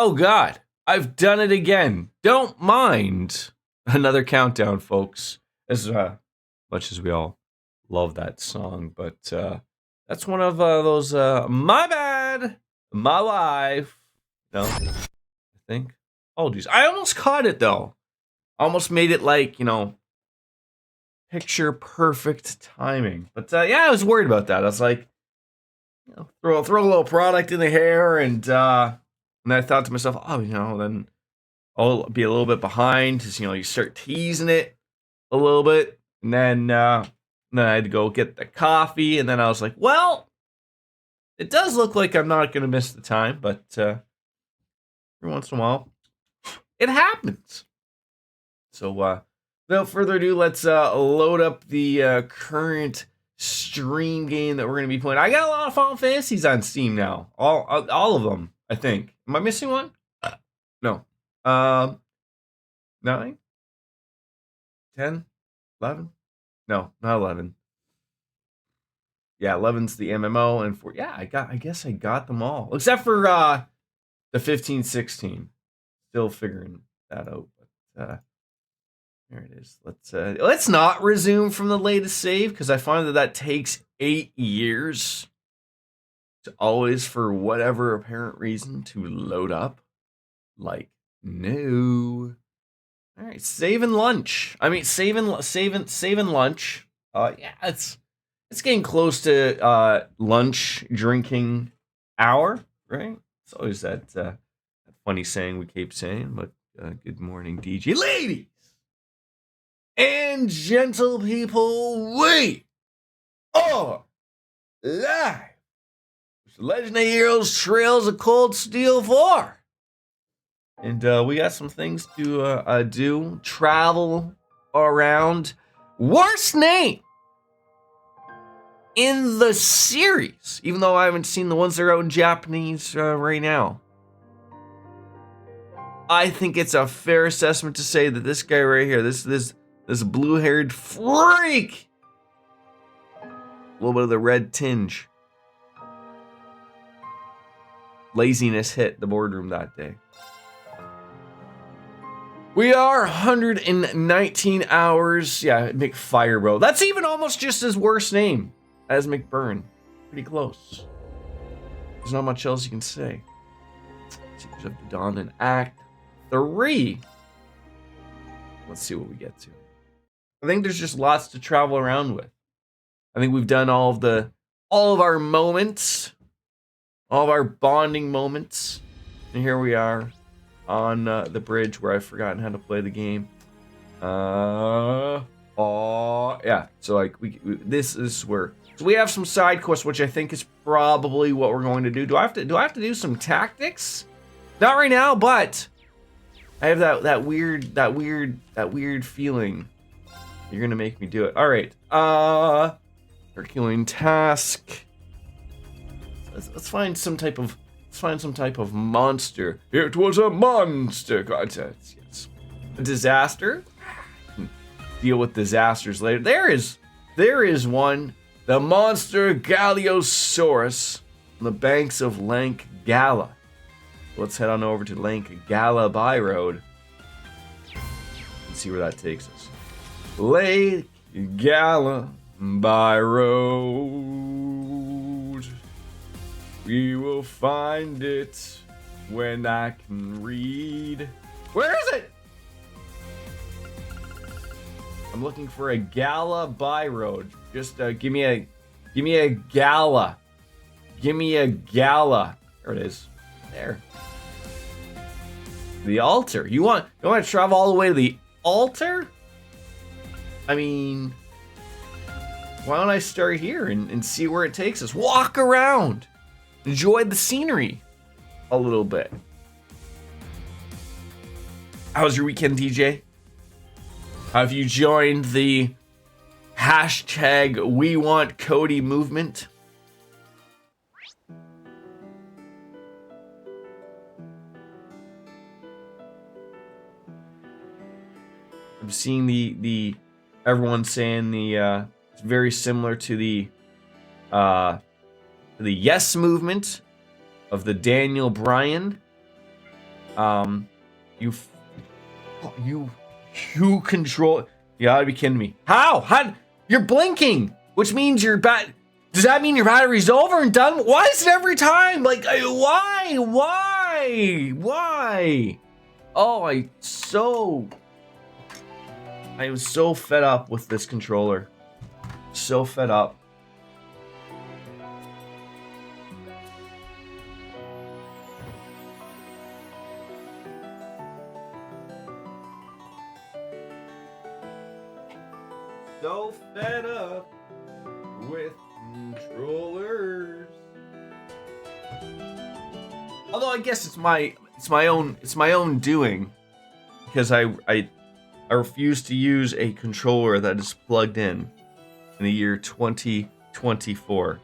Oh God, I've done it again. Don't mind. Another countdown, folks. As much as we all love that song, but that's one of those my bad, my life. No, I think. Oh geez, I almost caught it though. Almost made it like, picture perfect timing. But yeah, I was worried about that. I was like, throw a little product in the hair, and I thought to myself, oh, then I'll be a little bit behind because you start teasing it a little bit, and then I had to go get the coffee, and then I was like, well, it does look like I'm not going to miss the time, but every once in a while, it happens. So without further ado, let's load up the current stream game that we're going to be playing. I got a lot of Final Fantasies on Steam now, all of them, I think. Am I missing one? No. 9, 10, 11? No, not 11. Yeah, 11's the MMO, and I guess I got them all. Except for the 15, 16. Still figuring that out, but there it is. Let's not resume from the latest save, because I find that takes 8 years to always, for whatever apparent reason, to load up. Like, no. All right, saving lunch. Saving lunch. Yeah, it's getting close to lunch drinking hour, right? It's always that funny saying we keep saying. But good morning, DJ ladies and gentle people. We are live. Legend of Heroes Trails of Cold Steel 4. And we got some things to do. Travel around. Worst name in the series, even though I haven't seen the ones that are out in Japanese right now. I think it's a fair assessment to say that this guy right here, this blue-haired freak, a little bit of the red tinge. Laziness hit the boardroom that day. We are 119 hours. Yeah, McFirebro. That's even almost just his worst name as McBurn. Pretty close. There's not much else you can say. Secrets of the Dawn in Act 3. Let's see what we get to. I think there's just lots to travel around with. I think we've done all of our moments, all of our bonding moments, and here we are on the bridge where I've forgotten how to play the game. Yeah. So like this is where. So we have some side quests, which I think is probably what we're going to do. Do I have to do some tactics? Not right now, but I have that weird feeling you're gonna make me do it. All right. Herculean task. Let's find some type of monster. It was a monster contest. Yes. A disaster. Deal with disasters later. There is one. The monster Galiosaurus on the banks of Lake Gala. Let's head on over to Lake Gala by road and see where that takes us. Lake Gala by road. We will find it when I can read. Where is it? I'm looking for a Gala by road. Just give me a Gala. Give me a Gala. There it is. There. The altar. You want to travel all the way to the altar? I mean, why don't I start here and see where it takes us? Walk around. Enjoy the scenery a little bit. How was your weekend, DJ? Have you joined the hashtag We Want Cody movement? I'm seeing the everyone saying it's very similar to the Yes movement of the Daniel Bryan. You, you control. You gotta be kidding me. How? You're blinking, which means your does that mean your battery's over and done? Why is it every time? Like, why? Oh, I was so fed up with this controller. So fed up. So fed up with controllers. Although I guess it's my own doing, because I refuse to use a controller that is plugged in the year 2024.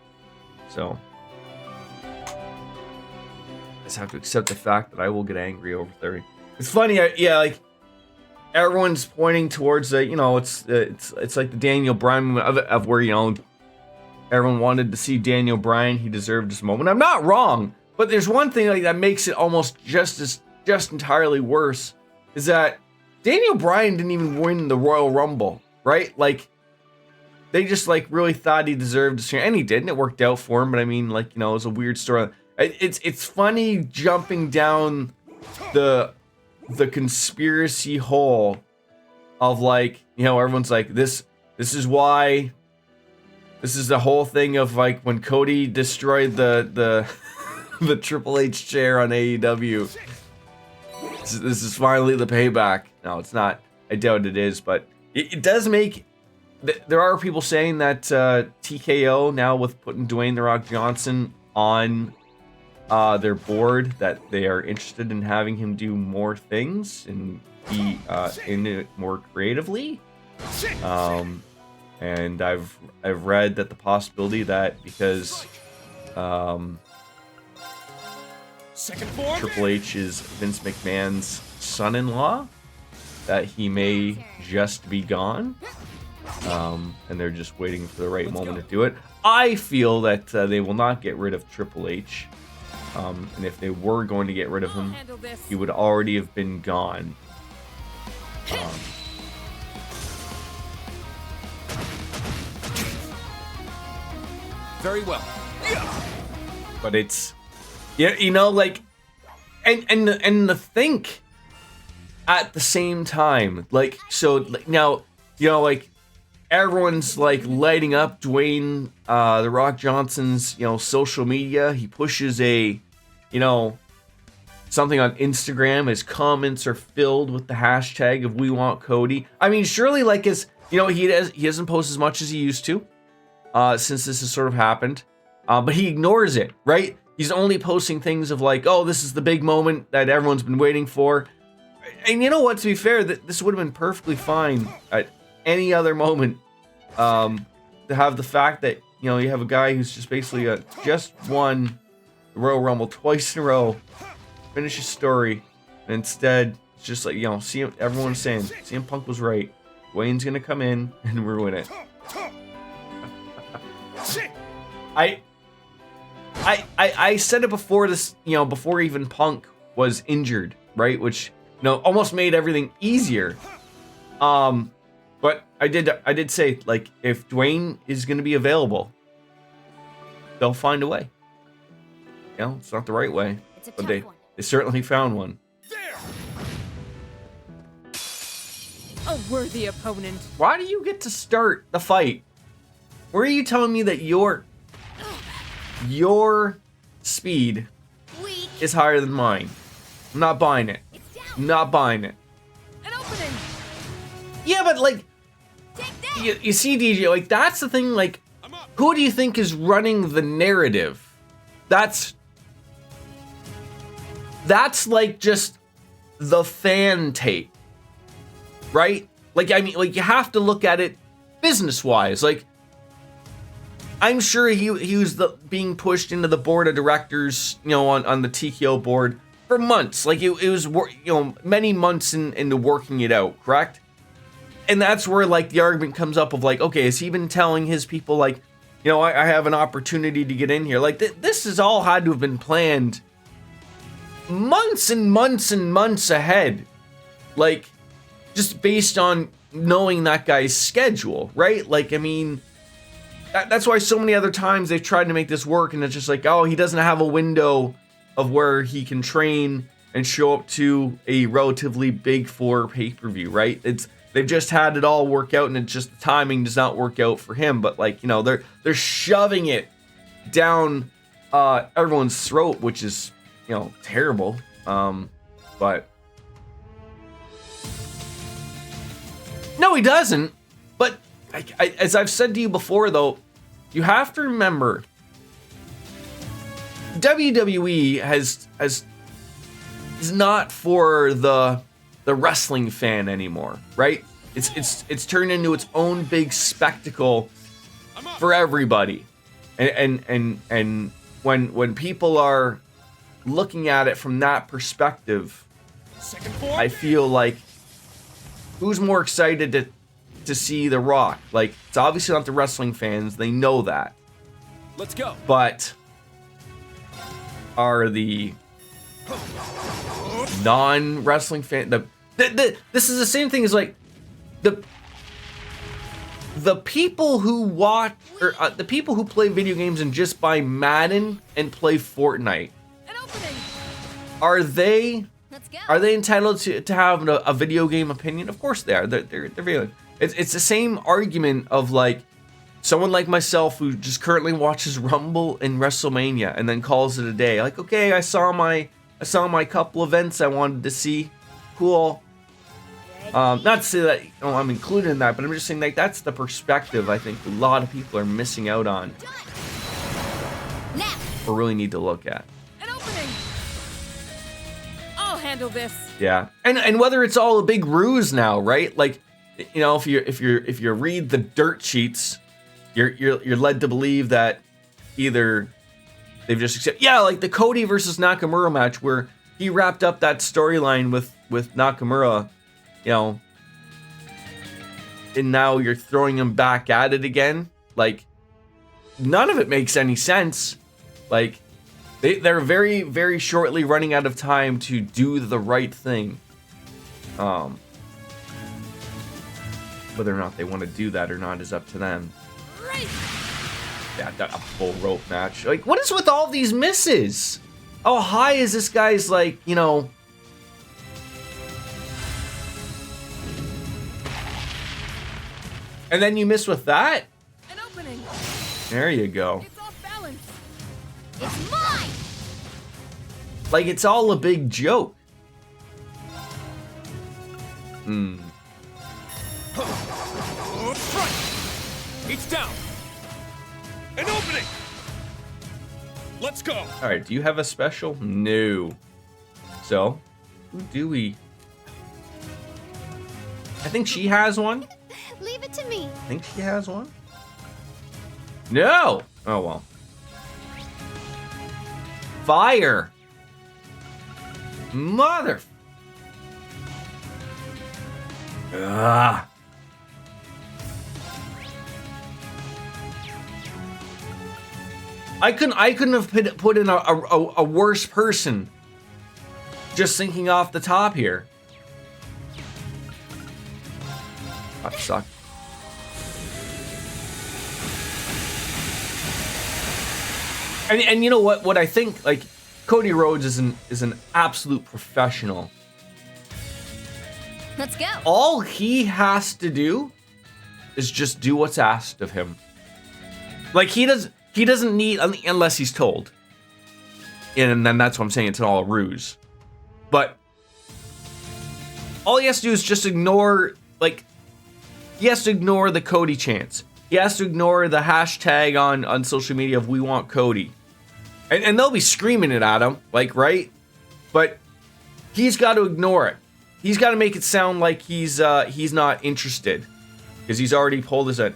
So I just have to accept the fact that I will get angry over 30. It's funny, like everyone's pointing towards the, it's like the Daniel Bryan of where, everyone wanted to see Daniel Bryan. He deserved this moment. I'm not wrong, but there's one thing like that makes it almost just entirely worse, is that Daniel Bryan didn't even win the Royal Rumble, right? Like, they just like really thought he deserved to share, and he did, and it worked out for him. But I mean, like, it was a weird story. It's funny jumping down the conspiracy hole of, like, everyone's like, this is why. This is the whole thing of, like, when Cody destroyed the the Triple H chair on AEW. This is finally the payback. No, it's not. I doubt it is, but it does make. There are people saying that TKO, now with putting Dwayne "The Rock" Johnson on their board, that they are interested in having him do more things and be in it more creatively. And I've read that the possibility that because Triple H is Vince McMahon's son-in-law, that he may just be gone, and they're just waiting for the right moment to do it. I feel that they will not get rid of Triple H, and if they were going to get rid of him, he would already have been gone. Very well. But it's, like, and the think at the same time, like, so now, like, everyone's like lighting up Dwayne The Rock Johnson's social media. He pushes a something on Instagram. His comments are filled with the hashtag of "We Want Cody." I mean, surely, like, he doesn't post as much as he used to since this has sort of happened, but he ignores it, right? He's only posting things of like, oh, this is the big moment that everyone's been waiting for. And you know what, to be fair, this would have been perfectly fine at any other moment, to have the fact that, you have a guy who's just basically just won the Royal Rumble twice in a row, finish his story, and instead, it's just like, everyone's saying, CM Punk was right. Dwayne's gonna come in and ruin it. I said it before this, before even Punk was injured, right? Which, almost made everything easier. But I did say, like, if Dwayne is going to be available, they'll find a way. It's not the right way, but they certainly found one. A worthy opponent. Why do you get to start the fight? Where are you telling me that your speed is higher than mine? I'm not buying it. Not buying it. An opening. Yeah, but like, you see, DJ, like, that's the thing. Like, who do you think is running the narrative? That's like just the fan tape, right? Like, I mean, like, you have to look at it business-wise. Like, I'm sure he was being pushed into the board of directors, on the TKO board for months. Like, it was, many months into working it out, correct? And that's where, like, the argument comes up of, like, okay, has he been telling his people, like, I have an opportunity to get in here? Like, this has all had to have been planned months and months and months ahead. Like, just based on knowing that guy's schedule, right? Like, I mean, that's why so many other times they've tried to make this work, and it's just like, oh, he doesn't have a window of where he can train and show up to a relatively big 4 pay-per-view, right? They've just had it all work out, and it's just the timing does not work out for him. But like, you know, they're shoving it down everyone's throat, which is, you know, terrible. But no, he doesn't. But as I've said to you before, though, you have to remember WWE is not for the wrestling fan anymore, right? It's turned into its own big spectacle for everybody, and when people are looking at it from that perspective, I feel like who's more excited to see The Rock? Like, it's obviously not the wrestling fans, they know that. Let's go. But are the non-wrestling fan this is the same thing as like the people who watch or the people who play video games and just buy Madden and play Fortnite. An opening. Are they Let's go. Are they entitled to have a video game opinion? Of course they are. They're very. It's the same argument of like someone like myself who just currently watches Rumble and WrestleMania and then calls it a day. Like, okay, I saw my couple events I wanted to see. Cool. Not to say that I'm included in that, but I'm just saying like that's the perspective I think a lot of people are missing out on. Now. Or really need to look at. An opening. I'll handle this. Yeah, and whether it's all a big ruse now, right? Like, you know, if you read the dirt sheets, you're led to believe that either they've just accepted, like the Cody versus Nakamura match where he wrapped up that storyline with Nakamura, you know, and now you're throwing him back at it again. Like, none of it makes any sense. Like, they're very, very shortly running out of time to do the right thing. Whether or not they want to do that or not is up to them. Right. Yeah, a full rope match. Like, what is with all these misses? How high is this guy's, like, you know... And then you miss with that? An opening. There you go. It's off balance. It's mine! Like, it's all a big joke. Strike! It's down. An opening. Let's go. All right, do you have a special? No. So, who do we? I think she has one. Leave it to me. I think she has one. No. Oh well. Fire. Mother. Ah. I couldn't have put in a worse person. Just thinking off the top here. That sucked. And you know what I think, like, Cody Rhodes is an absolute professional. Let's go. All he has to do is just do what's asked of him. Like, he doesn't need, unless he's told. And then that's what I'm saying, it's all a ruse. But all he has to do is just ignore, like, he has to ignore the Cody chants. He has to ignore the hashtag on social media of "We want Cody." And they'll be screaming it at him, like, right? But he's got to ignore it. He's got to make it sound like he's not interested. Because he's already pulled his head.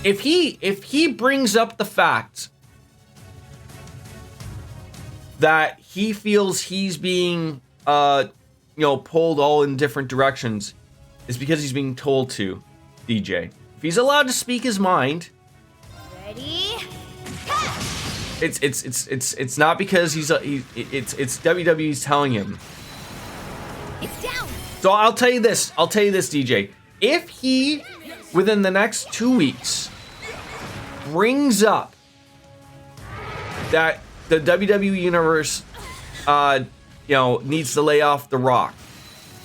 If he brings up the fact that he feels he's being pulled all in different directions, it's because he's being told to, DJ. If he's allowed to speak his mind, Ready? It's not because it's WWE's telling him. It's down. So I'll tell you this, DJ. If he, within the next 2 weeks, brings up that the WWE Universe, needs to lay off The Rock,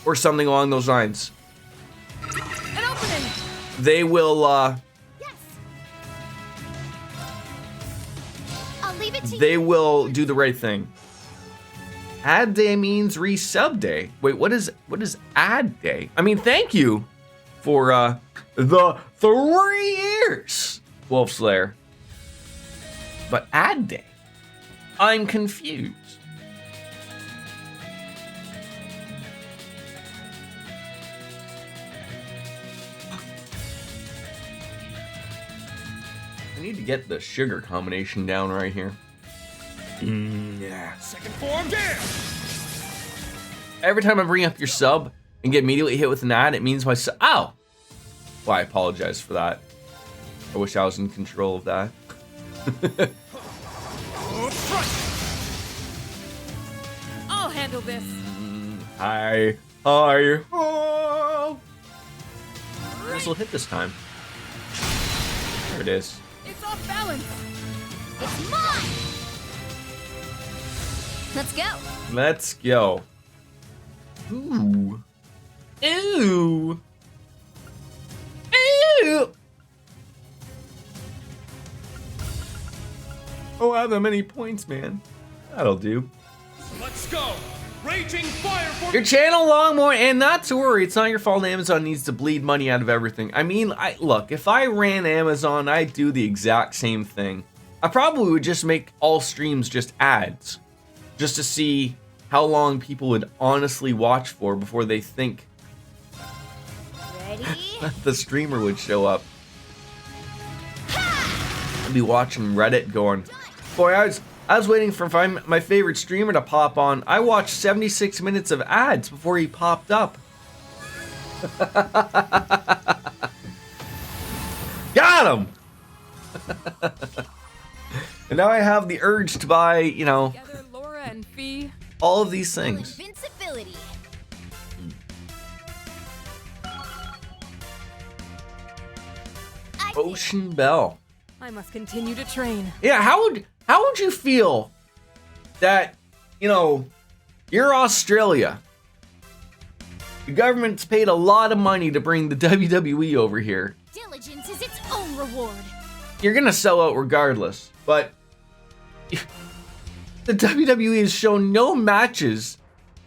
or something along those lines, An opening. they will, Yes. I'll leave it to you. they will do the right thing. Ad day means resub day. Wait, what is ad day? I mean, thank you for the 3 years, Wolf Slayer. But ad day, I'm confused. I need to get the sugar combination down right here. Yeah. Second form down. Every time I bring up your sub and get immediately hit with an ad, it means my sub. Oh! Well, I apologize for that. I wish I was in control of that. Oh, front. I'll handle this. Hi. Oh! This will hit this time. There it is. It's off balance. It's mine. Let's go. Let's go. Ooh. Ew. Ew. Oh, I have that many points, man. That'll do. Let's go. Raging fire for Your channel long more, and not to worry, it's not your fault. Amazon needs to bleed money out of everything. I mean, look, if I ran Amazon, I'd do the exact same thing. I probably would just make all streams just ads, just to see how long people would honestly watch for before they think Ready? the streamer would show up. I'd be watching Reddit going, boy, I was waiting for my favorite streamer to pop on. I watched 76 minutes of ads before he popped up. Got him! And now I have the urge to buy, Together, Laura and Fee. all of these things. Invincibility. I see. Ocean Bell. I must continue to train. Yeah, how would you feel that, you're Australia. The government's paid a lot of money to bring the WWE over here. Diligence is its own reward. You're gonna sell out regardless, but the WWE has shown no matches,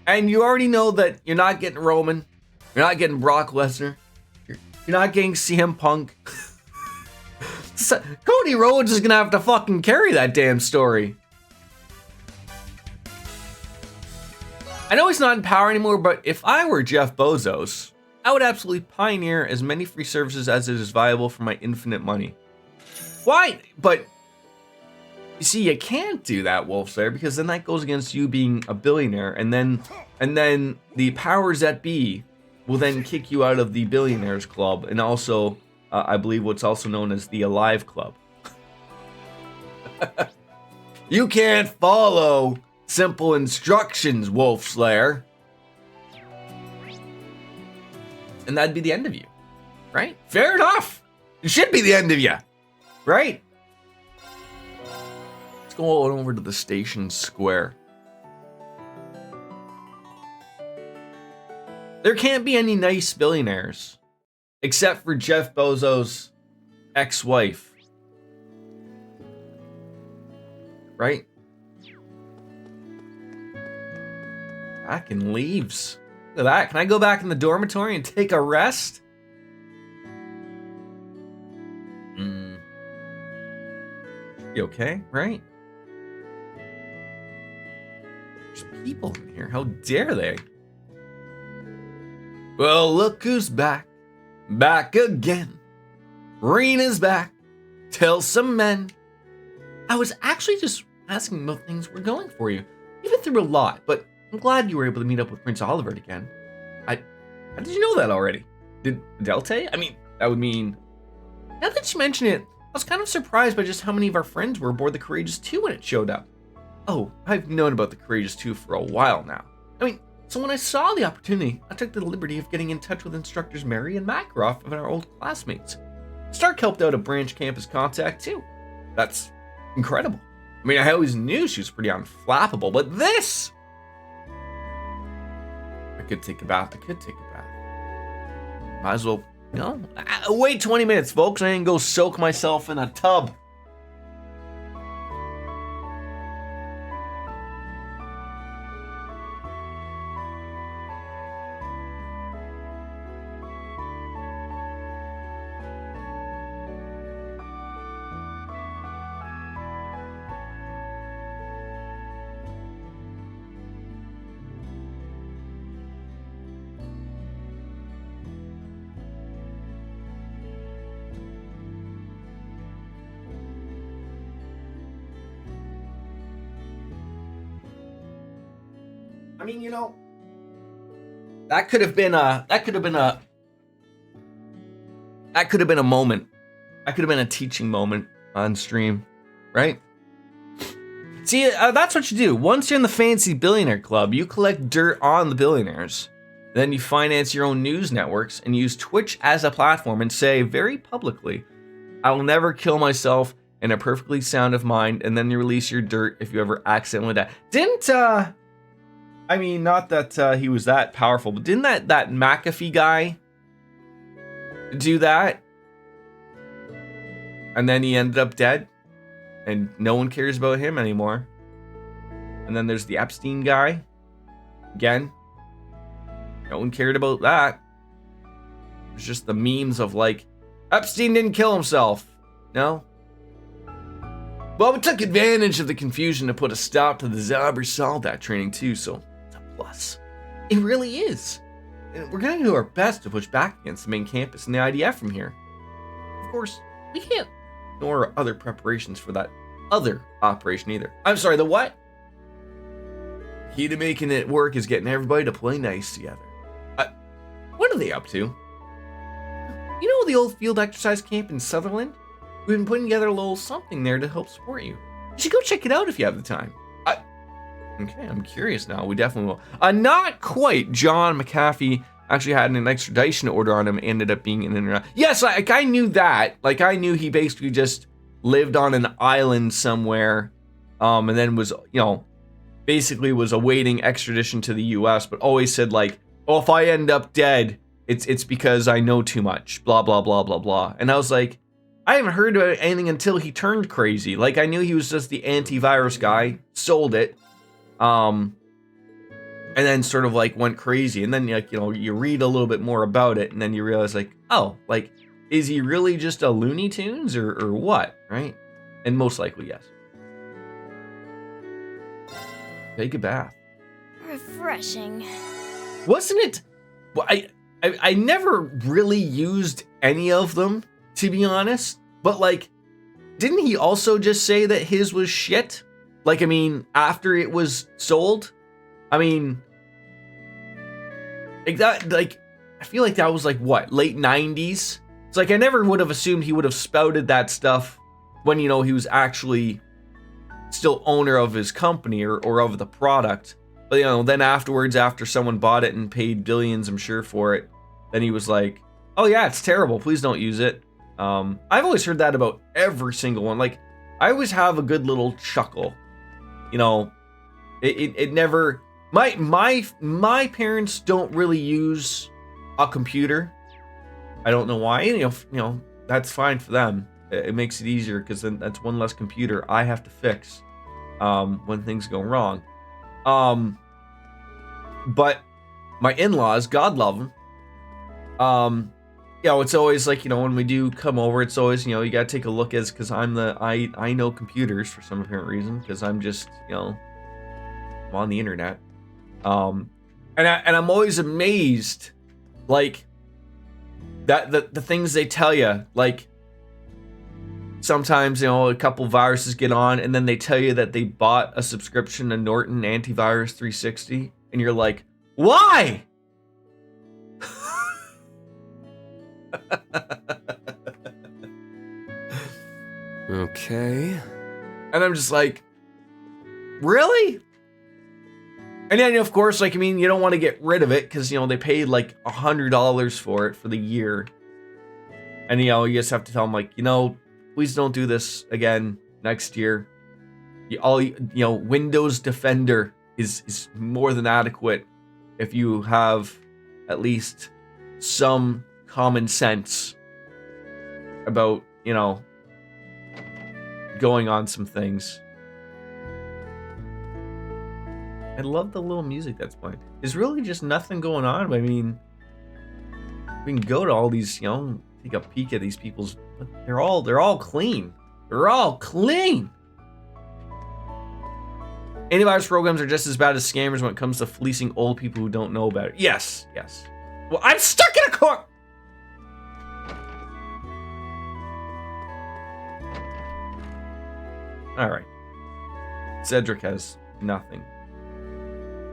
and you already know that you're not getting Roman, you're not getting Brock Lesnar, you're not getting CM Punk. Cody Rhodes is gonna have to fucking carry that damn story. I know he's not in power anymore, but if I were Jeff Bezos, I would absolutely pioneer as many free services as it is viable for my infinite money. Why? But you see, you can't do that, Wolfslayer, because then that goes against you being a billionaire, and then the powers that be will then kick you out of the Billionaires Club, and also, I believe, what's also known as the Alive Club. You can't follow simple instructions, Wolfslayer. And that'd be the end of you, right? Fair enough. It should be the end of you, right? Let's go on over to the station square. There can't be any nice billionaires, except for Jeff Bezos' ex-wife. Right? Back in leaves. Look at that. Can I go back in the dormitory and take a rest? You okay, right? There's people in here. How dare they? Well, look who's back. Back again. Rena's back. Tell some men. I was actually just asking about things were going for you. You've been through a lot, but I'm glad you were able to meet up with Prince Oliver again. How did you know that already? Did Del tell you? I mean, that would mean, now that you mention it, was kind of surprised by just how many of our friends were aboard the Courageous 2 when it showed up. Oh, I've known about the Courageous 2 for a while now. I mean, so when I saw the opportunity, I took the liberty of getting in touch with instructors Mary and Makarov and our old classmates. Stark helped out a branch campus contact too. That's incredible. I mean, I always knew she was pretty unflappable, but this! I could take a bath. Might as well, wait 20 minutes, folks. I can go soak myself in a tub. I mean, that could have been a moment. That could have been a teaching moment on stream, right? See, that's what you do. Once you're in the fancy billionaire club, you collect dirt on the billionaires. Then you finance your own news networks and use Twitch as a platform and say very publicly, I will never kill myself in a perfectly sound of mind, and then you release your dirt if you ever accidentally die. I mean, not that he was that powerful, but didn't that McAfee guy do that? And then he ended up dead, and no one cares about him anymore. And then there's the Epstein guy. Again, no one cared about that. It's just the memes of like, Epstein didn't kill himself. No? Well, we took advantage of the confusion to put a stop to the Zabber Soldat training too, so plus. It really is. And we're going to do our best to push back against the main campus and the IDF from here. Of course, we can't ignore other preparations for that other operation either. I'm sorry, the what? Key to making it work is getting everybody to play nice together. What are they up to? You know the old field exercise camp in Sutherland? We've been putting together a little something there to help support you. You should go check it out if you have the time. Okay, I'm curious now. We definitely will. Not quite. John McAfee actually had an extradition order on him. Ended up being in and yes, I knew that. Like, I knew he basically just lived on an island somewhere, and then was, basically was awaiting extradition to the U.S. But always said like, "Oh, if I end up dead, it's because I know too much." Blah blah blah blah blah. And I was like, I haven't heard about anything until he turned crazy. Like, I knew he was just the antivirus guy, sold it. And then sort of like went crazy, and then like, you read a little bit more about it, and then you realize like, oh, like, is he really just a Looney Tunes or what, right? And most likely yes. Take a bath. Refreshing. Wasn't it? Well, I never really used any of them, to be honest. But like, didn't he also just say that his was shit? Like, I mean, after it was sold, I mean, like that, like, I feel like that was like what, late 90s? It's like, I never would have assumed he would have spouted that stuff when, he was actually still owner of his company or of the product. But, then afterwards, after someone bought it and paid billions, I'm sure, for it, then he was like, oh yeah, it's terrible. Please don't use it. I've always heard that about every single one. Like, I always have a good little chuckle. It never, my parents don't really use a computer. I don't know why. That's fine for them. It makes it easier because then that's one less computer I have to fix when things go wrong. But my in-laws, God love them. It's always like, when we do come over, it's always, you gotta take a look as, because I know computers for some apparent reason, because I'm just, I'm on the internet. And I'm always amazed, like, that the things they tell you, like, sometimes, a couple viruses get on, and then they tell you that they bought a subscription to Norton Antivirus 360, and you're like, why? Okay. And I'm just like, really? And then, of course, like, I mean, you don't want to get rid of it because, you know, they paid like $100 for it for the year. And, you know, you just have to tell them, like, you know, please don't do this again next year. Windows Defender is more than adequate if you have at least some common sense about, you know, going on some things. I love the little music that's playing. There's really just nothing going on. I mean, we can go to all these, you know, take a peek at these people's, but they're all clean. They're all clean. Antivirus programs are just as bad as scammers when it comes to fleecing old people who don't know about it. Yes, yes. Well, I'm stuck in a corner. All right. Cedric has nothing.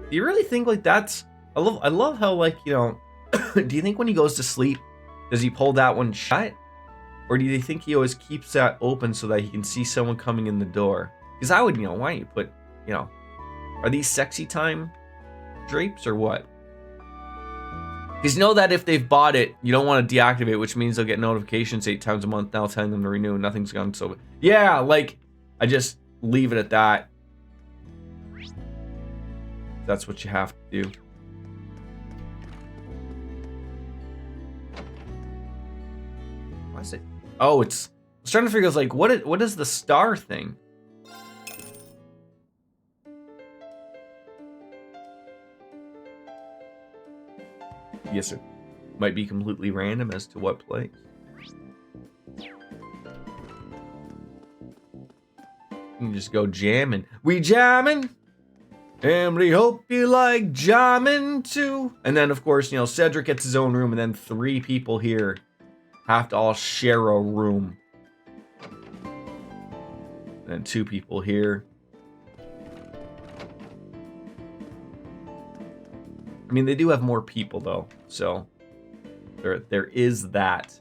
Do you really think like that's? I love how, like, you know. Do you think when he goes to sleep, does he pull that one shut, or do you think he always keeps that open so that he can see someone coming in the door? Because I would, you know, why don't you put, you know, are these sexy time drapes or what? Because you know that if they've bought it, you don't want to deactivate, which means they'll get notifications 8 times a month now telling them to renew and nothing's gone. So yeah, like, I just leave it at that. That's what you have to do. Why is it? Oh, it's. I was trying to figure out, like, what is the star thing? Yes, it might be completely random as to what place. You can just go jamming. We jamming, and we hope you like jamming too. And then, of course, you know, Cedric gets his own room, and then 3 people here have to all share a room. And then 2 people here. I mean, they do have more people though, so there is that.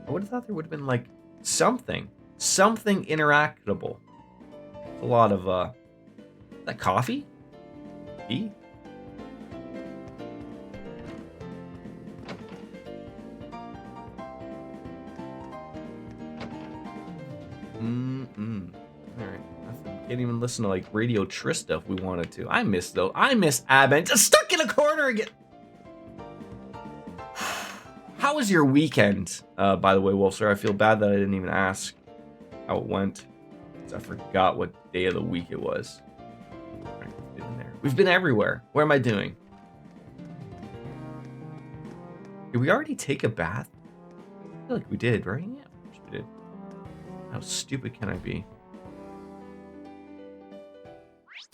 I would have thought there would have been like something interactable. A lot of that coffee, tea. All right. Can't even listen to like Radio Trista if we wanted to. I miss Advent. Just stuck in a corner again. How was your weekend? By the way, Wolfsir, I feel bad that I didn't even ask how it went. I forgot what day of the week it was. We've been everywhere. What am I doing? Did we already take a bath? I feel like we did, right? Yeah, of course we did. How stupid can I be?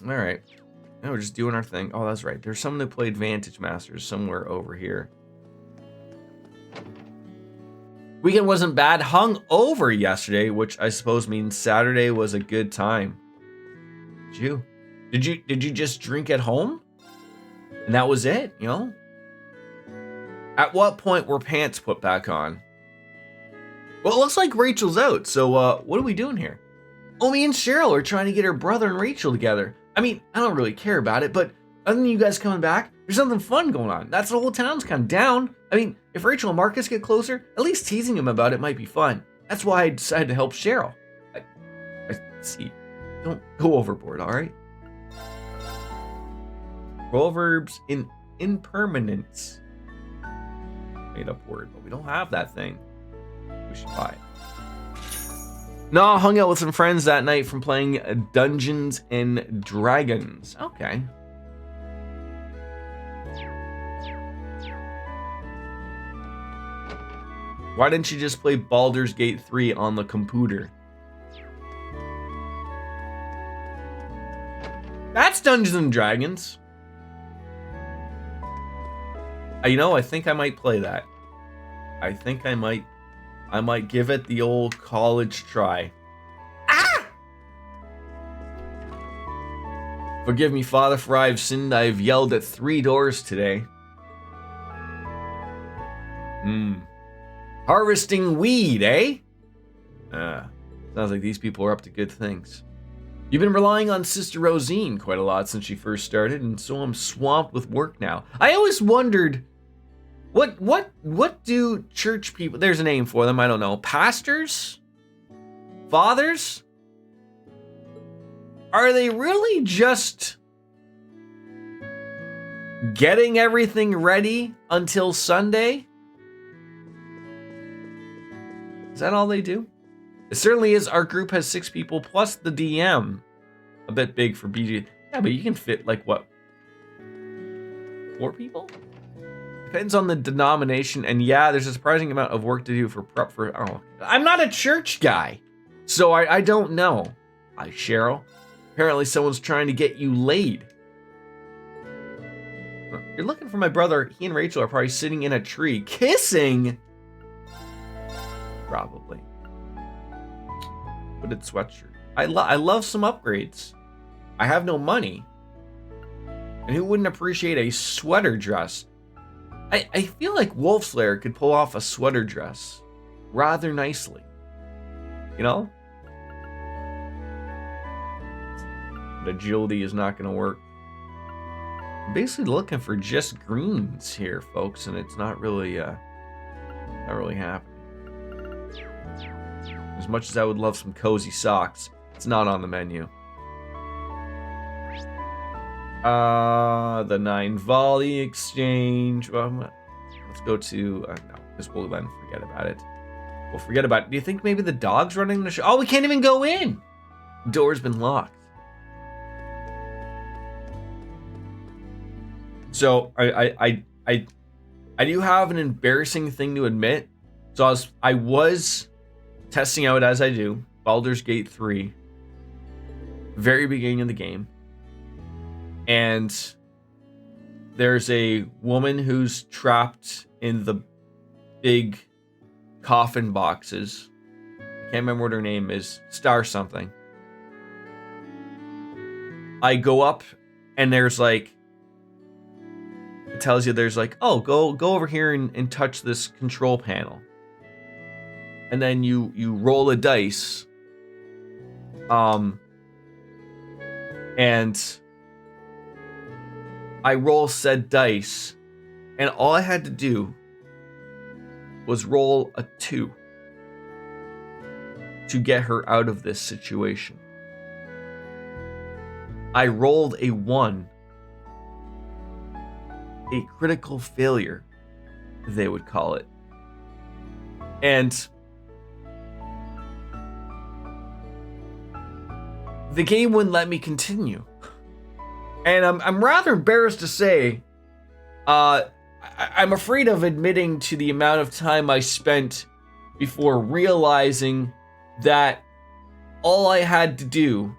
All right. Now we're just doing our thing. Oh, that's right. There's someone who played Vantage Masters somewhere over here. Weekend wasn't bad. Hung over yesterday, which I suppose means Saturday was a good time. Did you just drink at home? And that was it, you know? At what point were pants put back on? Well, it looks like Rachel's out, so what are we doing here? Oh, me and Cheryl are trying to get her brother and Rachel together. I mean, I don't really care about it, but other than you guys coming back, there's something fun going on. That's the whole town's kind of down. I mean, if Rachel and Marcus get closer, at least teasing him about it might be fun. That's why I decided to help Cheryl. I see. Don't go overboard, all right? Proverbs in impermanence. Made up word, but we don't have that thing. We should buy it. No, I hung out with some friends that night from playing Dungeons and Dragons. Okay. Why didn't you just play Baldur's Gate 3 on the computer? That's Dungeons and Dragons. You know, I think I might play that. I think I might give it the old college try. Ah! Forgive me, Father, for I have sinned. I have yelled at 3 doors today. Harvesting weed, eh? Sounds like these people are up to good things. You've been relying on Sister Rosine quite a lot since she first started, and so I'm swamped with work now. I always wondered, what do church people, there's a name for them, I don't know, pastors? Fathers? Are they really just getting everything ready until Sunday? Is that all they do? It certainly is. Our group has 6 people plus the DM. A bit big for BG. Yeah, but you can fit like what? 4 people? Depends on the denomination. And yeah, there's a surprising amount of work to do for prep for. Oh, I'm not a church guy, so I don't know. Hi, Cheryl. Apparently someone's trying to get you laid. You're looking for my brother. He and Rachel are probably sitting in a tree kissing. Probably. Hooded sweatshirt. I love some upgrades. I have no money. And who wouldn't appreciate a sweater dress? I feel like Wolfslayer could pull off a sweater dress rather nicely. You know? But agility is not going to work. I'm basically looking for just greens here, folks, and it's not really happening. As much as I would love some cozy socks, it's not on the menu. The 9 volley exchange. Well, let's go to no, because we'll then forget about it. We'll forget about it. Do you think maybe the dog's running the show? Oh, we can't even go in. The door's been locked. So I do have an embarrassing thing to admit. So I was testing out, as I do, Baldur's Gate 3, very beginning of the game, and there's a woman who's trapped in the big coffin boxes. I can't remember what her name is. Star something. I go up, and there's like, it tells you there's like, oh, go over here and touch this control panel. And then you roll a dice. And I roll said dice, and all I had to do was roll a 2 to get her out of this situation. I rolled a 1, a critical failure, they would call it. And the game wouldn't let me continue. And I'm rather embarrassed to say, I'm afraid of admitting to the amount of time I spent before realizing that all I had to do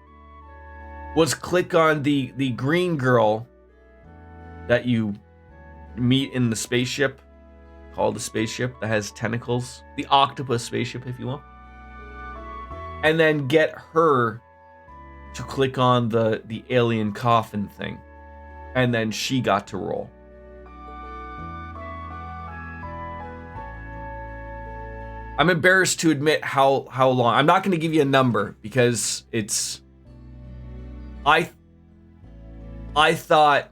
was click on the green girl that you meet in the spaceship, called the spaceship, that has tentacles, the octopus spaceship, if you will, and then get her to click on the alien coffin thing, and then she got to roll. I'm embarrassed to admit how long. I'm not going to give you a number because it's. I thought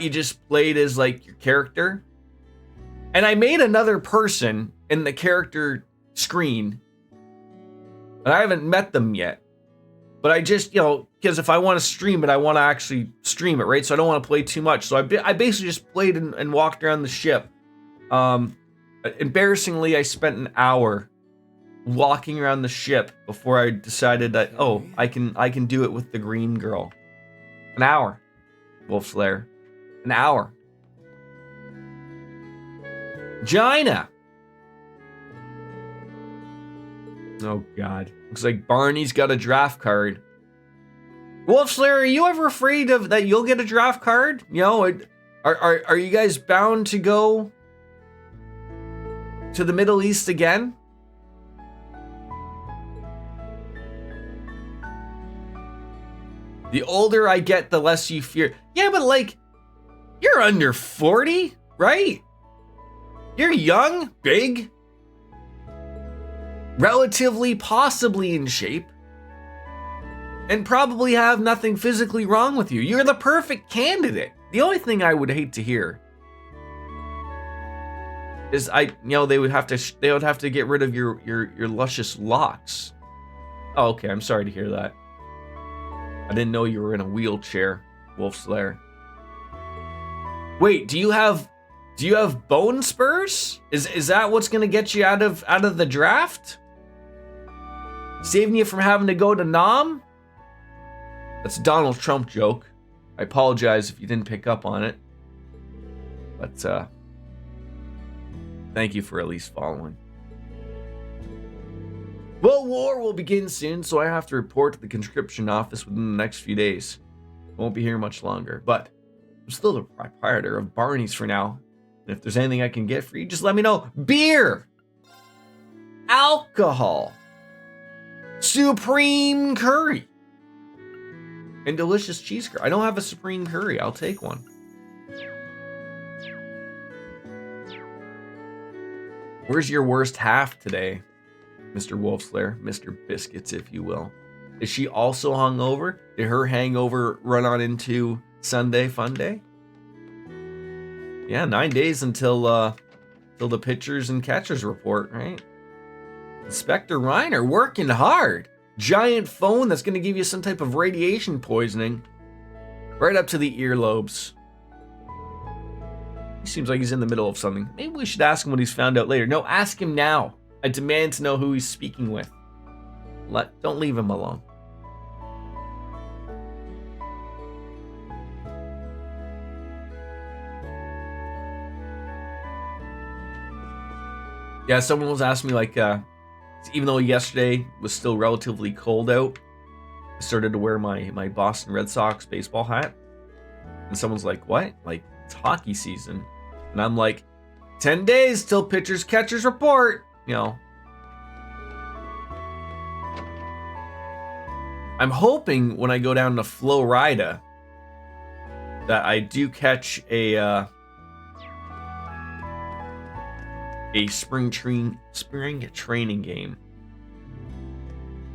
you just played as like your character, and I made another person in the character screen. And I haven't met them yet. But I just, because if I want to stream it, I want to actually stream it, right? So I don't want to play too much. So I basically just played and walked around the ship. Embarrassingly, I spent an hour walking around the ship before I decided that, oh, I can do it with the green girl. An hour. Wolfslayer. An hour. Gina! Oh, God. Looks like Barney's got a draft card. Wolfslayer, are you ever afraid of that you'll get a draft card? Are you guys bound to go to the Middle East again? The older I get, the less you fear. Yeah, but like, you're under 40, right? You're young, big. relatively possibly in shape, and probably have nothing physically wrong with you. You're the perfect candidate. The only thing I would hate to hear is they would have to get rid of your luscious locks. Oh, okay, I'm sorry to hear that. I didn't know you were in a wheelchair, Wolf's Lair. Wait, do you have bone spurs? Is that what's gonna get you out of the draft? Saving you from having to go to Nam? That's a Donald Trump joke. I apologize if you didn't pick up on it. But thank you for at least following. Well, war will begin soon, so I have to report to the conscription office within the next few days. Won't be here much longer, but I'm still the proprietor of Barney's for now. And if there's anything I can get for you, just let me know. Beer! Alcohol! Supreme curry! And delicious cheese curry. I don't have a supreme curry. I'll take one. Where's your worst half today, Mr. Wolfslayer? Mr. Biscuits, if you will. Is she also hungover? Did her hangover run on into Sunday Fun Day? Yeah, 9 days until the pitchers and catchers report, right? Inspector Reiner working hard. Giant phone that's going to give you some type of radiation poisoning right up to the earlobes. He seems like he's in the middle of something. Maybe we should ask him what he's found out later. No, ask him now. I demand to know who he's speaking with. Don't leave him alone. Yeah, someone was asking me, like, even though yesterday was still relatively cold out, I started to wear my Boston Red Sox baseball hat. And someone's like, what? Like, it's hockey season. And I'm like, 10 days till pitchers catchers report. You know. I'm hoping when I go down to Florida that I do catch a spring training game.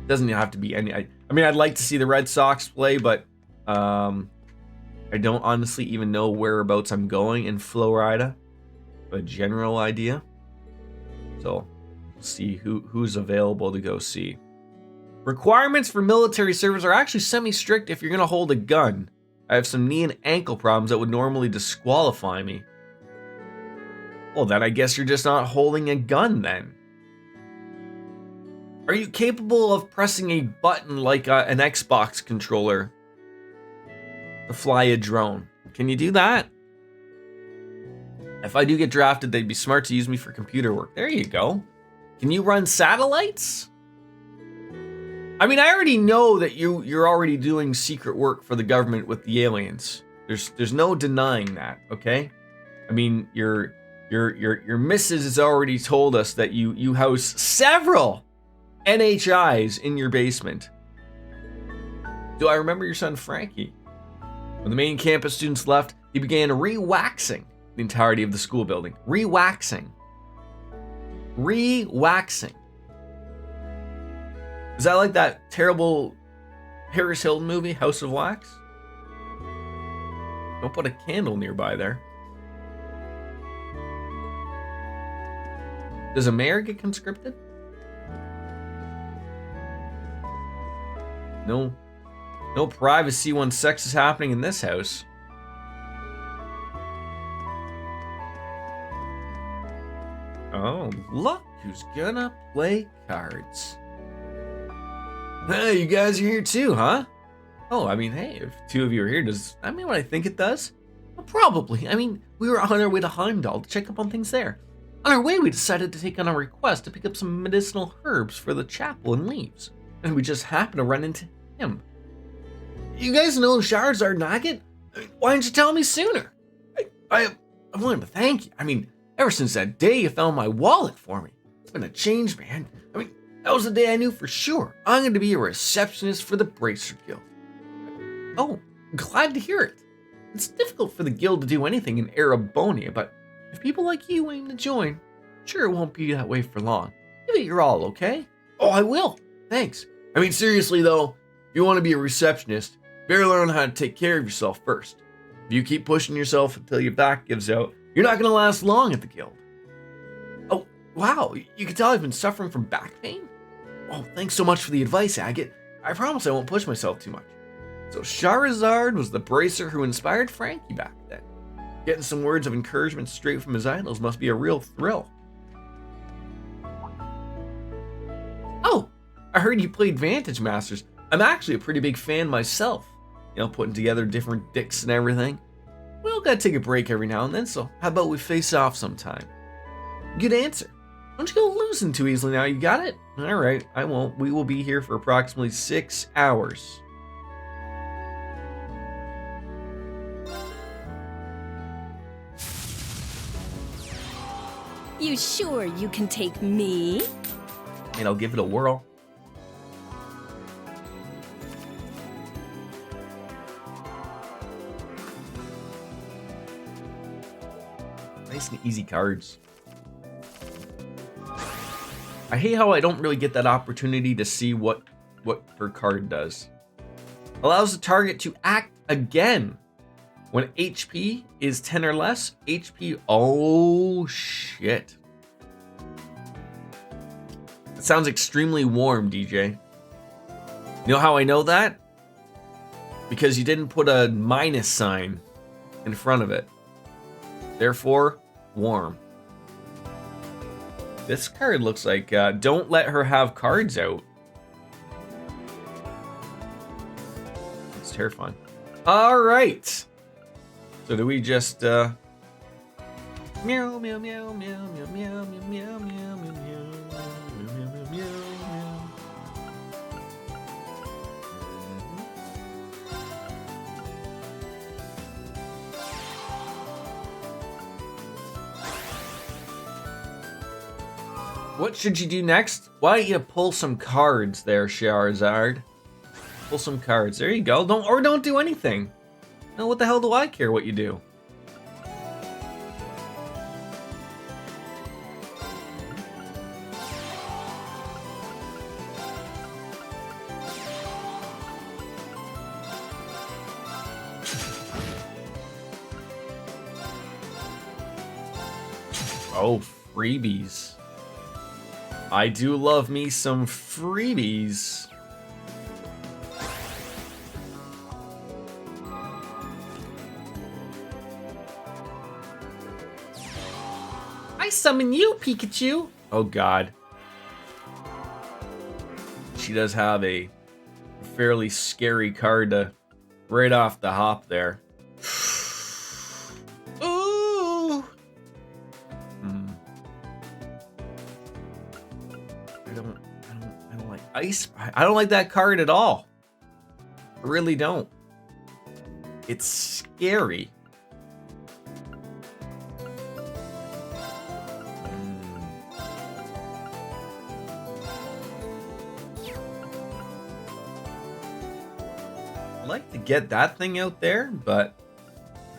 Doesn't have to be any. I mean, I'd like to see the Red Sox play, but I don't honestly even know whereabouts I'm going in Florida. A general idea. So, see who's available to go see. Requirements for military service are actually semi-strict if you're going to hold a gun. I have some knee and ankle problems that would normally disqualify me. Well, then I guess you're just not holding a gun then. Are you capable of pressing a button like an Xbox controller to fly a drone? Can you do that? If I do get drafted, they'd be smart to use me for computer work. There you go. Can you run satellites? I mean, I already know that you're already doing secret work for the government with the aliens. There's no denying that, okay? I mean, your missus has already told us that you house several NHIs in your basement. Do I remember your son Frankie? When the main campus students left, he began re-waxing the entirety of the school building. Re-waxing. Re-waxing. Is that like that terrible Paris Hilton movie, House of Wax? Don't put a candle nearby there. Does a mayor get conscripted? No privacy when sex is happening in this house. Oh, look who's gonna play cards. Hey, you guys are here too, huh? Oh, I mean, hey, if two of you are here, does that mean what I think it does? Well, probably. I mean, we were on our way to Heimdall to check up on things there. On our way, we decided to take on a request to pick up some medicinal herbs for the chapel and leaves. And we just happened to run into him. You guys know Charizard Nugget? Why didn't you tell me sooner? I wanted to thank you. I mean, ever since that day you found my wallet for me, it's been a change, man. I mean, that was the day I knew for sure I'm going to be a receptionist for the Bracer Guild. Oh, glad to hear it. It's difficult for the guild to do anything in Erebonia, but if people like you aim to join, sure it won't be that way for long. give it your all, okay? Oh, I will. Thanks. I mean, seriously, though, if you want to be a receptionist, you better learn how to take care of yourself first. If you keep pushing yourself until your back gives out, you're not going to last long at the guild. Oh, wow. You can tell I've been suffering from back pain? Oh, thanks so much for the advice, Agate. I promise I won't push myself too much. So Charizard was the bracer who inspired Frankie back then. Getting some words of encouragement straight from his idols must be a real thrill. Oh, I heard you played Vantage Masters. I'm actually a pretty big fan myself. You know, putting together different decks and everything. We all gotta take a break every now and then, so how about we face off sometime? Good answer. Don't you go losing too easily now, you got it? Alright, I won't. We will be here for approximately 6 hours. You sure you can take me? And I'll give it a whirl. Nice and easy cards. I hate how I don't really get that opportunity to see what her card does. Allows the target to act again when HP is 10 or less. HP, oh shit. That sounds extremely warm, DJ. You know how I know that? Because you didn't put a minus sign in front of it. Therefore, warm. This card looks like don't let her have cards out. It's terrifying. All right. So do we just meow meow meow meow meow meow meow meow meow meow meow meow. What should you do next? Why don't you pull some cards there, Charizard? Pull some cards. There you go. Don't do anything. Now, what the hell do I care what you do? Oh, freebies. I do love me some freebies. I summon you, Pikachu. Oh God. She does have a fairly scary card to right off the hop there. Ooh. I don't like ice. I don't like that card at all. I really don't. It's scary. I'd like to get that thing out there, but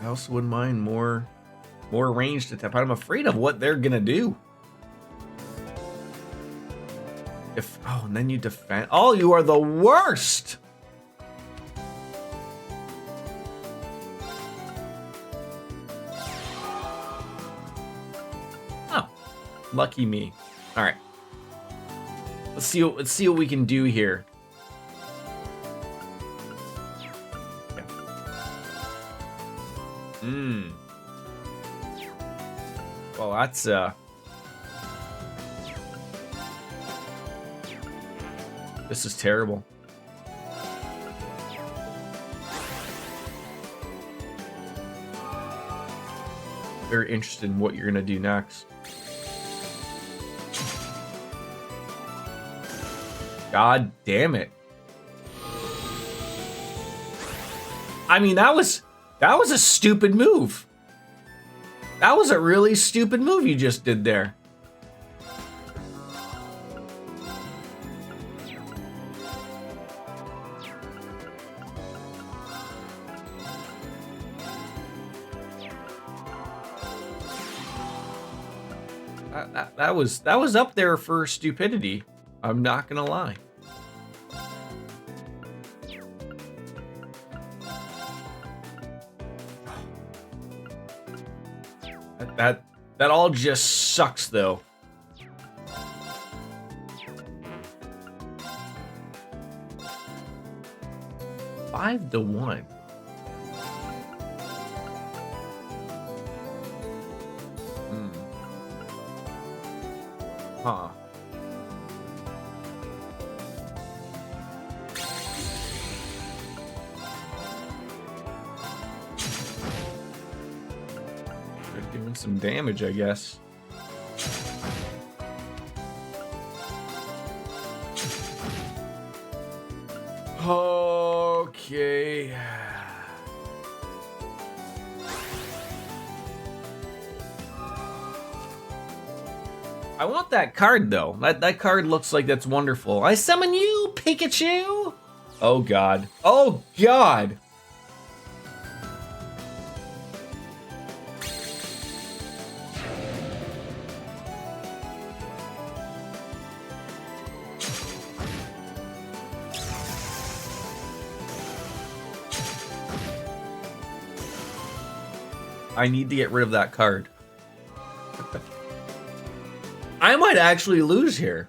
I also wouldn't mind more range to tap out. I'm afraid of what they're gonna do. And then you defend. Oh, you are the worst. Oh, lucky me. All right. Let's see what we can do here. Well, that's this is terrible. Very interested in what you're gonna do next. God damn it. I mean, that was a stupid move. That was a really stupid move you just did there. That was up there for stupidity. I'm not gonna lie. That all just sucks though. Five to 1. Huh. They're doing some damage, I guess. Okay. I want that card though. That card looks like that's wonderful. I summon you, Pikachu. Oh god. Oh god. I need to get rid of that card. I might actually lose here.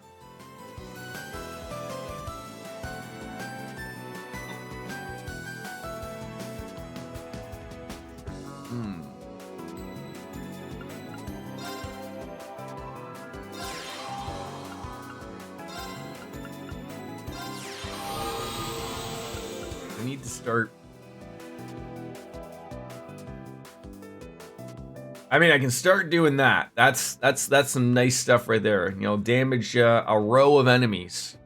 I need to start. I mean, I can start doing that. That's some nice stuff right there. You know, damage a row of enemies.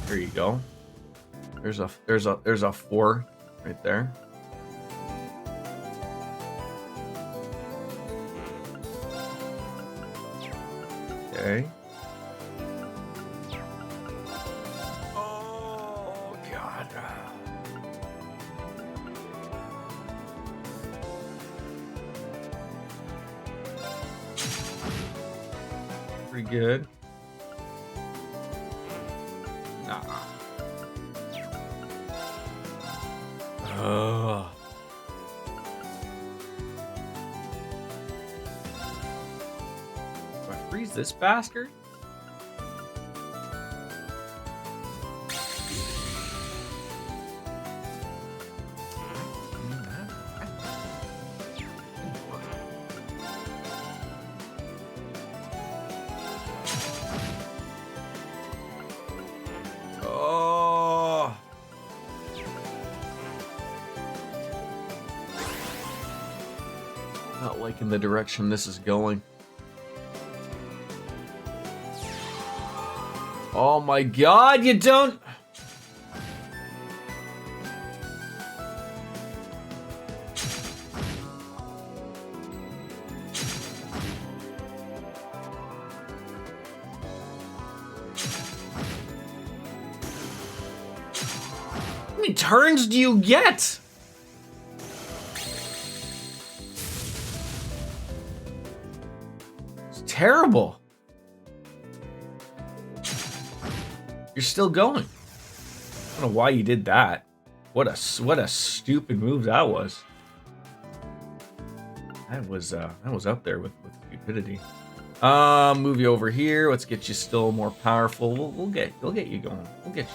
There you go. There's a 4 right there. Okay. Oh god. Pretty good. Nah. Ugh. Do I freeze this bastard? Oh. Not liking the direction this is going. Oh my god, you don't. How many turns do you get? It's terrible. You're still going. I don't know why you did that. What a stupid move that was. That was up there with stupidity. Move you over here. Let's get you still more powerful. We'll get you going. We'll get you.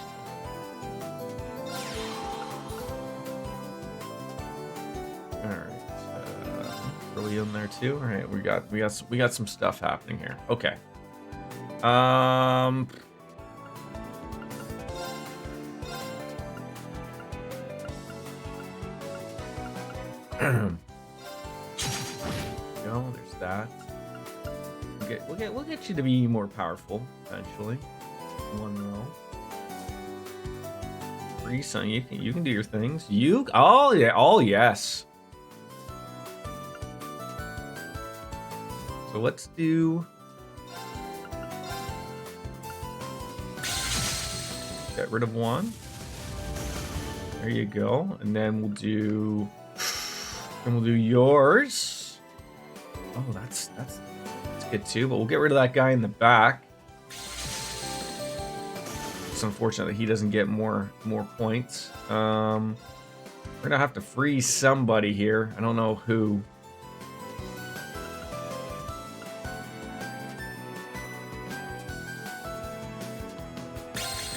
All right. Throw you in there too. All right. We got some stuff happening here. Okay. Go. There's that. We'll get you to be more powerful eventually. One roll. Free son, you can do your things. Oh yeah, oh yes. So let's do. Get rid of one. There you go. And then we'll do yours. Oh, that's good too, but we'll get rid of that guy in the back. It's unfortunate that he doesn't get more points. We're gonna have to freeze somebody here. I don't know who.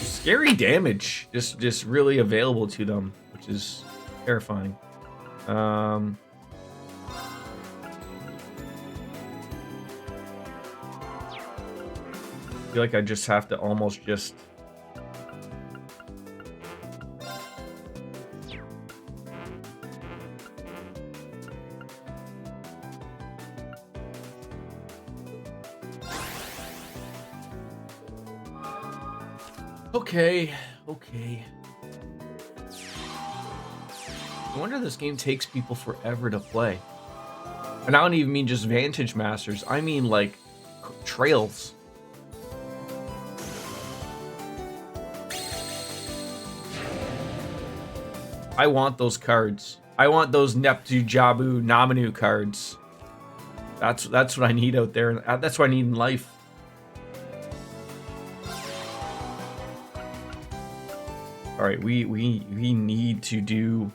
Scary damage, just really available to them, which is terrifying. I feel like I just have to almost just. Okay. No wonder this game takes people forever to play. And I don't even mean just Vantage Masters. I mean like trails. I want those cards. I want those Neptu, Jabu, Namanu cards. That's what I need out there. That's what I need in life. All right, we need to do.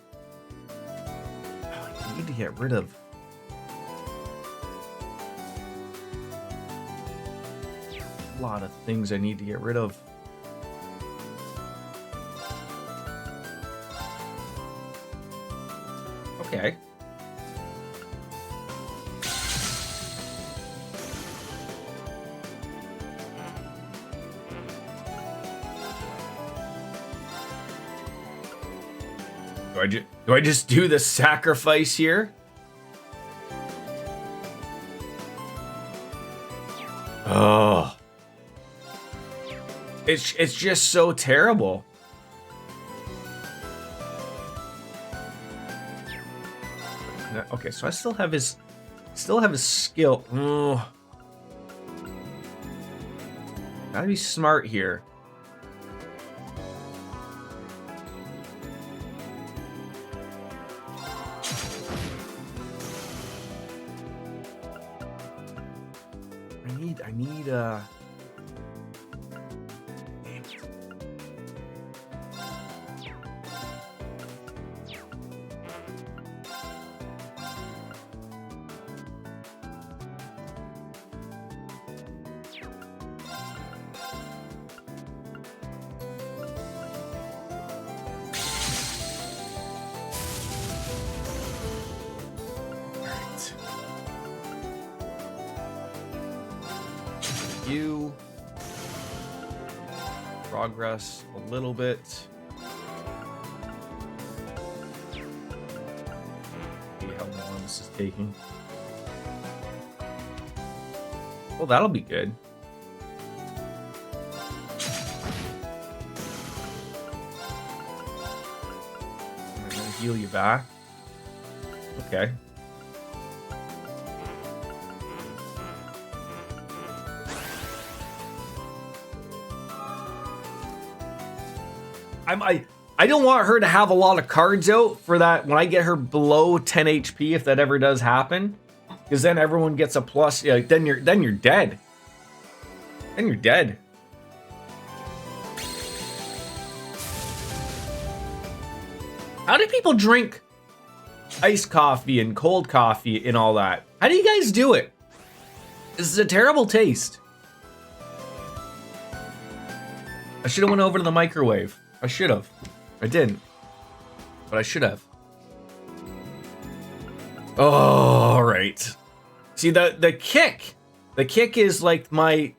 I need to get rid of. A lot of things I need to get rid of. Okay. Do I just do the sacrifice here? Oh. It's just so terrible. Okay, so I still have his skill. Oh. Gotta be smart here. I need damn it. You progress a little bit. See how long this is taking. Well, that'll be good. I'm gonna heal you back. Okay. I don't want her to have a lot of cards out for that when I get her below 10 HP, if that ever does happen, because then everyone gets a plus. Yeah, then you're dead. Then you're dead. How do people drink iced coffee and cold coffee and all that? How do you guys do it? This is a terrible taste. I should have went over to the microwave. I should have. I didn't. But I should have. Oh, all right. See, the kick. The kick is like my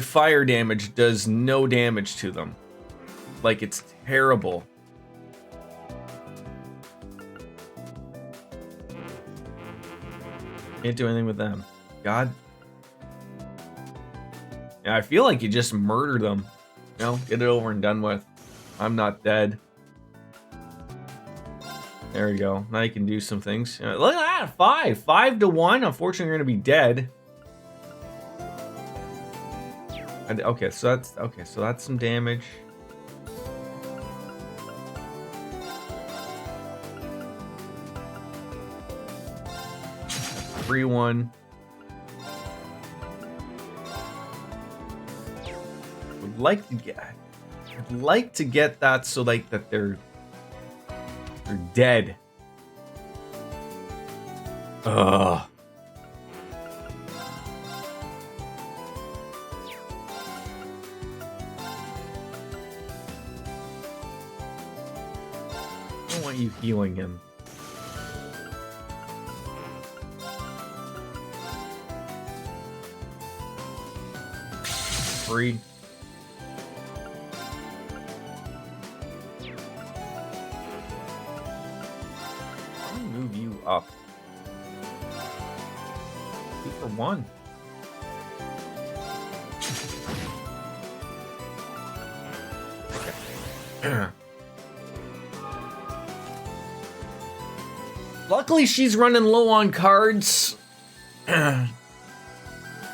fire damage does no damage to them. Like, it's terrible. Can't do anything with them. God. Yeah, I feel like you just murder them. You know, get it over and done with. I'm not dead. There we go. Now you can do some things. Look at that, 5 to 1. Unfortunately, you're gonna be dead. And, okay, so that's some damage. free one. Would like to get. I'd like to get that so like that they're dead. Ugh. I don't want you healing him. Free. Let me move you up. 2 for 1. Okay. Luckily, she's running low on cards.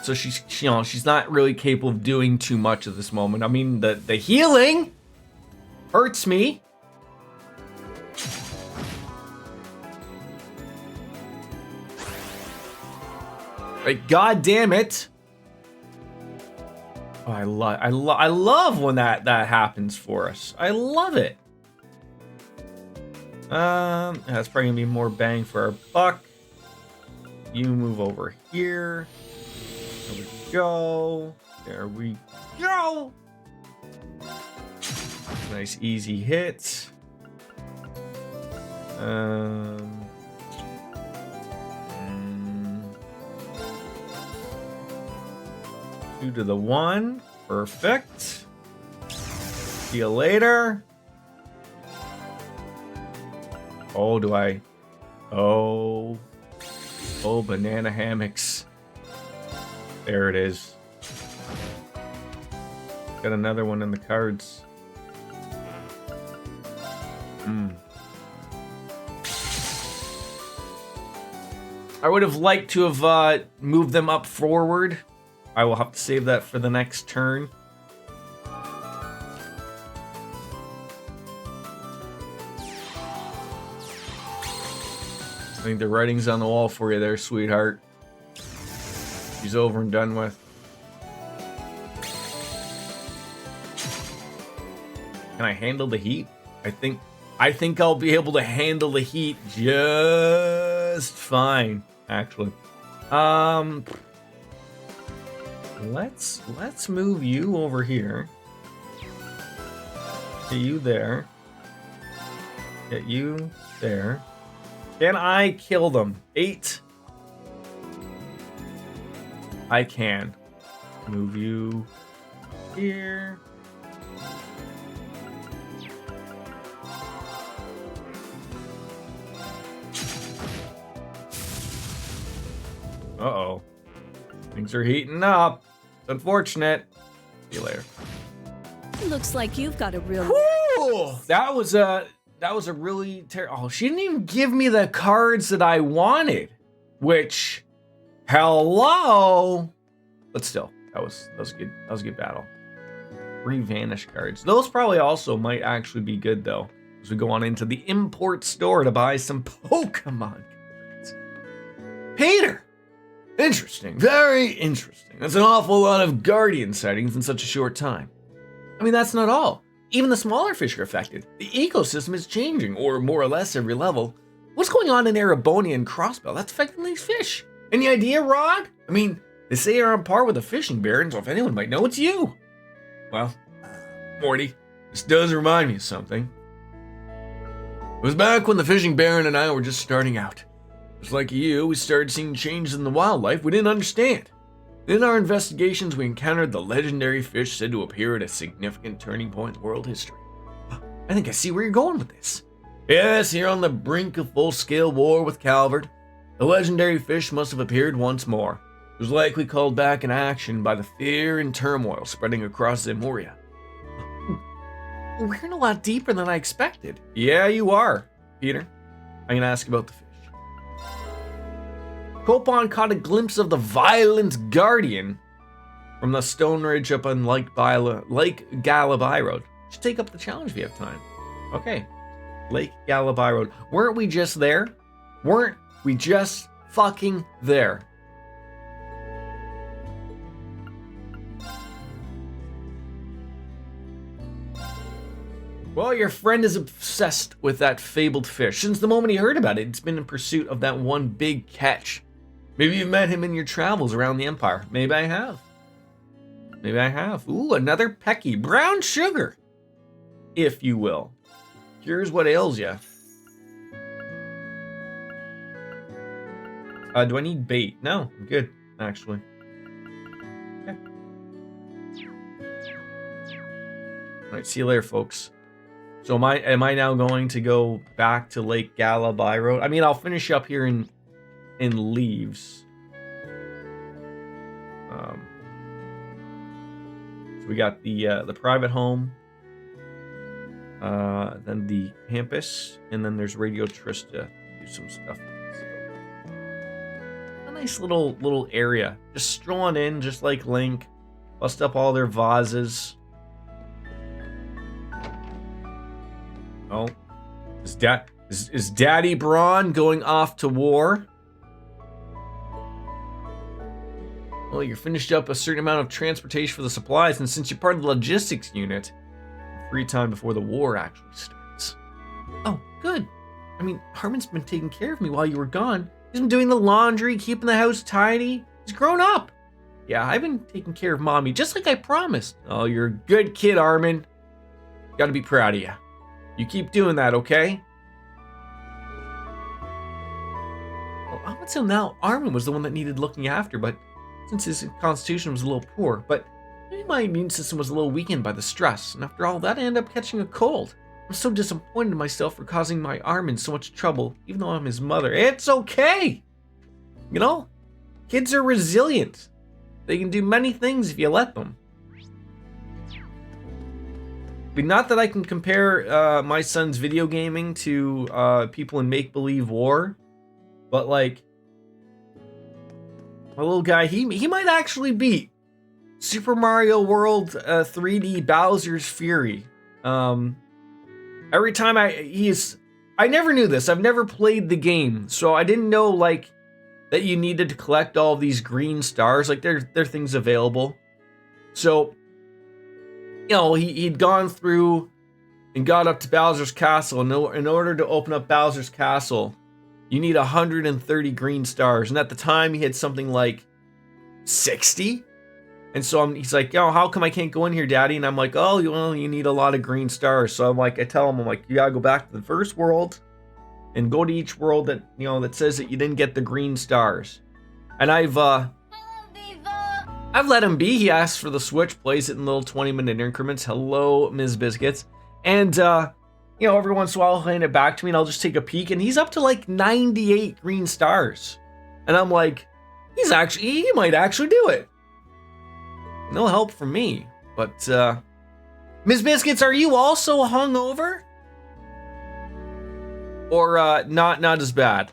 So she's not really capable of doing too much at this moment. I mean, the healing hurts me. Like, God damn it. Oh, I love when that happens for us. I love it. That's probably gonna be more bang for our buck. You move over here. There we go. There we go. Nice easy hit. 2 to the 1. Perfect. See you later. Oh, do I? Oh, banana hammocks. There it is. Got another one in the cards. I would have liked to have moved them up forward. I will have to save that for the next turn. I think the writing's on the wall for you there, sweetheart. She's over and done with. Can I handle the heat? I think I'll be able to handle the heat just fine, actually. Let's move you over here. Get you there. Get you there. Can I kill them? 8. I can. Move you here. Uh-oh. Things are heating up. It's unfortunate. See you later. Looks like you've got a real... Whew! That was a really terrible... Oh, she didn't even give me the cards that I wanted. Which... Hello! But still, that was good. That was a good battle. 3 vanish cards. Those probably also might actually be good, though. As we go on into the import store to buy some Pokemon cards. Peter! Interesting. Very interesting. That's an awful lot of Guardian sightings in such a short time. I mean, that's not all. Even the smaller fish are affected. The ecosystem is changing, or more or less every level. What's going on in Erebonia and Crossbell that's affecting these fish? Any idea, Rod? I mean, they say you're on par with the fishing baron, so if anyone might know, it's you. Well, Morty, this does remind me of something. It was back when the fishing baron and I were just starting out. Just like you, we started seeing changes in the wildlife we didn't understand. In our investigations, we encountered the legendary fish said to appear at a significant turning point in world history. I think I see where you're going with this. Yes, here on the brink of full-scale war with Calvert, the legendary fish must have appeared once more. It was likely called back in action by the fear and turmoil spreading across Zemuria. We're in a lot deeper than I expected. Yeah, you are, Peter. I'm gonna ask about the fish. Copon caught a glimpse of the violent guardian from the Stone Ridge up on Lake Galabai Road. Just take up the challenge if you have time. Okay. Lake Galabai Road. Weren't we just there? Weren't we just fucking there. Well, your friend is obsessed with that fabled fish. Since the moment he heard about it, it's been in pursuit of that one big catch. Maybe you've met him in your travels around the Empire. Maybe I have. Maybe I have. Ooh, another Pecky. Brown sugar, if you will. Here's what ails you. Do I need bait? No, I'm good, actually. Okay. All right, see you later, folks. So am I now going to go back to Lake Gala by road? I mean, I'll finish up here in Leaves. So we got the private home, then the campus, and then there's Radio Trista. Do some stuff. So, a nice little area, just strolling in, just like Link. Bust up all their vases. Oh, is Daddy Braun going off to war? Well, you're finished up a certain amount of transportation for the supplies, and since you're part of the logistics unit, free time before the war actually starts. Oh, good. I mean, Harmon's been taking care of me while you were gone. He's been doing the laundry, keeping the house tidy. He's grown up. Yeah, I've been taking care of Mommy, just like I promised. Oh, you're a good kid, Armin. Gotta be proud of you. You keep doing that, okay? Well, up until now, Armin was the one that needed looking after, but since his constitution was a little poor, but maybe my immune system was a little weakened by the stress, and after all that, I ended up catching a cold. I'm so disappointed in myself for causing my Armin so much trouble, even though I'm his mother. It's okay! You know, kids are resilient. They can do many things if you let them. But not that I can compare my son's video gaming to people in make-believe war, but like, my little guy, he might actually beat Super Mario World 3D Bowser's Fury. Every time I never knew this. I've never played the game, so I didn't know like that you needed to collect all of these green stars. Like there are things available. So, you know, he'd gone through and got up to Bowser's Castle. In order to open up Bowser's Castle, you need 130 green stars. And at the time, he had something like 60. And so he's like, yo, how come I can't go in here, Daddy? And I'm like, oh, well, you need a lot of green stars. So I tell him, you gotta go back to the first world and go to each world that, you know, that says that you didn't get the green stars. And I've let him be. He asks for the Switch, plays it in little 20-minute increments. Hello, Ms. Biscuits. And, you know, every once in a while he'll hand it back to me and I'll just take a peek and he's up to like 98 green stars. And I'm like, he might actually do it. No help from me. But, Ms. Biscuits, are you also hungover? Or, not as bad?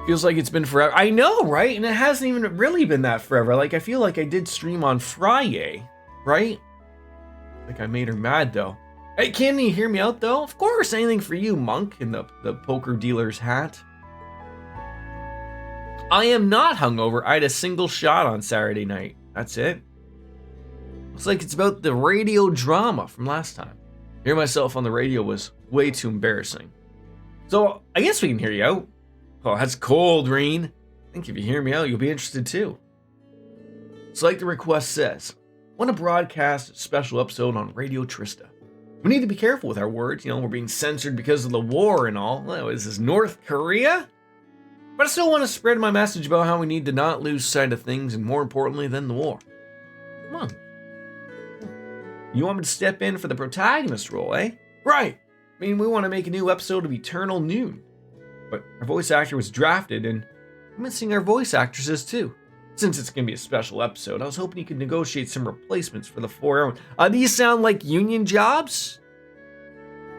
Feels like it's been forever. I know, right? And it hasn't even really been that forever. Like, I feel like I did stream on Friday, right? Like, I made her mad, though. Hey, can you hear me out, though? Of course, anything for you, Monk, in the poker dealer's hat. I am not hungover. I had a single shot on Saturday night. That's it. Looks like it's about the radio drama from last time. Hearing myself on the radio was way too embarrassing. So, I guess we can hear you out. Oh, that's cold, Reen. I think if you hear me out, you'll be interested too. So like the request says, want to broadcast a special episode on Radio Trista. We need to be careful with our words. You know, we're being censored because of the war and all. Well, is this North Korea? But I still want to spread my message about how we need to not lose sight of things, and more importantly than the war. Come on. You want me to step in for the protagonist role, eh? Right. I mean, we want to make a new episode of Eternal Noon. But our voice actor was drafted, and we're missing our voice actresses too. Since it's going to be a special episode, I was hoping you could negotiate some replacements for the 4 hour. These sound like union jobs?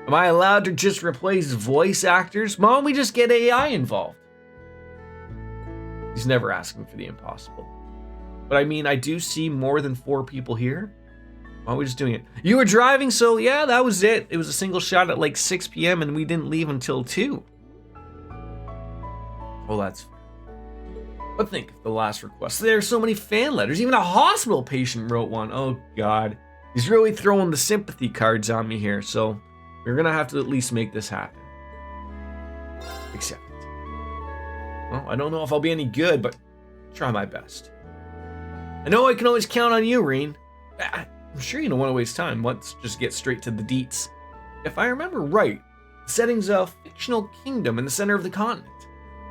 Am I allowed to just replace voice actors? Why don't we just get AI involved? He's never asking for the impossible. But I mean, I do see more than 4 people here. Why are we just doing it? You were driving, so yeah, that was it. It was a single shot at like 6 p.m. and we didn't leave until 2. Well, that's fair. But think of the last request. There are so many fan letters. Even a hospital patient wrote one. Oh, God. He's really throwing the sympathy cards on me here, so we're going to have to at least make this happen. Accept it. Well, I don't know if I'll be any good, but try my best. I know I can always count on you, Reen. I'm sure you don't want to waste time. Let's just get straight to the deets. If I remember right, the setting's a fictional kingdom in the center of the continent.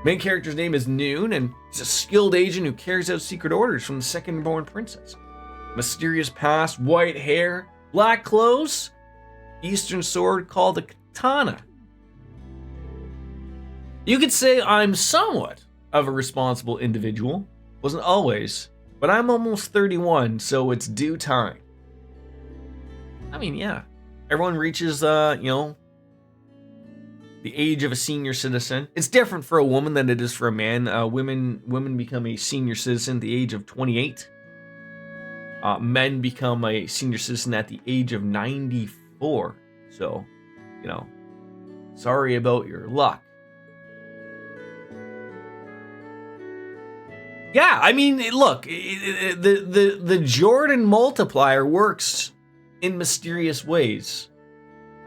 Main character's name is Noon, and he's a skilled agent who carries out secret orders from the second-born princess. Mysterious past, white hair, black clothes, Eastern sword called a katana. You could say I'm somewhat of a responsible individual. Wasn't always, but I'm almost 31, so it's due time. I mean, yeah. Everyone reaches, the age of a senior citizen. It's different for a woman than it is for a man. Women become a senior citizen at the age of 28. Men become a senior citizen at the age of 94. So, sorry about your luck. Yeah, I mean, look, the Jordan multiplier works in mysterious ways.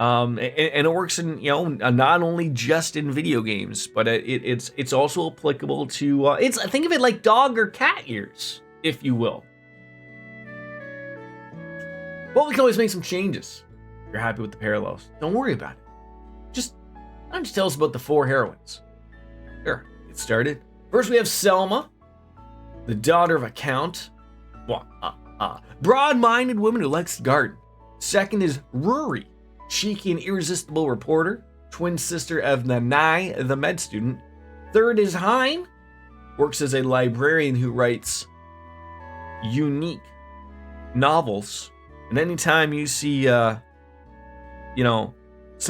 And it works in, not only just in video games, but it's also applicable to, think of it like dog or cat ears, if you will. Well, we can always make some changes. If you're happy with the parallels, don't worry about it. Just tell us about the 4 heroines. Sure, get started. First, we have Selma, the daughter of a count. Broad-minded woman who likes to garden. Second is Ruri, cheeky and irresistible reporter, twin sister of Nanai, the med student. Third is Hein, works as a librarian who writes unique novels. And anytime you see, some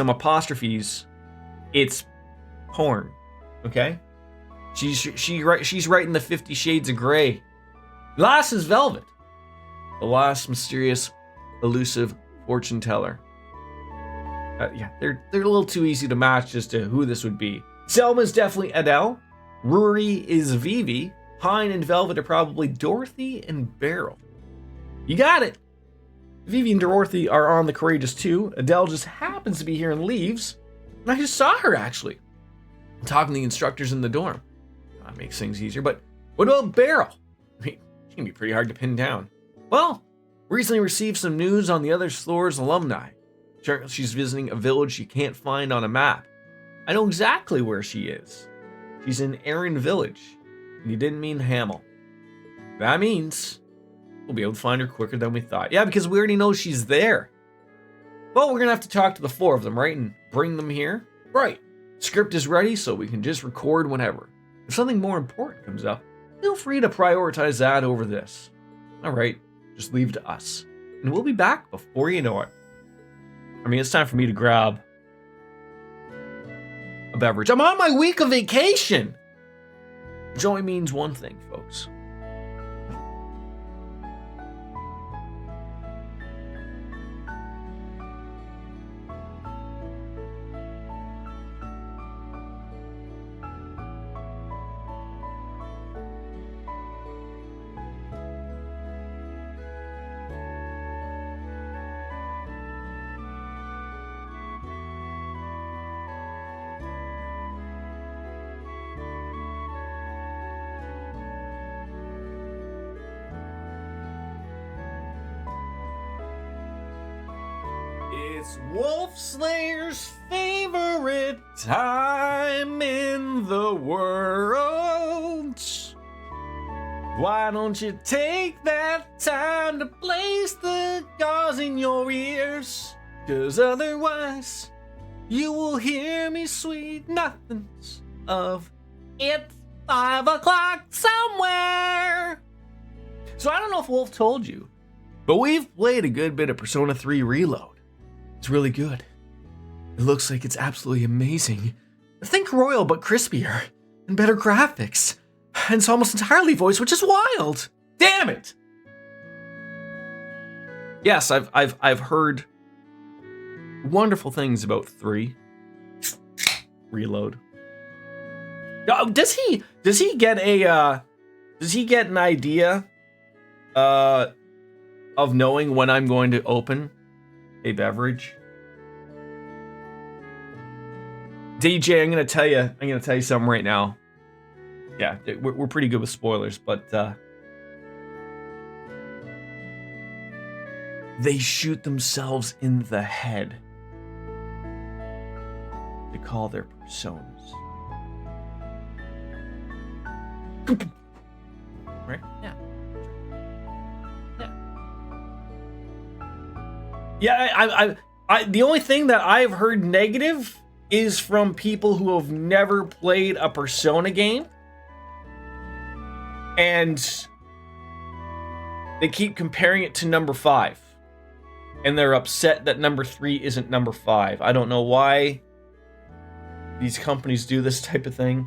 apostrophes, it's porn. Okay? She's writing the 50 Shades of Grey. Last is Velvet, the last mysterious, elusive fortune teller. They're a little too easy to match as to who this would be. Selma's definitely Adele. Ruri is Vivi. Hein and Velvet are probably Dorothy and Beryl. You got it. Vivi and Dorothy are on the Courageous too. Adele just happens to be here and leaves. And I just saw her actually, talking to the instructors in the dorm. That makes things easier. But what about Beryl? I mean, she can be pretty hard to pin down. Well, recently received some news on the other floor's alumni. She's visiting a village you can't find on a map. I know exactly where she is. She's in Erin Village. And you didn't mean Hamel. That means we'll be able to find her quicker than we thought. Yeah, because we already know she's there. Well, we're going to have to talk to the 4 of them, right? And bring them here? Right. Script is ready, so we can just record whenever. If something more important comes up, feel free to prioritize that over this. All right, just leave it to us. And we'll be back before you know it. I mean, it's time for me to grab a beverage. I'm on my week of vacation! Which only means one thing, folks. It's Wolf Slayer's favorite time in the world. Why don't you take that time to place the gauze in your ears? 'Cause otherwise, you will hear me sweet nothings of it's 5 o'clock somewhere. So I don't know if Wolf told you, but we've played a good bit of Persona 3 Reload. It's really good. It looks like it's absolutely amazing. Think Royal but crispier and better graphics. And it's almost entirely voiced, which is wild. Damn it! Yes, I've heard wonderful things about 3 Reload. Oh, does he get a does he get an idea of knowing when I'm going to open a beverage? DJ, I'm gonna tell you something right now. Yeah, we're pretty good with spoilers, but they shoot themselves in the head to call their personas. Right? Yeah. Yeah. I the only thing that I've heard negative is from people who have never played a Persona game. And they keep comparing it to number 5. And they're upset that number 3 isn't number 5. I don't know why these companies do this type of thing.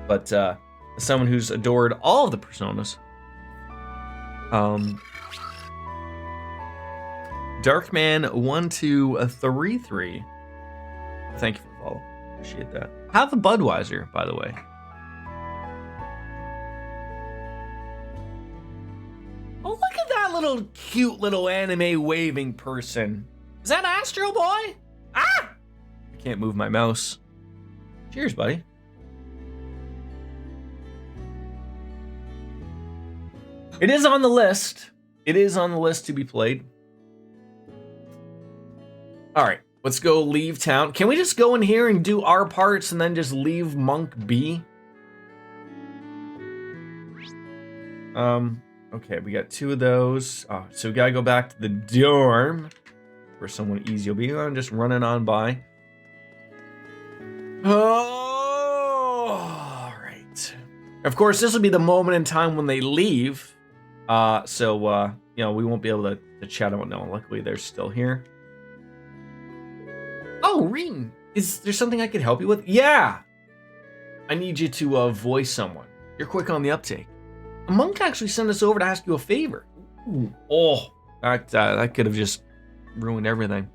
But as someone who's adored all of the Personas, Darkman1233, thank you for the follow. Appreciate that. Have a Budweiser, by the way. Oh, look at that little cute little anime waving person. Is that Astro Boy? Ah! I can't move my mouse. Cheers, buddy. It is on the list. It is on the list to be played. All right, let's go leave town. Can we just go in here and do our parts and then just leave Monk be? Okay, we got 2 of those. Oh, so we gotta go back to the dorm where someone easy will be. I'm just running on by. Oh, all right. Of course, this will be the moment in time when they leave. So you know, we won't be able to chat about no. Luckily, they're still here. Oh, Reem, is there something I could help you with? Yeah. I need you to voice someone. You're quick on the uptake. A monk actually sent us over to ask you a favor. Ooh, oh, that could have just ruined everything.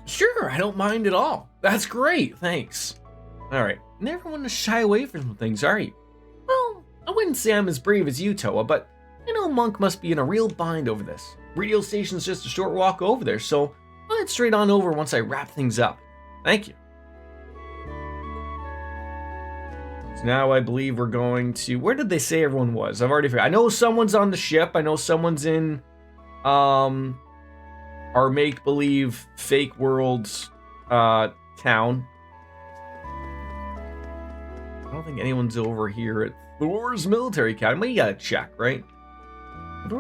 Sure, I don't mind at all. That's great, thanks. All right, never want to shy away from some things, are you? Well, I wouldn't say I'm as brave as you, Toa, but I know Monk must be in a real bind over this. Radio station's just a short walk over there, so I'll head straight on over once I wrap things up. Thank you. So now I believe we're going to... Where did they say everyone was? I've already forgot. I know someone's on the ship. I know someone's in our make-believe fake world's town. I don't think anyone's over here at Thor's Military Academy. You gotta check, right? Have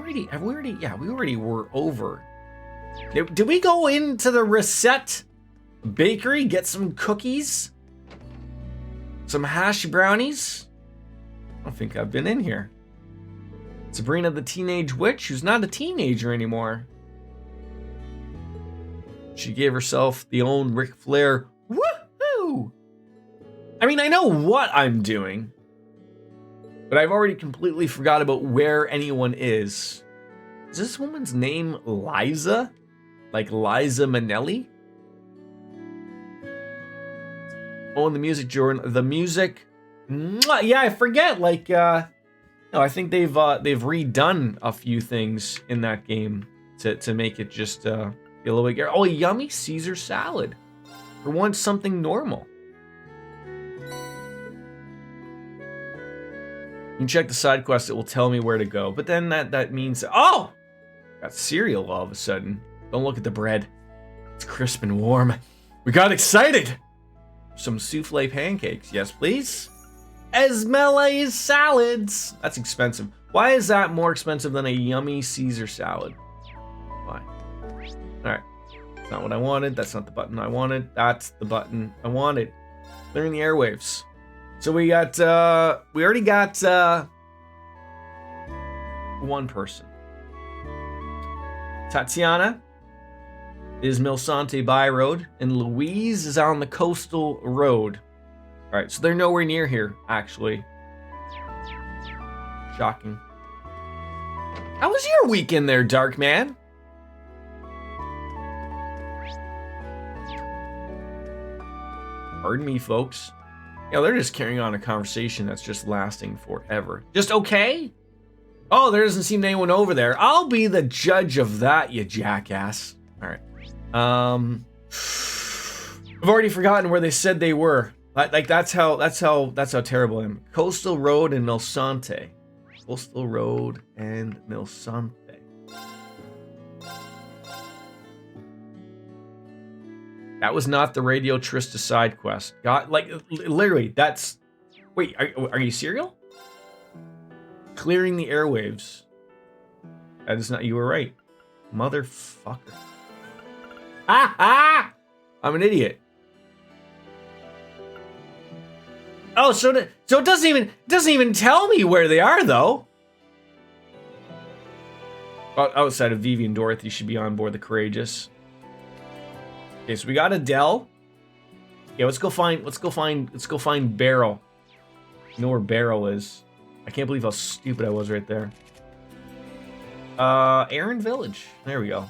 we already? Yeah, we already were over. Did we go into the Reset Bakery, get some cookies? Some hash brownies? I don't think I've been in here. Sabrina the Teenage Witch, who's not a teenager anymore. She gave herself the own Ric Flair woohoo! I mean, I know what I'm doing, but I've already completely forgot about where anyone is. Is this woman's name Liza? Like Liza Minnelli? Oh, and the music, Jordan. The music. Yeah, I forget. Like, no, I think they've redone a few things in that game to make it just be a little bit. Oh, a yummy Caesar salad. For once, something normal. You can check the side quest, it will tell me where to go. But then that means, oh! Got cereal all of a sudden. Don't look at the bread. It's crisp and warm. We got excited! Some souffle pancakes, yes please. Esmele's salads! That's expensive. Why is that more expensive than a yummy Caesar salad? Why? Alright. That's not what I wanted. That's not the button I wanted. That's the button I wanted. Clearing the airwaves. So we got, we already got, one person. Tatiana is Milsante By Road, and Louise is on the Coastal Road. Alright, so they're nowhere near here, actually. Shocking. How was your weekend there, Dark Man? Pardon me, folks. Yeah, they're just carrying on a conversation that's just lasting forever. Just okay? Oh, there doesn't seem anyone over there. I'll be the judge of that, you jackass. All right. I've already forgotten where they said they were. Like that's how terrible I am. Coastal Road and Milsante. Coastal Road and Milsante. That was not the Radio Trista side quest. God, like literally, that's. Wait, are you serial? Clearing the airwaves. That is not. You were right, motherfucker. Ah! I'm an idiot. Oh, so it doesn't even tell me where they are though. Outside of Vivi and Dorothy should be on board the Courageous. Okay, so we got Adele. Yeah, let's go find Beryl. You know where Beryl is. I can't believe how stupid I was right there. Aaron Village. There we go.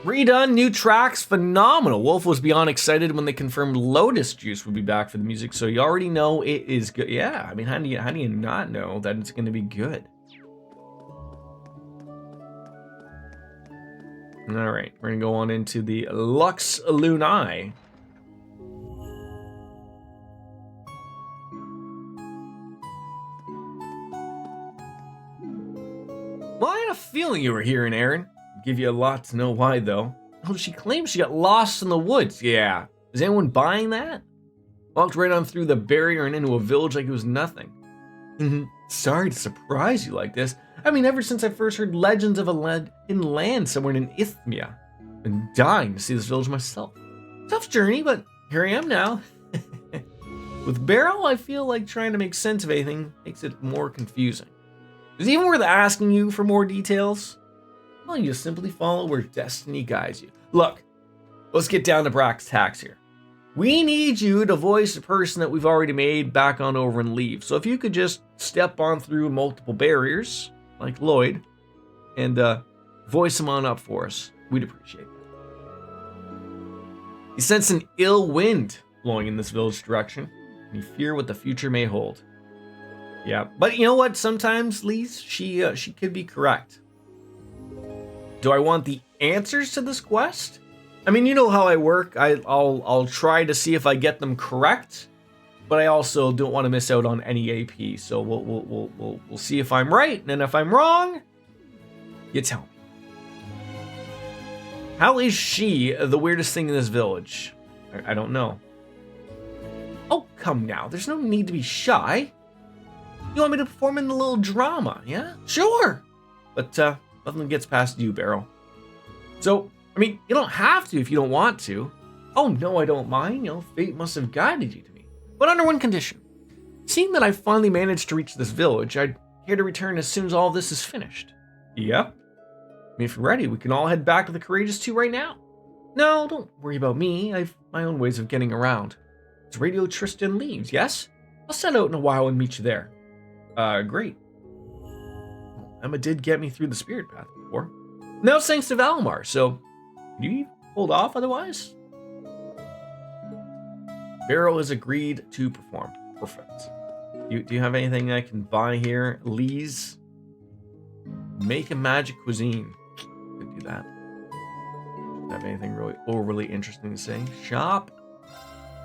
Redone, new tracks, phenomenal. Wolf was beyond excited when they confirmed Lotus Juice would be back for the music, so you already know it is good. Yeah, I mean, how do you not know that it's going to be good? All right, we're going to go on into the Lux Lunae. Well, I had a feeling you were hearing, Aaron. Give you a lot to know why, though. Oh, she claims she got lost in the woods. Yeah. Is anyone buying that? Walked right on through the barrier and into a village like it was nothing. Sorry to surprise you like this. I mean, ever since I first heard legends of a hidden land somewhere in Isthmia. Been dying to see this village myself. Tough journey, but here I am now. With Beryl, I feel like trying to make sense of anything makes it more confusing. Is it even worth asking you for more details? Well, you just simply follow where destiny guides you. Look, let's get down to brass tacks here. We need you to voice the person that we've already made back on over and leave. So if you could just step on through multiple barriers, like Lloyd, and voice him on up for us, we'd appreciate that. You sense an ill wind blowing in this village direction, and you fear what the future may hold. Yeah, but you know what? Sometimes, Lise, she could be correct. Do I want the answers to this quest? I mean, you know how I work. I'll try to see if I get them correct, but I also don't want to miss out on any AP. So we'll see if I'm right, and if I'm wrong, you tell me. How is she the weirdest thing in this village? I don't know. Oh, come now. There's no need to be shy. You want me to perform in a little drama, yeah? Sure. But nothing gets past you, Beryl. So, I mean, you don't have to if you don't want to. Oh, no, I don't mind. You know, fate must have guided you to me. But under one condition. Seeing that I finally managed to reach this village, I'd care to return as soon as all this is finished. Yep. I mean, if you're ready, we can all head back to the Courageous 2 right now. No, don't worry about me. I've my own ways of getting around. It's Radio Tristan leaves, yes? I'll set out in a while and meet you there. Great. Emma did get me through the spirit path before. Now it's thanks to Valimar, so do you hold off otherwise? Beryl has agreed to perform. Perfect. Do you have anything I can buy here? Lise? Make a magic cuisine. Could do that. Have anything really overly interesting to say? Shop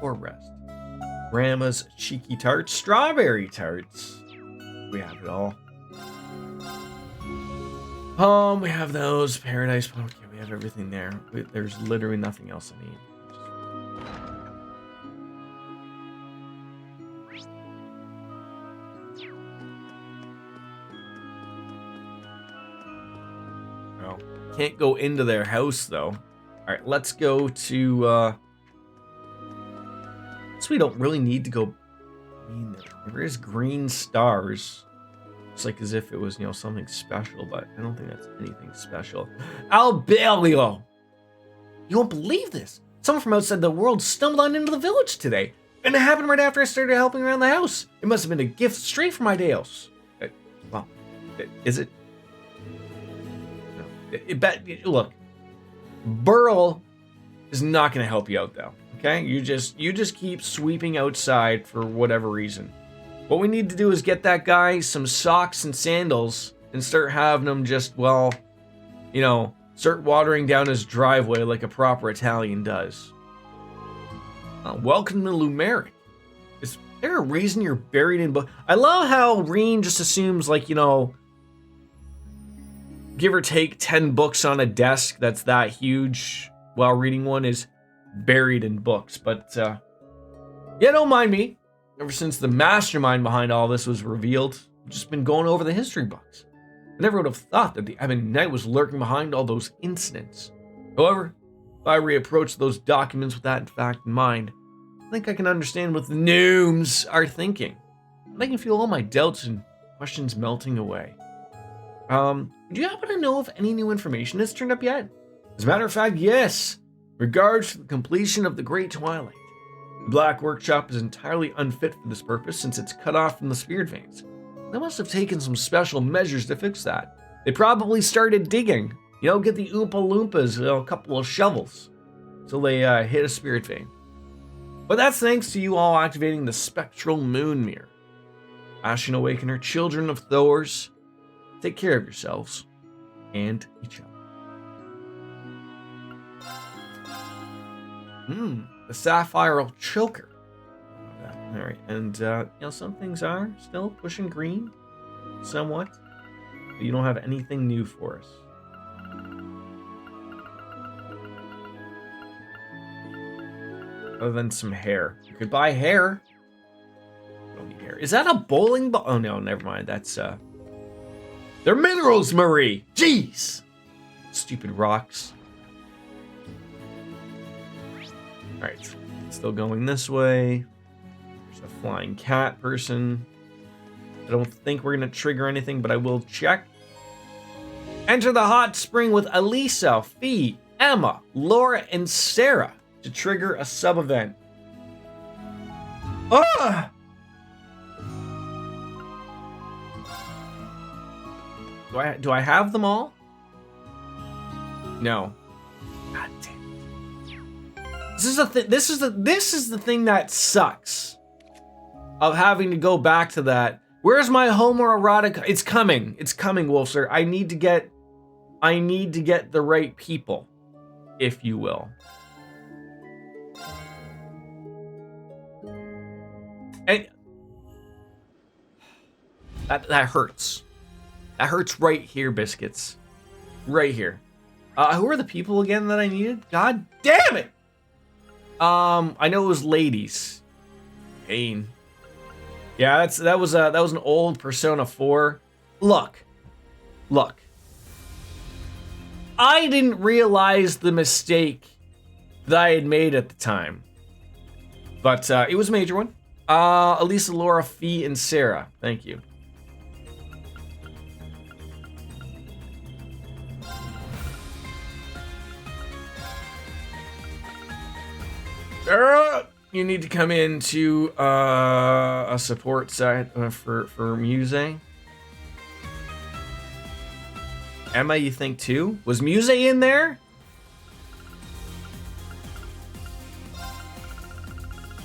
or rest? Grandma's cheeky tarts, strawberry tarts. We have it all. We have those. Paradise. Okay, we have everything there. There's literally nothing else I need. No. Can't go into their house, though. Alright, let's go to, so we don't really need to go... There is green stars. It's like as if it was, something special, but I don't think that's anything special. Albelio! You won't believe this. Someone from outside the world stumbled on into the village today. And it happened right after I started helping around the house. It must have been a gift straight from Ideos. Well, is it? No. Look, Burl is not going to help you out though. Okay, you just keep sweeping outside for whatever reason. What we need to do is get that guy some socks and sandals and start having him just, well, you know, start watering down his driveway like a proper Italian does. Welcome to Lumeric. Is there a reason you're buried in book? I love how Reen just assumes, like, you know, give or take 10 books on a desk that's that huge while reading one is buried in books. But, yeah, don't mind me. Ever since the mastermind behind all this was revealed, I've just been going over the history books. I never would have thought that the Ebon Knight was lurking behind all those incidents. However, if I reapproach those documents with that fact in mind, I think I can understand what the gnomes are thinking. I can feel all my doubts and questions melting away. Do you happen to know if any new information has turned up yet? As a matter of fact, yes. Regards to the completion of the Great Twilight. The Black Workshop is entirely unfit for this purpose since it's cut off from the spirit veins. They must have taken some special measures to fix that. They probably started digging. You know, get the Oompa Loompas, a couple of shovels. So they hit a spirit vein. But that's thanks to you all activating the Spectral Moon Mirror. Ashen Awakener, children of Thors, take care of yourselves and each other. The Sapphire Choker. All right, and you know, some things are still pushing green, somewhat. But you don't have anything new for us. Other than some hair. You could buy hair. Don't need hair. Is that a bowling ball? Oh no, never mind. That's they're minerals, Marie. Jeez. Stupid rocks. Alright. Still going this way. There's a flying cat person. I don't think we're gonna trigger anything, but I will check. Enter the hot spring with Elisa, Fee, Emma, Laura, and Sarah to trigger a sub-event. Ah! Do I have them all? No. God damn it. This is the thing that sucks. Of having to go back to that. Where's my homoerotic? It's coming. It's coming, Wolfster. I need to get the right people, if you will. And that hurts. That hurts right here, biscuits. Right here. Who are the people again that I needed? God damn it! I know it was ladies. Pain. Yeah, that was an old Persona 4. Look. I didn't realize the mistake that I had made at the time. But it was a major one. Elisa, Laura, Fee, and Sarah. Thank you. Sarah, you need to come into a support site for Muse. Emma, you think too? Was Muse in there?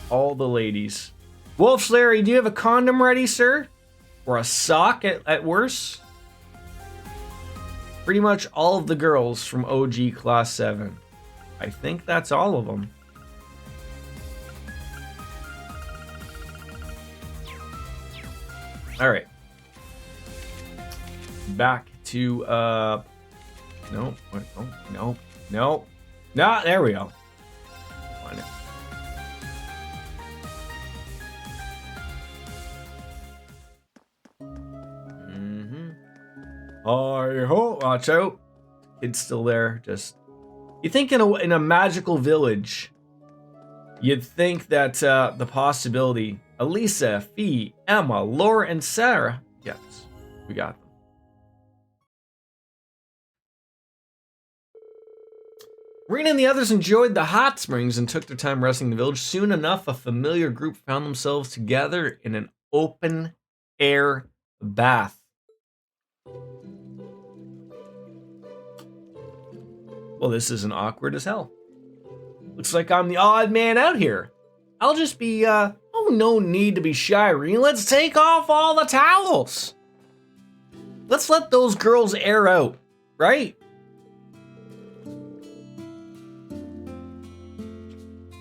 All the ladies. Wolf Larry, do you have a condom ready, sir? Or a sock at worst? Pretty much all of the girls from OG Class 7. I think that's all of them. All right. Back to, no, there we go. Find it. I hope. Watch out. Kid's still there. Just, you think in a magical village, you'd think that the possibility. Elisa, Fee, Emma, Laura, and Sarah. Yes, we got them. Rena and the others enjoyed the hot springs and took their time resting in the village. Soon enough, a familiar group found themselves together in an open air bath. Well, this isn't awkward as hell. Looks like I'm the odd man out here. I'll just be, oh, no need to be shy, Reen. Let's take off all the towels. Let's let those girls air out, right?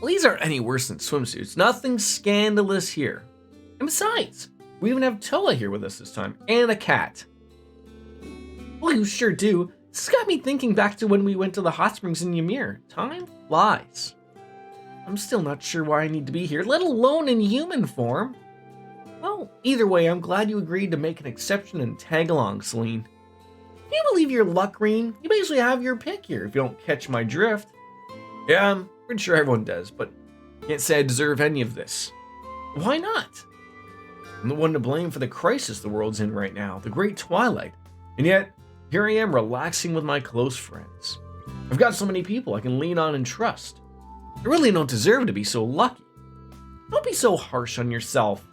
Well, these aren't any worse than swimsuits. Nothing scandalous here. And besides, we even have Toa here with us this time, and a cat. Well, you sure do. This got me thinking back to when we went to the hot springs in Ymir. Time flies. I'm still not sure why I need to be here, let alone in human form. Well, either way, I'm glad you agreed to make an exception and tag along, Celine. Can you believe your luck, Reen? You basically have your pick here if you don't catch my drift. Yeah, I'm pretty sure everyone does, but can't say I deserve any of this. Why not? I'm the one to blame for the crisis the world's in right now, the Great Twilight. And yet, here I am relaxing with my close friends. I've got so many people I can lean on and trust. I really don't deserve to be so lucky. Don't be so harsh on yourself.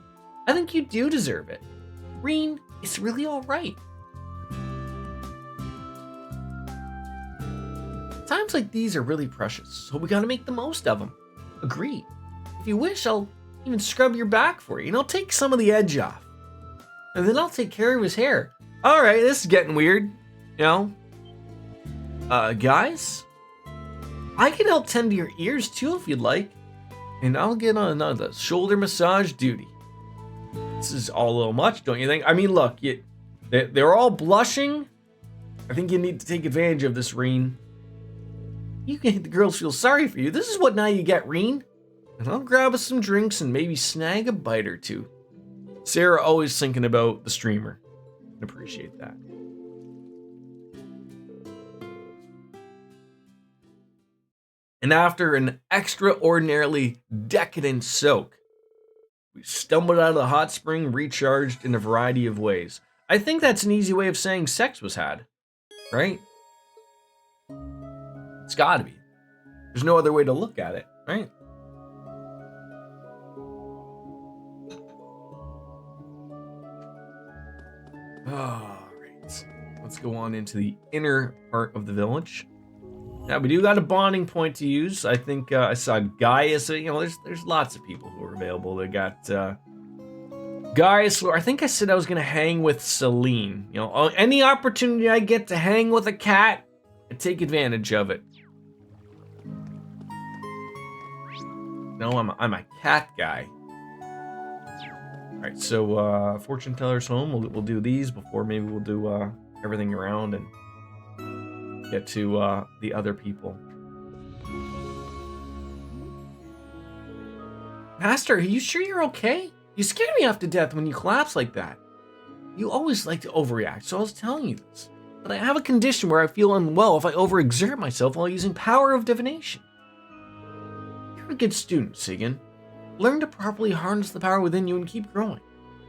I think you do deserve it. Reen, it's really all right. Times like these are really precious, so we gotta make the most of them. Agreed. If you wish, I'll even scrub your back for you, and I'll take some of the edge off. And then I'll take care of his hair. All right, this is getting weird, you know? Guys? I can help tend to your ears too if you'd like. And I'll get on another shoulder massage duty. This is all a little much, don't you think? I mean, look, they're all blushing. I think you need to take advantage of this, Reen. You can make the girls feel sorry for you. This is what now you get, Reen. And I'll grab us some drinks and maybe snag a bite or two. Sarah always thinking about the streamer. I appreciate that. And after an extraordinarily decadent soak, we stumbled out of the hot spring recharged in a variety of ways. I think that's an easy way of saying sex was had, right? It's gotta be. There's no other way to look at it, right? Alright. Let's go on into the inner part of the village. Now, we do got a bonding point to use. I think I saw Gaius. You know, there's lots of people who are available. They got Gaius. I think I said I was going to hang with Celine. You know, any opportunity I get to hang with a cat, I take advantage of it. No, I'm a cat guy. All right, so fortune teller's home. We'll do these before maybe we'll do everything around and get to the other people. Master, are you sure you're okay? You scared me half to death when you collapsed like that. You always like to overreact, so I was telling you this. But I have a condition where I feel unwell if I overexert myself while using power of divination. You're a good student, Sigan. Learn to properly harness the power within you and keep growing.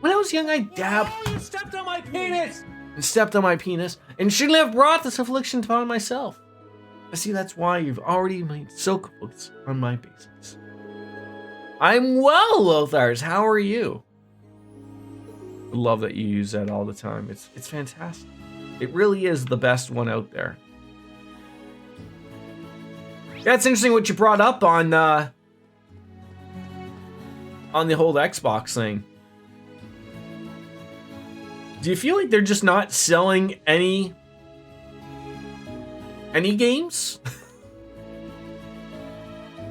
When I was young, I dabbed. Oh, you stepped on my penis! And stepped on my penis, and shouldn't have brought this affliction upon myself. I see that's why you've already made silk books on my basics. I'm well, Lothars. How are you? I love that you use that all the time. It's fantastic. It really is the best one out there. Yeah, it's interesting what you brought up on the whole Xbox thing. Do you feel like they're just not selling any games?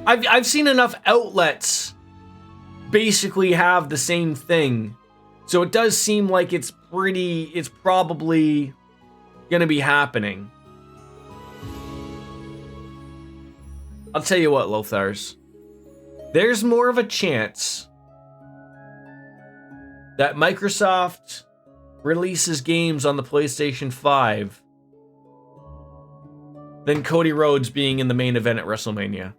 I've seen enough outlets basically have the same thing. So it does seem like it's probably gonna be happening. I'll tell you what, Lothars. There's more of a chance that Microsoft releases games on the PlayStation 5 than Cody Rhodes being in the main event at WrestleMania.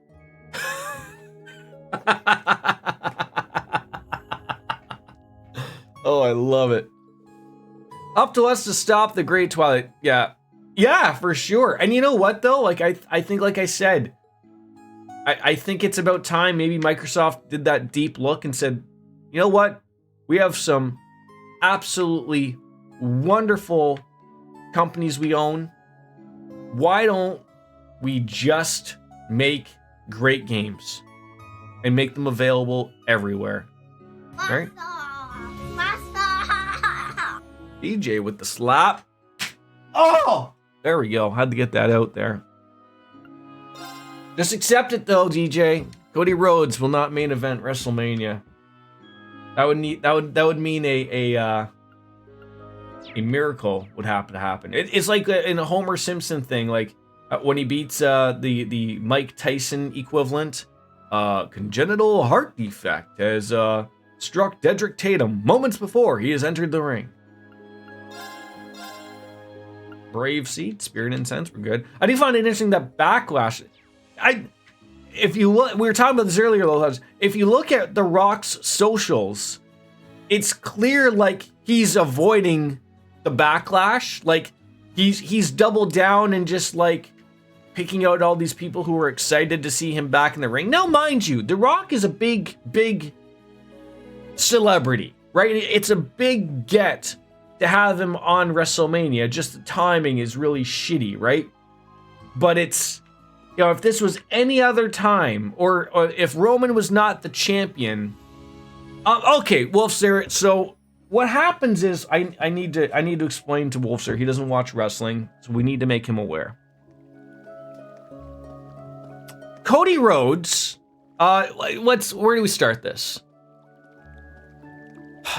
Oh, I love it. Up to us to stop the Great Twilight. Yeah, for sure. And you know what though? Like I think, like I said, I think it's about time maybe Microsoft did that deep look and said, you know what? We have some absolutely wonderful companies we own. Why don't we just make great games and make them available everywhere. Right? DJ with the slap. Oh! There we go. Had to get that out there. Just accept it though, DJ. Cody Rhodes will not main event WrestleMania. That would mean a miracle would have to happen. It's like in a Homer Simpson thing, like when he beats the Mike Tyson equivalent. Congenital heart defect has struck Dedrick Tatum moments before he has entered the ring. Brave Seed, Spirit Incense, we're good. I do find it interesting that Backlash. If you look, we were talking about this earlier, though. If you look at The Rock's socials, it's clear like he's avoiding the backlash. Like he's doubled down and just like picking out all these people who are excited to see him back in the ring. Now, mind you, The Rock is a big celebrity, right? It's a big get to have him on WrestleMania. Just the timing is really shitty, right? But it's, you know, if this was any other time, or if Roman was not the champion, okay, Wolfster. So what happens is, I need to explain to Wolfster. He doesn't watch wrestling, so we need to make him aware. Cody Rhodes. Where do we start this?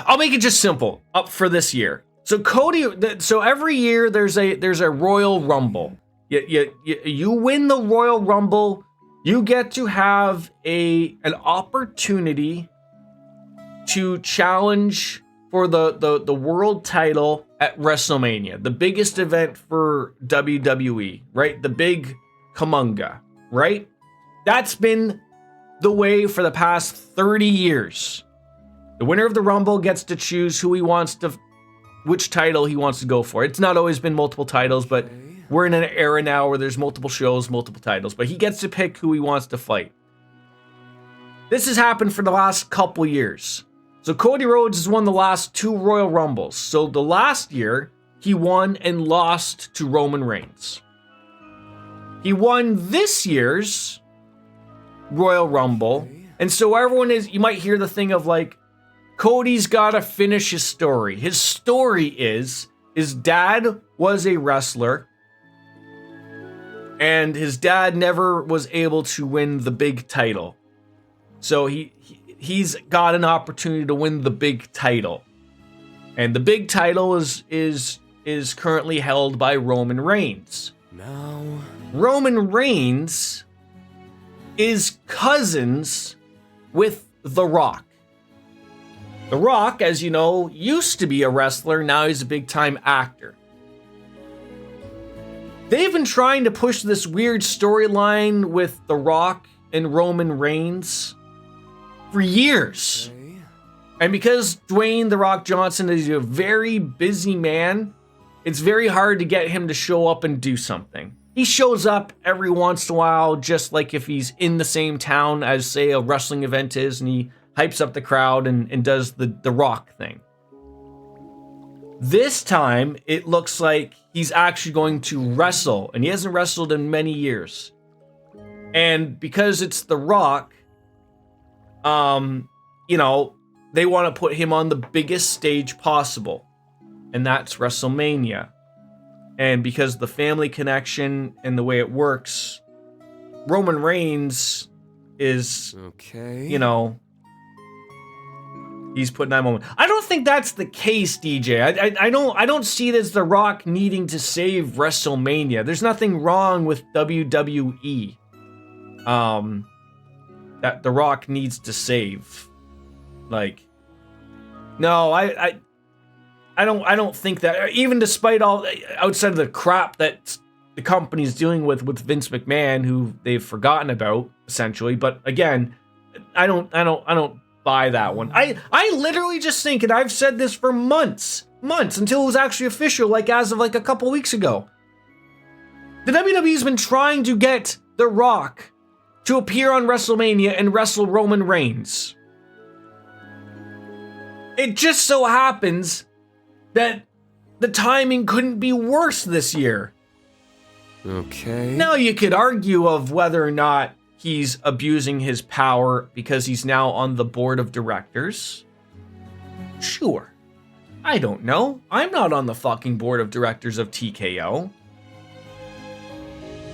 I'll make it just simple. Up for this year. So so every year there's a Royal Rumble. You win the Royal Rumble, you get to have an opportunity to challenge for the world title at WrestleMania, the biggest event for WWE, right? The big Kamunga, right? That's been the way for the past 30 years. The winner of the Rumble gets to choose which title he wants to go for. It's not always been multiple titles, but we're in an era now where there's multiple shows, multiple titles, but he gets to pick who he wants to fight. This has happened for the last couple years. So Cody Rhodes has won the last 2 Royal Rumbles. So the last year, he won and lost to Roman Reigns. He won this year's Royal Rumble, and so you might hear the thing of like, Cody's gotta finish his story. His story is, his dad was a wrestler, and his dad never was able to win the big title. So he's got an opportunity to win the big title. And the big title is currently held by Roman Reigns. No. Roman Reigns is cousins with The Rock. The Rock, as you know, used to be a wrestler, now he's a big-time actor. They've been trying to push this weird storyline with The Rock and Roman Reigns for years. Okay. And because Dwayne The Rock Johnson is a very busy man, it's very hard to get him to show up and do something. He shows up every once in a while, just like if he's in the same town as, say, a wrestling event is, and he hypes up the crowd and does the Rock thing. This time, it looks like he's actually going to wrestle, and he hasn't wrestled in many years. And because it's The Rock, they want to put him on the biggest stage possible, and that's WrestleMania. And because the family connection and the way it works, Roman Reigns is, okay. He's putting that moment. I don't think that's the case, DJ. I don't see it as The Rock needing to save WrestleMania. There's nothing wrong with WWE. That The Rock needs to save. Like, no, I don't think that. Even despite all outside of the crap that the company's dealing with Vince McMahon, who they've forgotten about essentially. But again, I don't buy that one. I literally just think, and I've said this for months until it was actually official, like as of like a couple weeks ago. The WWE's been trying to get The Rock to appear on WrestleMania and wrestle Roman Reigns. It just so happens that the timing couldn't be worse this year. Okay. Now, you could argue of whether or not he's abusing his power because he's now on the board of directors. Sure. I don't know. I'm not on the fucking board of directors of TKO.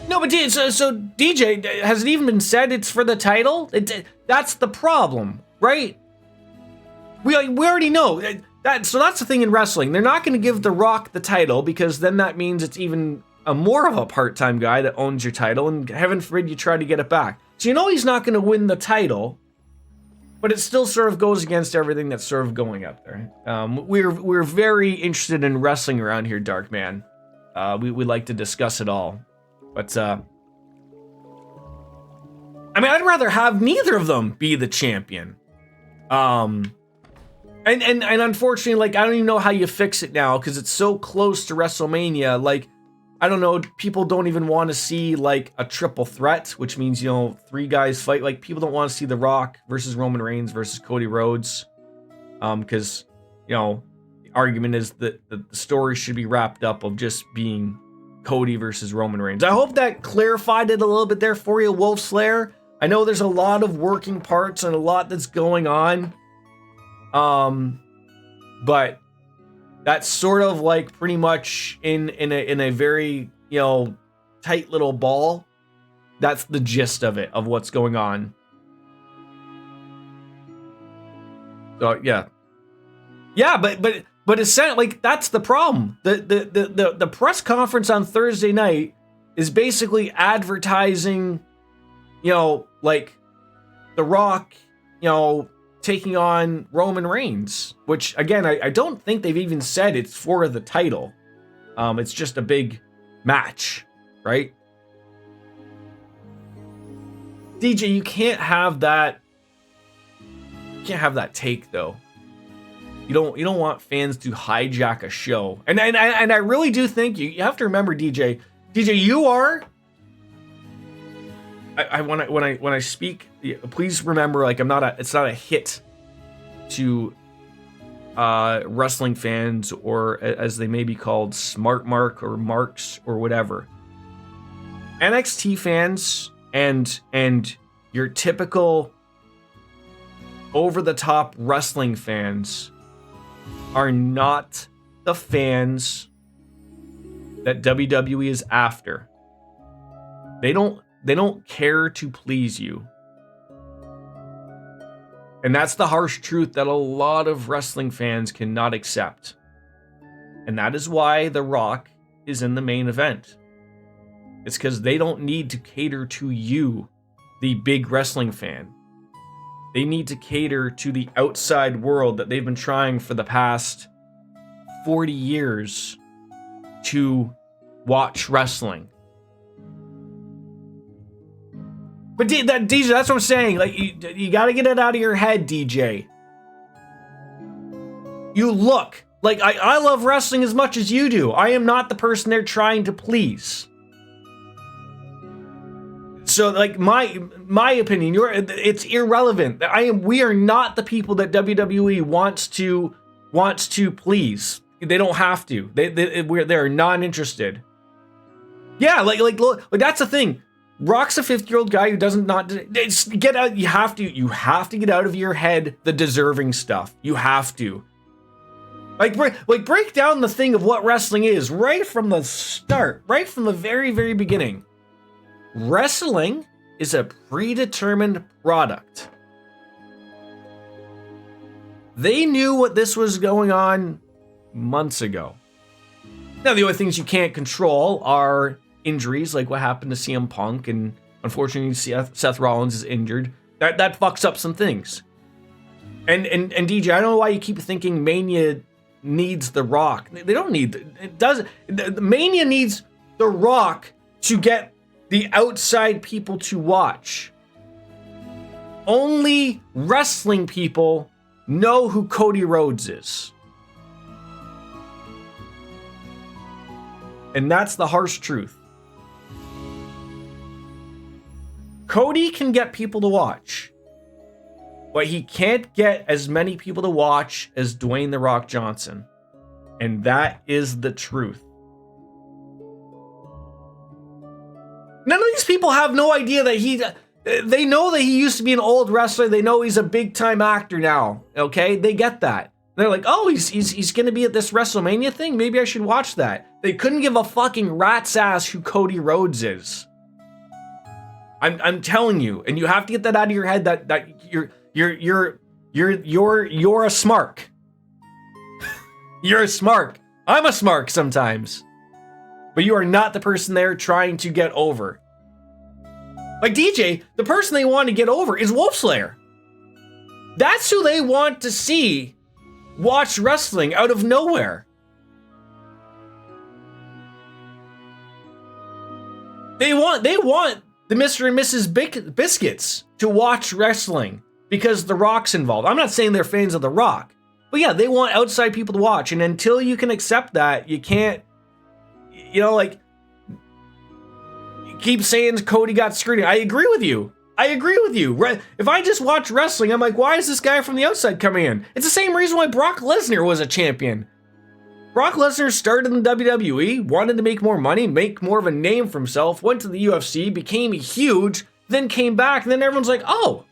No, but so DJ, has it even been said it's for the title? That's the problem, right? We already know that. So that's the thing in wrestling. They're not going to give The Rock the title because then that means it's even a more of a part-time guy that owns your title, and heaven forbid you try to get it back. So you know he's not going to win the title, but it still sort of goes against everything that's sort of going up there. We're very interested in wrestling around here, Dark Man. We like to discuss it all, but I mean, I'd rather have neither of them be the champion. And unfortunately, like, I don't even know how you fix it now because it's so close to WrestleMania. Like, I don't know, people don't even want to see like a triple threat, which means, you know, 3 guys fight. Like, people don't want to see The Rock versus Roman Reigns versus Cody Rhodes. Because, you know, the argument is that the story should be wrapped up of just being Cody versus Roman Reigns. I hope that clarified it a little bit there for you, Wolf Slayer. I know there's a lot of working parts and a lot that's going on. But that's sort of like pretty much in a very, you know, tight little ball. That's the gist of it, of what's going on. So yeah, but it's like that's the problem. The press conference on Thursday night is basically advertising, you know, like The Rock, you know, taking on Roman Reigns, which again, I don't think they've even said it's for the title. It's just a big match, right? DJ, you can't have that. You can't have that take though. You don't want fans to hijack a show. And I really do think you have to remember, DJ, you are. When I speak, please remember, like, it's not a hit to wrestling fans, or as they may be called, smart mark or marks or whatever. NXT fans and your typical over the top wrestling fans are not the fans that WWE is after. They don't care to please you. And that's the harsh truth that a lot of wrestling fans cannot accept. And that is why The Rock is in the main event. It's because they don't need to cater to you, the big wrestling fan. They need to cater to the outside world that they've been trying for the past 40 years to watch wrestling. But DJ, that's what I'm saying. Like, you got to get it out of your head, DJ. You look like I love wrestling as much as you do. I am not the person they're trying to please. So, like, my opinion, it's irrelevant. We are not the people that WWE wants to please. They don't have to. They're non-interested. Yeah, like that's the thing. Rock's a 50-year-old guy who doesn't get out. You have to get out of your head the deserving stuff. You have to. Break down the thing of what wrestling is right from the start, right from the very, very beginning. Wrestling is a predetermined product. They knew what this was going on months ago. Now, the only things you can't control are injuries, like what happened to CM Punk, and unfortunately Seth Rollins is injured. That fucks up some things. And DJ, I don't know why you keep thinking Mania needs The Rock. They don't need it. Doesn't. Mania needs The Rock to get the outside people to watch. Only wrestling people know who Cody Rhodes is. And that's the harsh truth. Cody can get people to watch, but he can't get as many people to watch as Dwayne The Rock Johnson. And that is the truth. people have no idea that they know that he used to be an old wrestler. They know he's a big time actor now. Okay, they get that. They're like, oh, he's gonna be at this WrestleMania thing. Maybe I should watch that. They couldn't give a fucking rat's ass who Cody Rhodes is. I'm telling you, and you have to get that out of your head that you're a smark. You're a smark. I'm a smark sometimes. But you are not the person they're trying to get over. Like DJ, the person they want to get over is Wolfslayer. That's who they want to see watch wrestling out of nowhere. They want the Mr. and Mrs. Biscuits to watch wrestling because The Rock's involved. I'm not saying they're fans of The Rock, but yeah, they want outside people to watch. And until you can accept that, you can't, like, keep saying Cody got screwed. I agree with you. If I just watch wrestling, I'm like, why is this guy from the outside coming in? It's the same reason why Brock Lesnar was a champion. Brock Lesnar started in WWE, wanted to make more money, make more of a name for himself, went to the UFC, became huge, then came back, and then everyone's like, oh,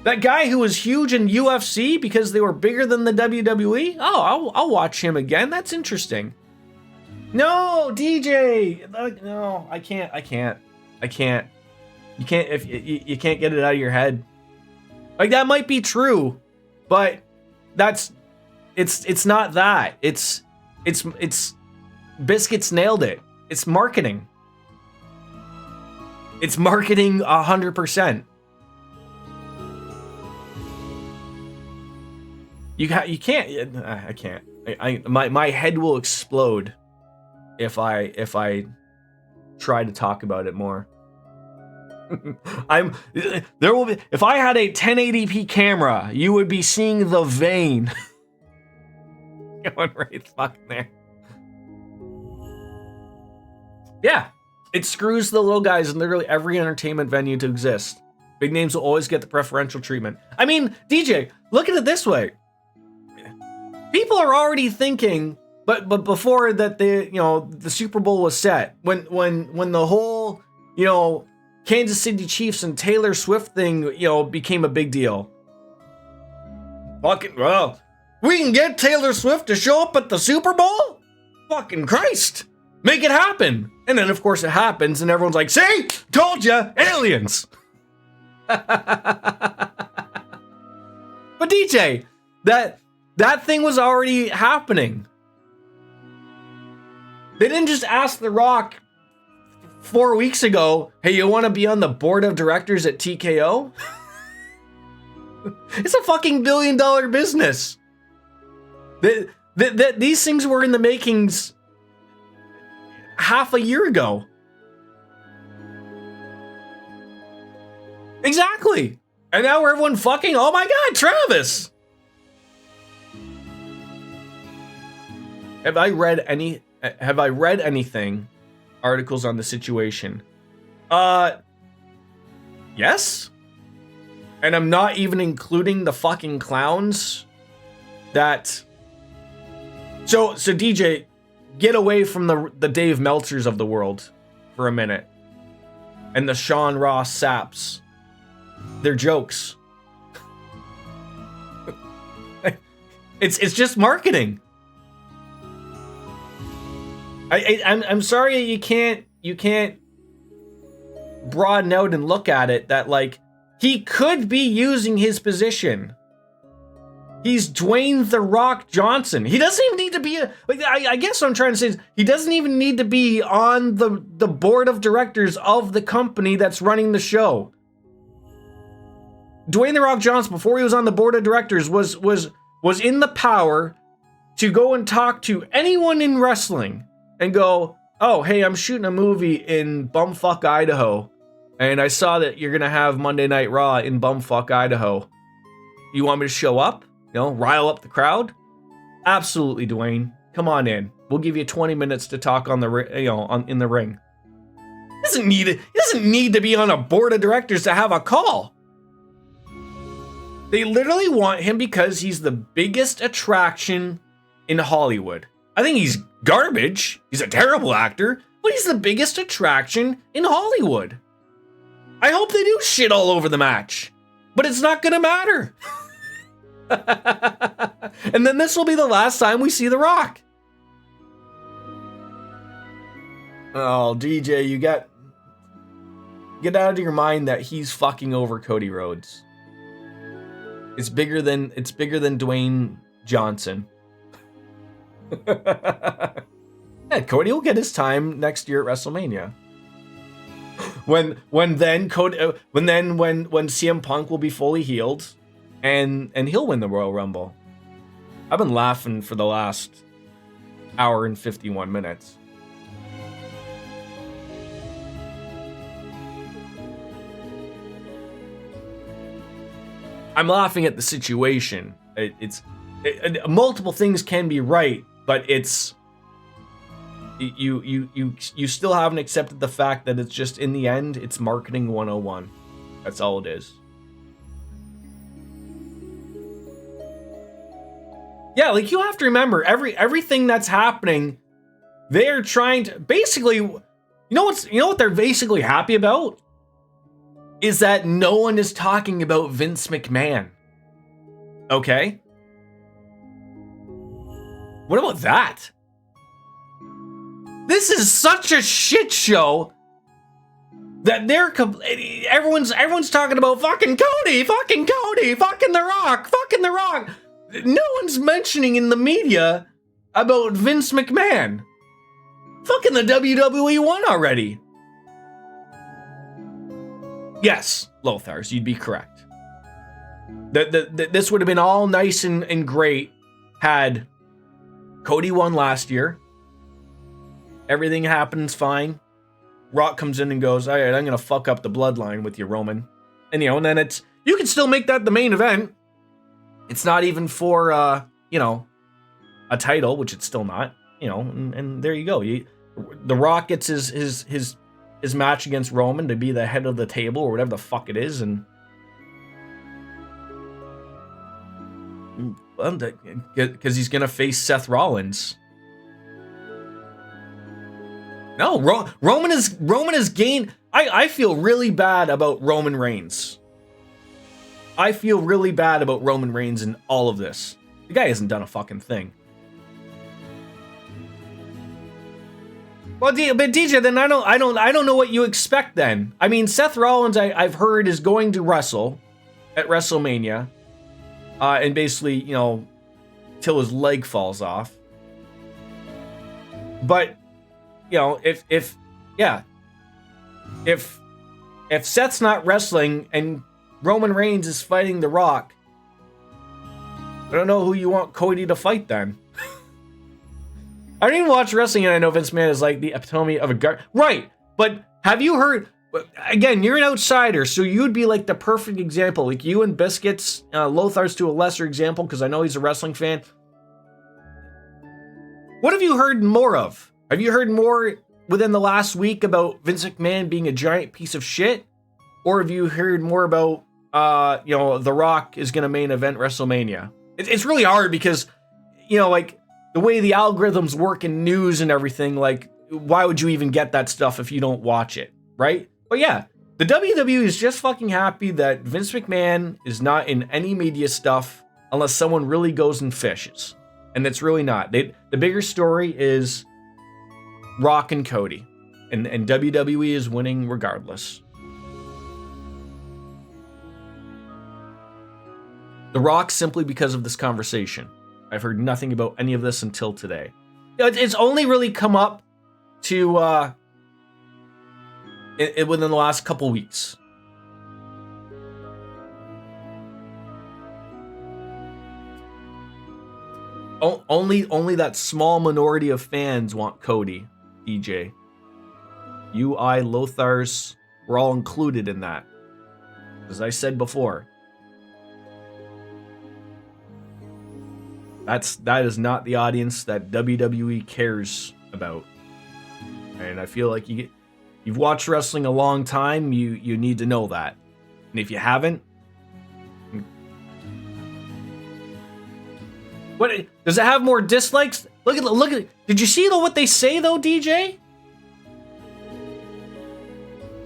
that guy who was huge in UFC because they were bigger than the WWE? Oh, I'll watch him again. That's interesting. No, DJ. No, I can't. You can't you can't get it out of your head. Like, that might be true, but it's not that. It's Biscuits nailed it. It's marketing. It's marketing 100%. You can't. I can't. My head will explode if I try to talk about it more. There will be, if I had a 1080p camera, you would be seeing the vein going right fucking there. Yeah, it screws the little guys in literally every entertainment venue to exist. Big names will always get the preferential treatment. I mean, DJ, look at it this way. People are already thinking, but before that, the Super Bowl was set, when the whole, Kansas City Chiefs and Taylor Swift thing, became a big deal. Fucking, well, we can get Taylor Swift to show up at the Super Bowl? Fucking Christ. Make it happen. And then, of course, it happens, and everyone's like, see? Told ya, aliens. But DJ, that thing was already happening. They didn't just ask The Rock 4 weeks ago, hey, you want to be on the board of directors at TKO? It's a fucking $1 billion business. These things were in the makings half a year ago. Exactly. And now everyone fucking, oh my God, Travis. Have I read anything? Articles on the situation? Yes. And I'm not even including the fucking clowns that. So DJ, get away from the Dave Meltzers of the world for a minute, and the Sean Ross Sapps. They're jokes. It's just marketing. I'm sorry you can't broaden out and look at it that, like, he could be using his position. He's Dwayne The Rock Johnson. He doesn't even need to be I guess what I'm trying to say is he doesn't even need to be on the board of directors of the company that's running the show. Dwayne The Rock Johnson, before he was on the board of directors, was in the power to go and talk to anyone in wrestling and go, oh, hey, I'm shooting a movie in bumfuck Idaho, and I saw that you're gonna have Monday Night Raw in bumfuck Idaho. You want me to show up? Rile up the crowd? Absolutely, Dwayne. Come on in. We'll give you 20 minutes to talk in the ring. He doesn't need to be on a board of directors to have a call. They literally want him because he's the biggest attraction in Hollywood. I think he's garbage. He's a terrible actor, but he's the biggest attraction in Hollywood. I hope they do shit all over the match, but it's not gonna matter. And then this will be the last time we see The Rock. Oh, DJ, you get out of your mind that he's fucking over Cody Rhodes. It's bigger than Dwayne Johnson. Yeah, Cody will get his time next year at WrestleMania. When CM Punk will be fully healed, and he'll win the Royal Rumble. I've been laughing for the last hour and 51 minutes. I'm laughing at the situation. Multiple things can be right, but it's you still haven't accepted the fact that it's just, in the end, it's marketing 101. That's all it is. Yeah, like, you have to remember, everything that's happening, they're trying to basically, you know what they're basically happy about? Is that no one is talking about Vince McMahon. Okay? What about that? This is such a shit show that everyone's talking about fucking Cody, fucking The Rock. No one's mentioning in the media about Vince McMahon. Fucking the WWE won already. Yes, Lothars, you'd be correct. This would have been all nice and great had Cody won last year. Everything happens fine. Rock comes in and goes, all right, I'm going to fuck up the bloodline with you, Roman. And, and then you can still make that the main event. It's not even for, a title, which it's still not, and there you go. The Rock gets his match against Roman to be the head of the table or whatever the fuck it is, and because he's gonna face Seth Rollins. No, Roman has gained. I feel really bad about Roman Reigns. I feel really bad about Roman Reigns in all of this. The guy hasn't done a fucking thing. Well, but DJ, then I don't know what you expect then. I mean, Seth Rollins, I've heard, is going to wrestle at WrestleMania, and basically, till his leg falls off. But if Seth's not wrestling and Roman Reigns is fighting The Rock, I don't know who you want Cody to fight then. I don't even watch wrestling, and I know Vince McMahon is like the epitome of a guy. Right, but have you heard... Again, you're an outsider, so you'd be like the perfect example. Like you and Biscuits, Lothar's to a lesser example, because I know he's a wrestling fan. What have you heard more of? Have you heard more within the last week about Vince McMahon being a giant piece of shit? Or have you heard more about, The Rock is going to main event WrestleMania? It's really hard because, like, the way the algorithms work in news and everything, like, why would you even get that stuff if you don't watch it, right? But yeah, the WWE is just fucking happy that Vince McMahon is not in any media stuff unless someone really goes and fishes. And that's really not. The bigger story is Rock and Cody. And WWE is winning regardless. The Rock simply because of this conversation. I've heard nothing about any of this until today. It's only really come up to within the last couple weeks. Only that small minority of fans want Cody, DJ. You, I, Lothars, we're all included in that. As I said before. That is not the audience that WWE cares about. And I feel like you've watched wrestling a long time, you need to know that. And if you haven't, what does it have more dislikes? Look at did you see what they say though, DJ?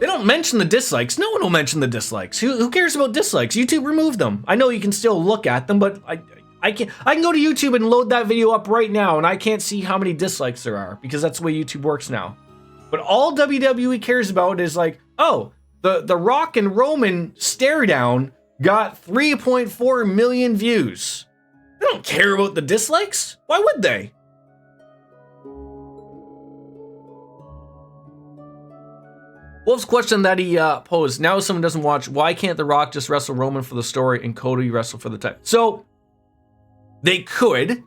They don't mention the dislikes. No one will mention the dislikes. Who cares about dislikes? YouTube removed them. I know you can still look at them, but I can go to YouTube and load that video up right now, and I can't see how many dislikes there are because that's the way YouTube works now. But all WWE cares about is like, oh, the Rock and Roman stare down got 3.4 million views. They don't care about the dislikes. Why would they? Wolf's question that he posed, now if someone doesn't watch, why can't The Rock just wrestle Roman for the story and Cody wrestle for the title? So, they could.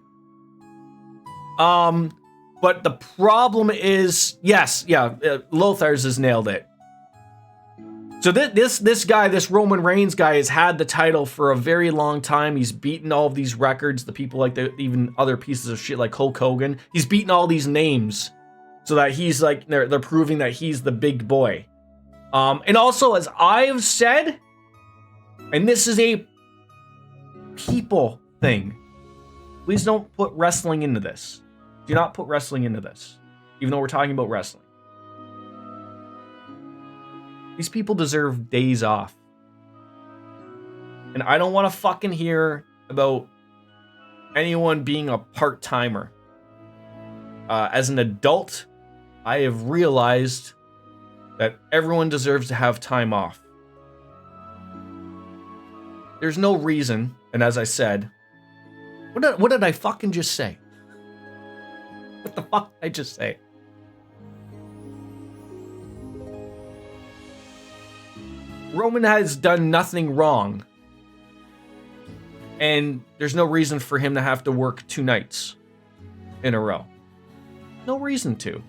But the problem is, Lothar's has nailed it. So this guy, this Roman Reigns guy, has had the title for a very long time. He's beaten all of these records, the people like even other pieces of shit like Hulk Hogan. He's beaten all these names so that he's like, they're proving that he's the big boy. And also, as I've said, and this is a people thing, please don't put wrestling into this. Do not put wrestling into this, even though we're talking about wrestling. These people deserve days off. And I don't want to fucking hear about anyone being a part-timer. As an adult, I have realized that everyone deserves to have time off. There's no reason, and as I said, what did I fucking just say? What the fuck did I just say? Roman has done nothing wrong. And there's no reason for him to have to work 2 nights in a row. No reason to.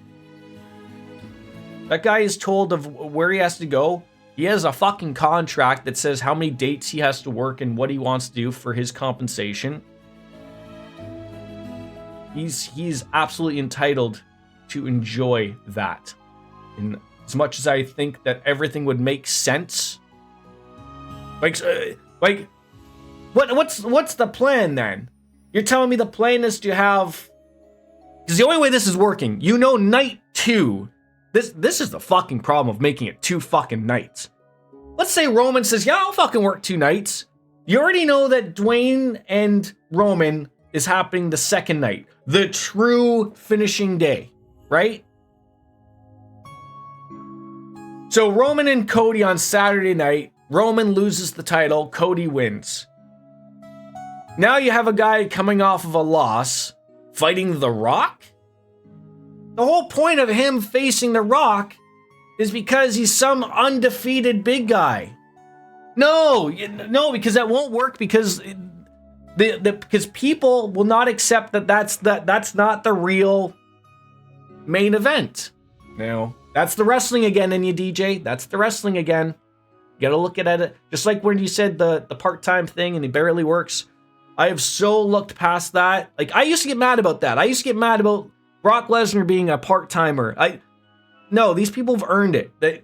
That guy is told of where he has to go. He has a fucking contract that says how many dates he has to work and what he wants to do for his compensation. He's absolutely entitled to enjoy that. And as much as I think that everything would make sense, what's the plan then? You're telling me the plan is to have, because the only way this is working, night 2. This is the fucking problem of making it 2 fucking nights. Let's say Roman says, yeah, I'll fucking work 2 nights. You already know that Dwayne and Roman is happening the second night. The true finishing day, right? So Roman and Cody on Saturday night. Roman loses the title. Cody wins. Now you have a guy coming off of a loss fighting The Rock? The whole point of him facing The Rock is because he's some undefeated big guy. No, because that won't work because because people will not accept that's not the real main event. No, that's the wrestling again in you, DJ. That's the wrestling again. You gotta look at it. Just like when you said the part-time thing and he barely works. I have so looked past that. Like, I used to get mad about that. I used to get mad about Brock Lesnar being a part-timer. No, these people have earned it. They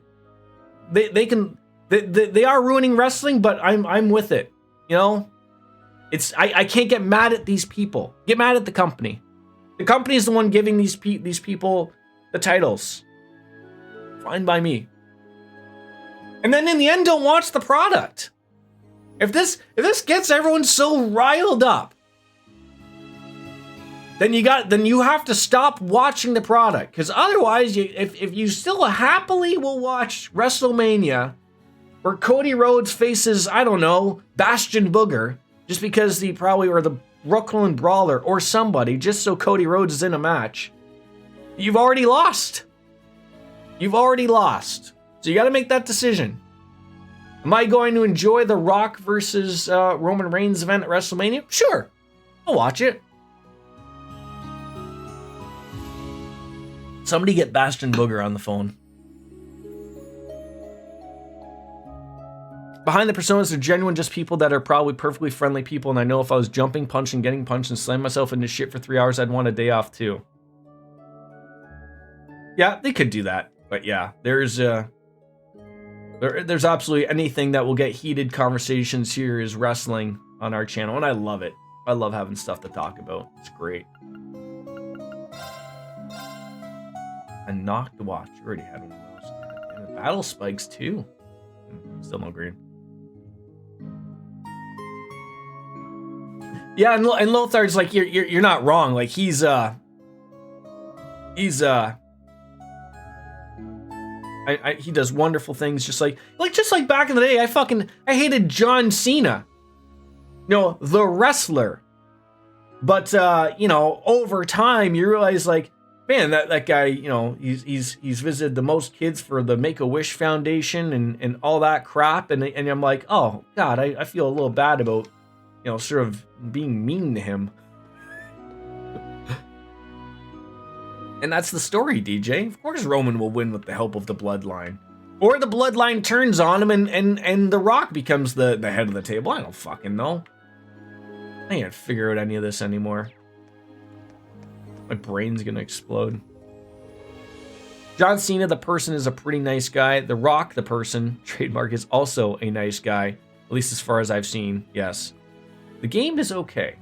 are ruining wrestling, but I'm with it. You know? I can't get mad at these people. Get mad at the company. The company is the one giving these people the titles. Fine by me. And then in the end, don't watch the product. If this gets everyone so riled up, then you have to stop watching the product. Because otherwise, if you still happily will watch WrestleMania, where Cody Rhodes faces, I don't know, Bastion Booger, just because he probably, or the Brooklyn Brawler, or somebody, just so Cody Rhodes is in a match, you've already lost. You've already lost. So you got to make that decision. Am I going to enjoy the Rock versus Roman Reigns event at WrestleMania? Sure. I'll watch it. Somebody get Bastion Booger on the phone. Behind the personas are genuine, just people that are probably perfectly friendly people, and I know if I was jumping, punching, getting punched, and slamming myself into shit for 3 hours, I'd want a day off too. Yeah, they could do that. But yeah, there's absolutely anything that will get heated conversations here is wrestling on our channel, and I love it. I love having stuff to talk about. It's great. And Knock to watch. You already had one of those. battle spikes too. Still no green. Yeah, and Lothar's like you're not wrong. Like he does wonderful things. Just like back in the day, I hated John Cena, the wrestler. But you know, over time, you realize like, man, that guy, you know, he's visited the most kids for the Make-A-Wish Foundation and all that crap, and I'm like, oh God, I feel a little bad about, you know, sort of being mean to him. And that's the story, DJ. Of course Roman will win with the help of the bloodline. Or the bloodline turns on him and The Rock becomes the head of the table. I don't fucking know. I can't figure out any of this anymore. My brain's gonna explode. John Cena, the person, is a pretty nice guy. The Rock, the person, trademark, is also a nice guy. At least as far as I've seen, yes. The game is okay.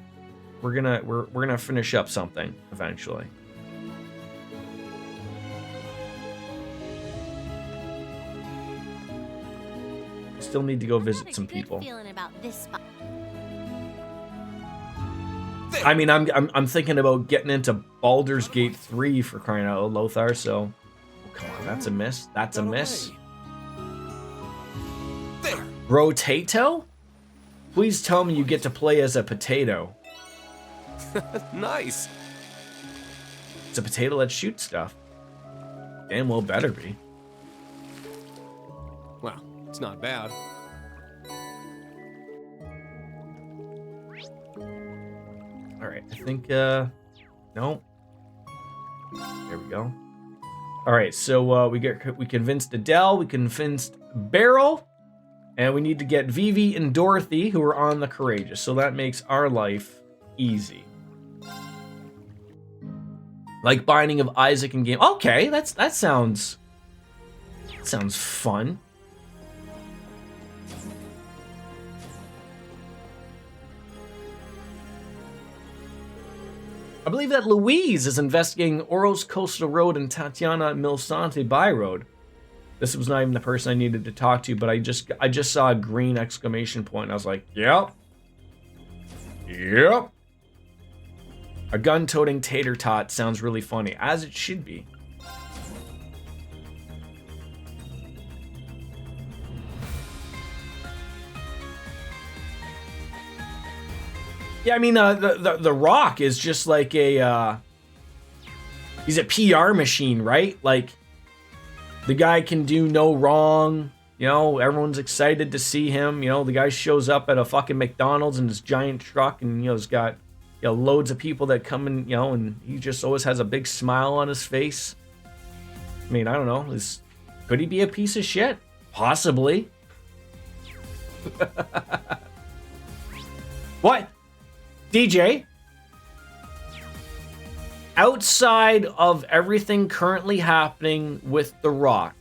We're gonna finish up something eventually. Still need to go visit some people. Feeling about this spot. I mean, I'm thinking about getting into Baldur's Gate 3 for crying out loud, Lothar. So, come on, that's a miss. That's a miss. There. Rotato? Please tell me you get to play as a potato. Nice. It's a potato that shoots stuff. Damn well better be. Well, it's not bad. All right, I think, no. There we go. All right, so we convinced Adele, we convinced Beryl, and we need to get Vivi and Dorothy, who are on the Courageous. So that makes our life easy. Like Binding of Isaac and Game. Okay, that sounds fun. I believe that Louise is investigating Oros Coastal Road and Tatiana Milsante By Road. This was not even the person I needed to talk to, but I just saw a green exclamation point. And I was like, yep. Yep. A gun-toting tater tot sounds really funny, as it should be. Yeah, I mean, the Rock is just like a, he's a PR machine, right? Like, the guy can do no wrong. You know, everyone's excited to see him. You know, the guy shows up at a fucking McDonald's in his giant truck, and, you know, he's got, you know, loads of people that come in, you know, and he just always has a big smile on his face. I mean, I don't know. Could he be a piece of shit? Possibly. What? DJ? Outside of everything currently happening with The Rock,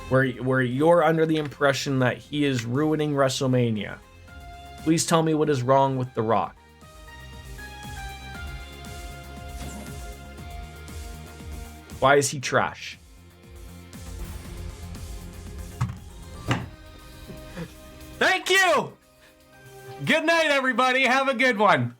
where you're under the impression that he is ruining WrestleMania, please tell me what is wrong with The Rock. Why is he trash? Thank you! Good night, everybody. Have a good one.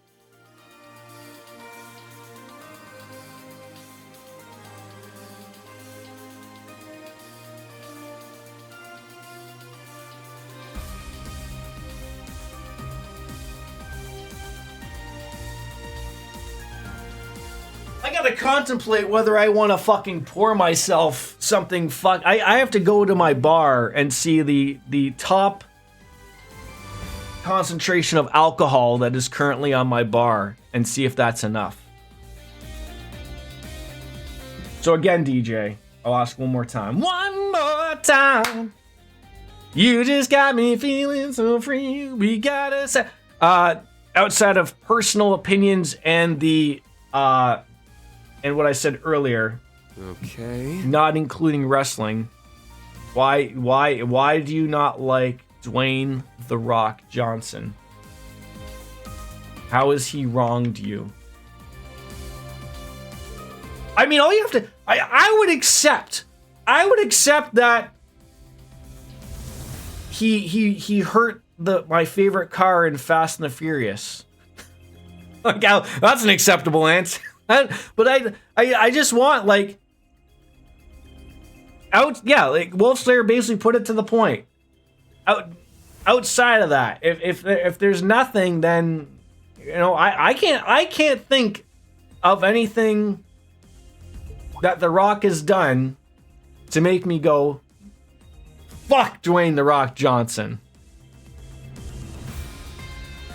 I gotta contemplate whether I want to fucking pour myself something. I have to go to my bar and see the top concentration of alcohol that is currently on my bar and see if that's enough. So again, DJ, I'll ask one more time. One more time. You just got me feeling so free. We gotta say, outside of personal opinions and the and what I said earlier, Okay. not including wrestling, why do you not like Dwayne "The Rock" Johnson? How has he wronged you? I mean, all you have to... I would accept I would accept that he hurt my favorite car in Fast and the Furious. Like, that's an acceptable answer. But I just want, like, like Wolf Slayer basically put it to the point. Outside of that, if there's nothing, then I can't think of anything that The Rock has done to make me go, fuck Dwayne The Rock Johnson.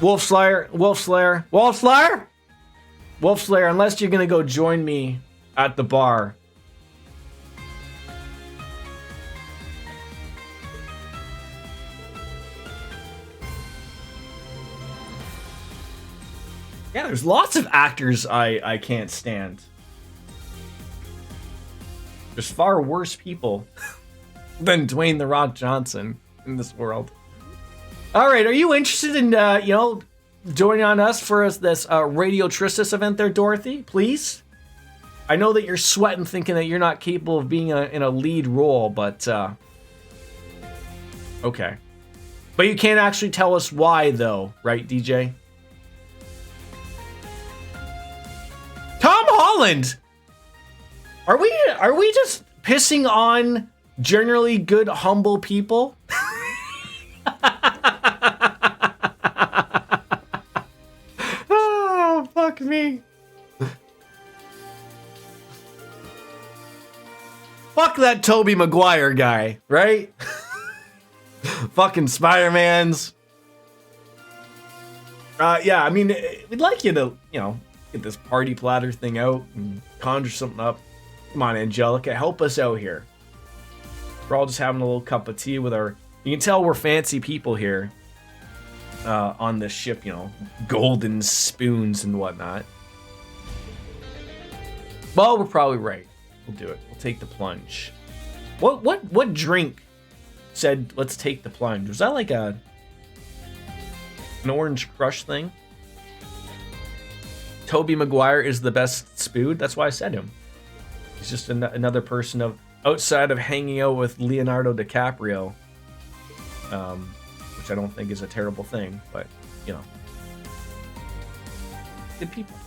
Wolf Slayer, unless you're gonna go join me at the bar. Yeah, there's lots of actors I can't stand. There's far worse people than Dwayne The Rock Johnson in this world. All right, are you interested in, joining on us for this Radio Tristis event there, Dorothy? Please? I know that you're sweating thinking that you're not capable of being in a lead role, but, okay. But you can't actually tell us why, though, right, DJ? Tom Holland! Are we just pissing on generally good, humble people? Oh, fuck me. Fuck that Tobey Maguire guy, right? Fucking Spider-Mans. Yeah, I mean, we'd like you to, get this party platter thing out and conjure something up. Come on, Angelica, help us out here. We're all just having a little cup of tea with our... You can tell we're fancy people here on this ship, golden spoons and whatnot. Well, we're probably right. We'll do it. We'll take the plunge. What drink said, let's take the plunge? Was that like an Orange Crush thing? Tobey Maguire is the best spoon? That's why I said him. He's just another person outside of hanging out with Leonardo DiCaprio, which I don't think is a terrible thing, but good people.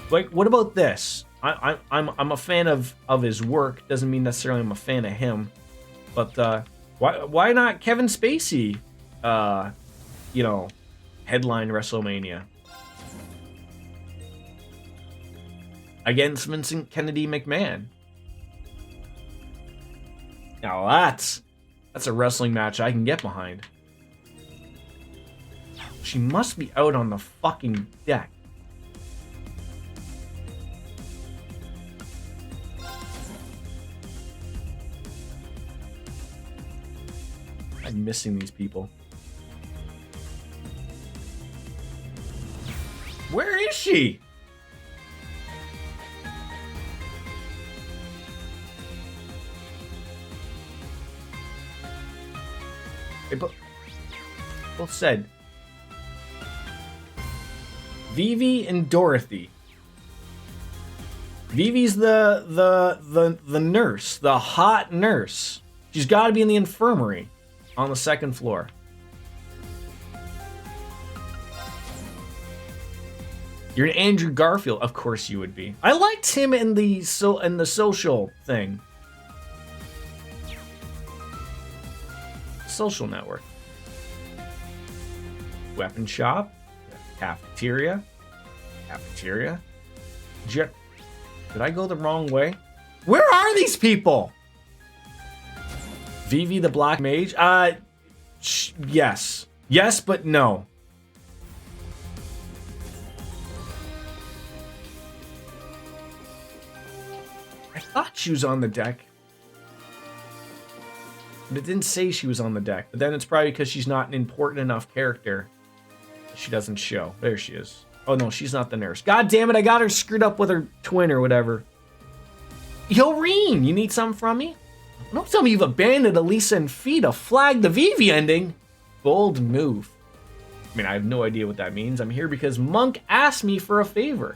Like, what about this? I'm a fan of his work. Doesn't mean necessarily I'm a fan of him, but why not Kevin Spacey? Headline WrestleMania against Vincent Kennedy McMahon. Now that's a wrestling match I can get behind. She must be out on the fucking deck. I'm missing these people. Where is she? They both said Vivi and Dorothy. Vivi's the nurse, the hot nurse. She's got to be in the infirmary on the second floor. You're an Andrew Garfield, of course you would be. I liked him in the Social thing. Social Network. Weapon shop. Cafeteria. Did I go the wrong way? Where are these people? Vivi the Black Mage? Yes. Yes, but no. I thought she was on the deck. But it didn't say she was on the deck. But then it's probably because she's not an important enough character. She doesn't show. There she is. Oh no, she's not the nurse. God damn it, I got her screwed up with her twin or whatever. Yo, Reen, you need something from me? Don't tell me you've abandoned Elisa and Fee to flag the Vivi ending. Bold move. I mean, I have no idea what that means. I'm here because Monk asked me for a favor.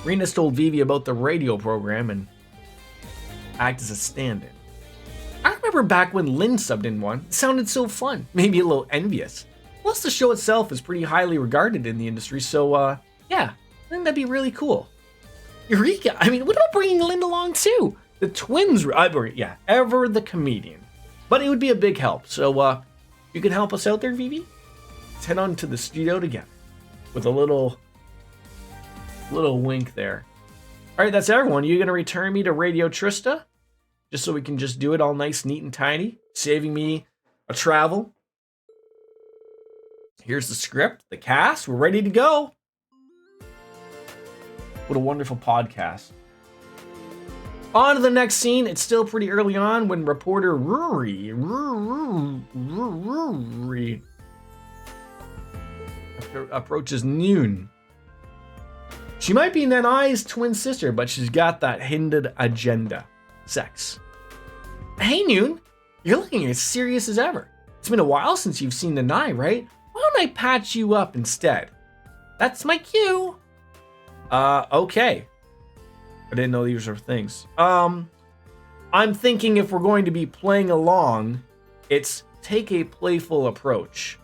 Rena's told Vivi about the radio program and act as a stand-in. I remember back when Lynn subbed in one. It sounded so fun, maybe a little envious. Plus, the show itself is pretty highly regarded in the industry, so yeah, I think that'd be really cool. Eureka! I mean, what about bringing Lynn along too? The twins, yeah, Ever the comedian. But it would be a big help, so you can help us out there, Vivi? Let's head on to the studio together with a little wink there. All right, that's everyone. You gonna return me to Radio Trista? Just so we can just do it all nice, neat, and tidy, saving me a travel. Here's the script, the cast. We're ready to go. What a wonderful podcast. On to the next scene. It's still pretty early on when reporter Rory approaches Noon. She might be Nanai's twin sister, but she's got that hidden agenda. Sex. Hey Noon, you're looking as serious as ever. It's been a while since you've seen Nanai, right? Why don't I patch you up instead? That's my cue. Okay. I didn't know these were things. I'm thinking if we're going to be playing along, it's take a playful approach.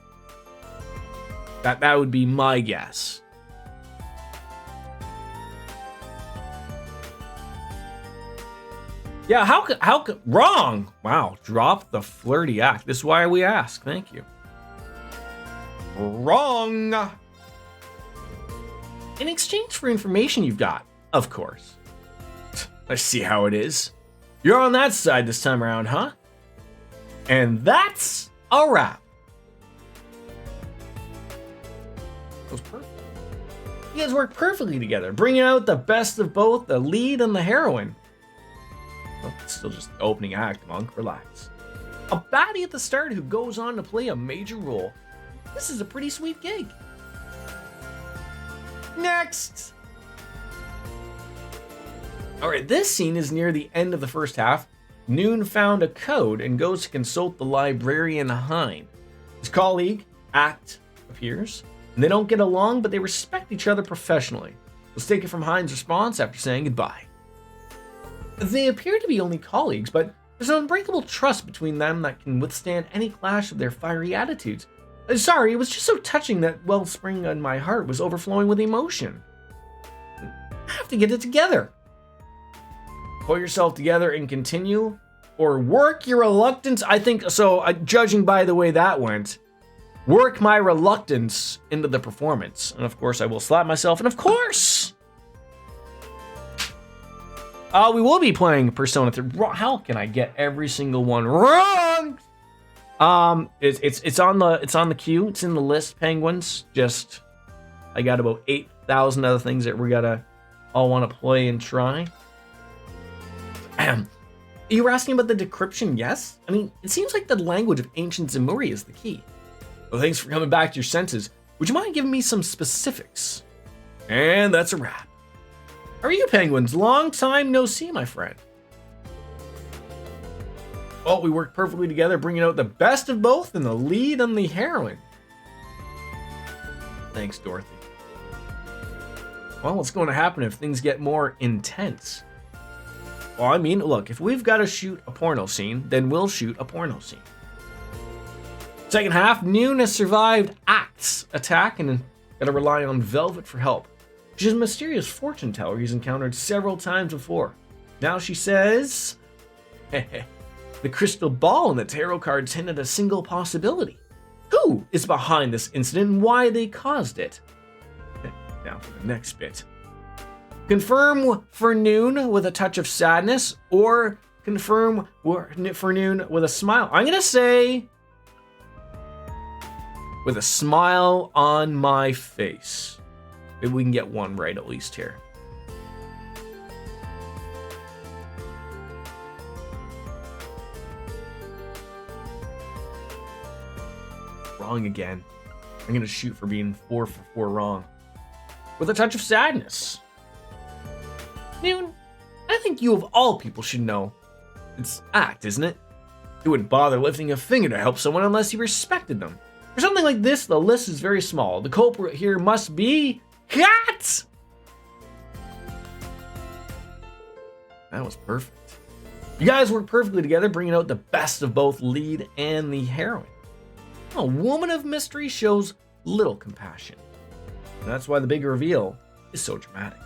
That would be my guess. Yeah, how could, wrong. Wow, drop the flirty act. This is why we ask. Thank you. Wrong. In exchange for information you've got, of course. Let's see how it is. You're on that side this time around, huh? And that's a wrap. Goes perfect. You guys work perfectly together, bringing out the best of both the lead and the heroine. Well, it's still just the opening act, Monk. Relax. A baddie at the start who goes on to play a major role. This is a pretty sweet gig. Next! Alright, this scene is near the end of the first half. Noon found a code and goes to consult the librarian Hein. His colleague, Act, appears. And they don't get along, but they respect each other professionally. Let's take it from Hein's response after saying goodbye. They appear to be only colleagues, but there's an unbreakable trust between them that can withstand any clash of their fiery attitudes. Sorry, it was just so touching that wellspring in my heart was overflowing with emotion. I have to get it together. Pull yourself together and continue, or work your reluctance. I think so. Judging by the way that went, work my reluctance into the performance. And of course, I will slap myself. And of course, we will be playing Persona 3. How can I get every single one wrong? It's on the queue. It's in the list, Penguins. Just, I got about 8,000 other things that we gotta all want to play and try. You were asking about the decryption, yes? I mean, it seems like the language of ancient Zemuri is the key. Well, thanks for coming back to your senses. Would you mind giving me some specifics? And that's a wrap. How are you, Penguins? Long time no see, my friend. Well, we worked perfectly together, bringing out the best of both and the lead and the heroine. Thanks, Dorothy. Well, what's going to happen if things get more intense? Well, I mean, look, if we've got to shoot a porno scene, then we'll shoot a porno scene. Second half, Noon has survived Act's attack and got to rely on Velvet for help. She's a mysterious fortune teller he's encountered several times before. Now she says, the crystal ball and the tarot cards hint at a single possibility. Who is behind this incident and why they caused it? Now for the next bit. Confirm for Noon with a touch of sadness, or confirm for Noon with a smile. I'm going to say with a smile on my face. Maybe we can get one right at least here. Wrong again. I'm going to shoot for being 4 for 4 wrong. With a touch of sadness. Noon, I think you of all people should know. It's Act, isn't it? You wouldn't bother lifting a finger to help someone unless you respected them. For something like this, the list is very small. The culprit here must be Cat! That was perfect. You guys work perfectly together, bringing out the best of both lead and the heroine. A woman of mystery shows little compassion. And that's why the big reveal is so dramatic.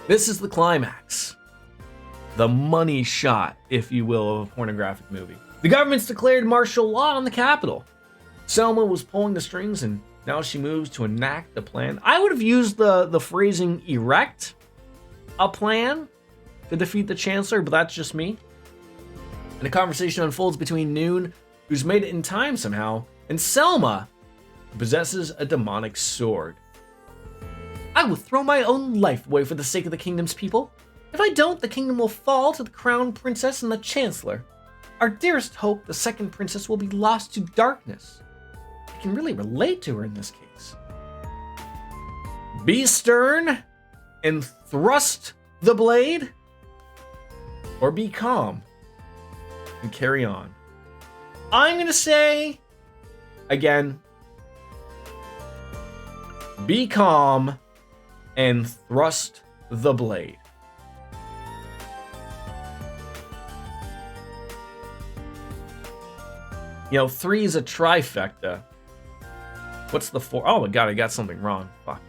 This is the climax. The money shot, if you will, of a pornographic movie. The government's declared martial law on the capital. Selma was pulling the strings, and now she moves to enact the plan. I would have used the phrasing erect a plan to defeat the Chancellor, but that's just me. And a conversation unfolds between Noon, who's made it in time somehow, and Selma, who possesses a demonic sword. I will throw my own life away for the sake of the kingdom's people. If I don't, the kingdom will fall to the crown princess and the chancellor. Our dearest hope, the second princess, will be lost to darkness. I can really relate to her in this case. Be stern and thrust the blade, or be calm and carry on. I'm gonna say, again, be calm and thrust the blade. You know, 3 is a trifecta. What's the 4? Oh my god, I got something wrong. Fuck.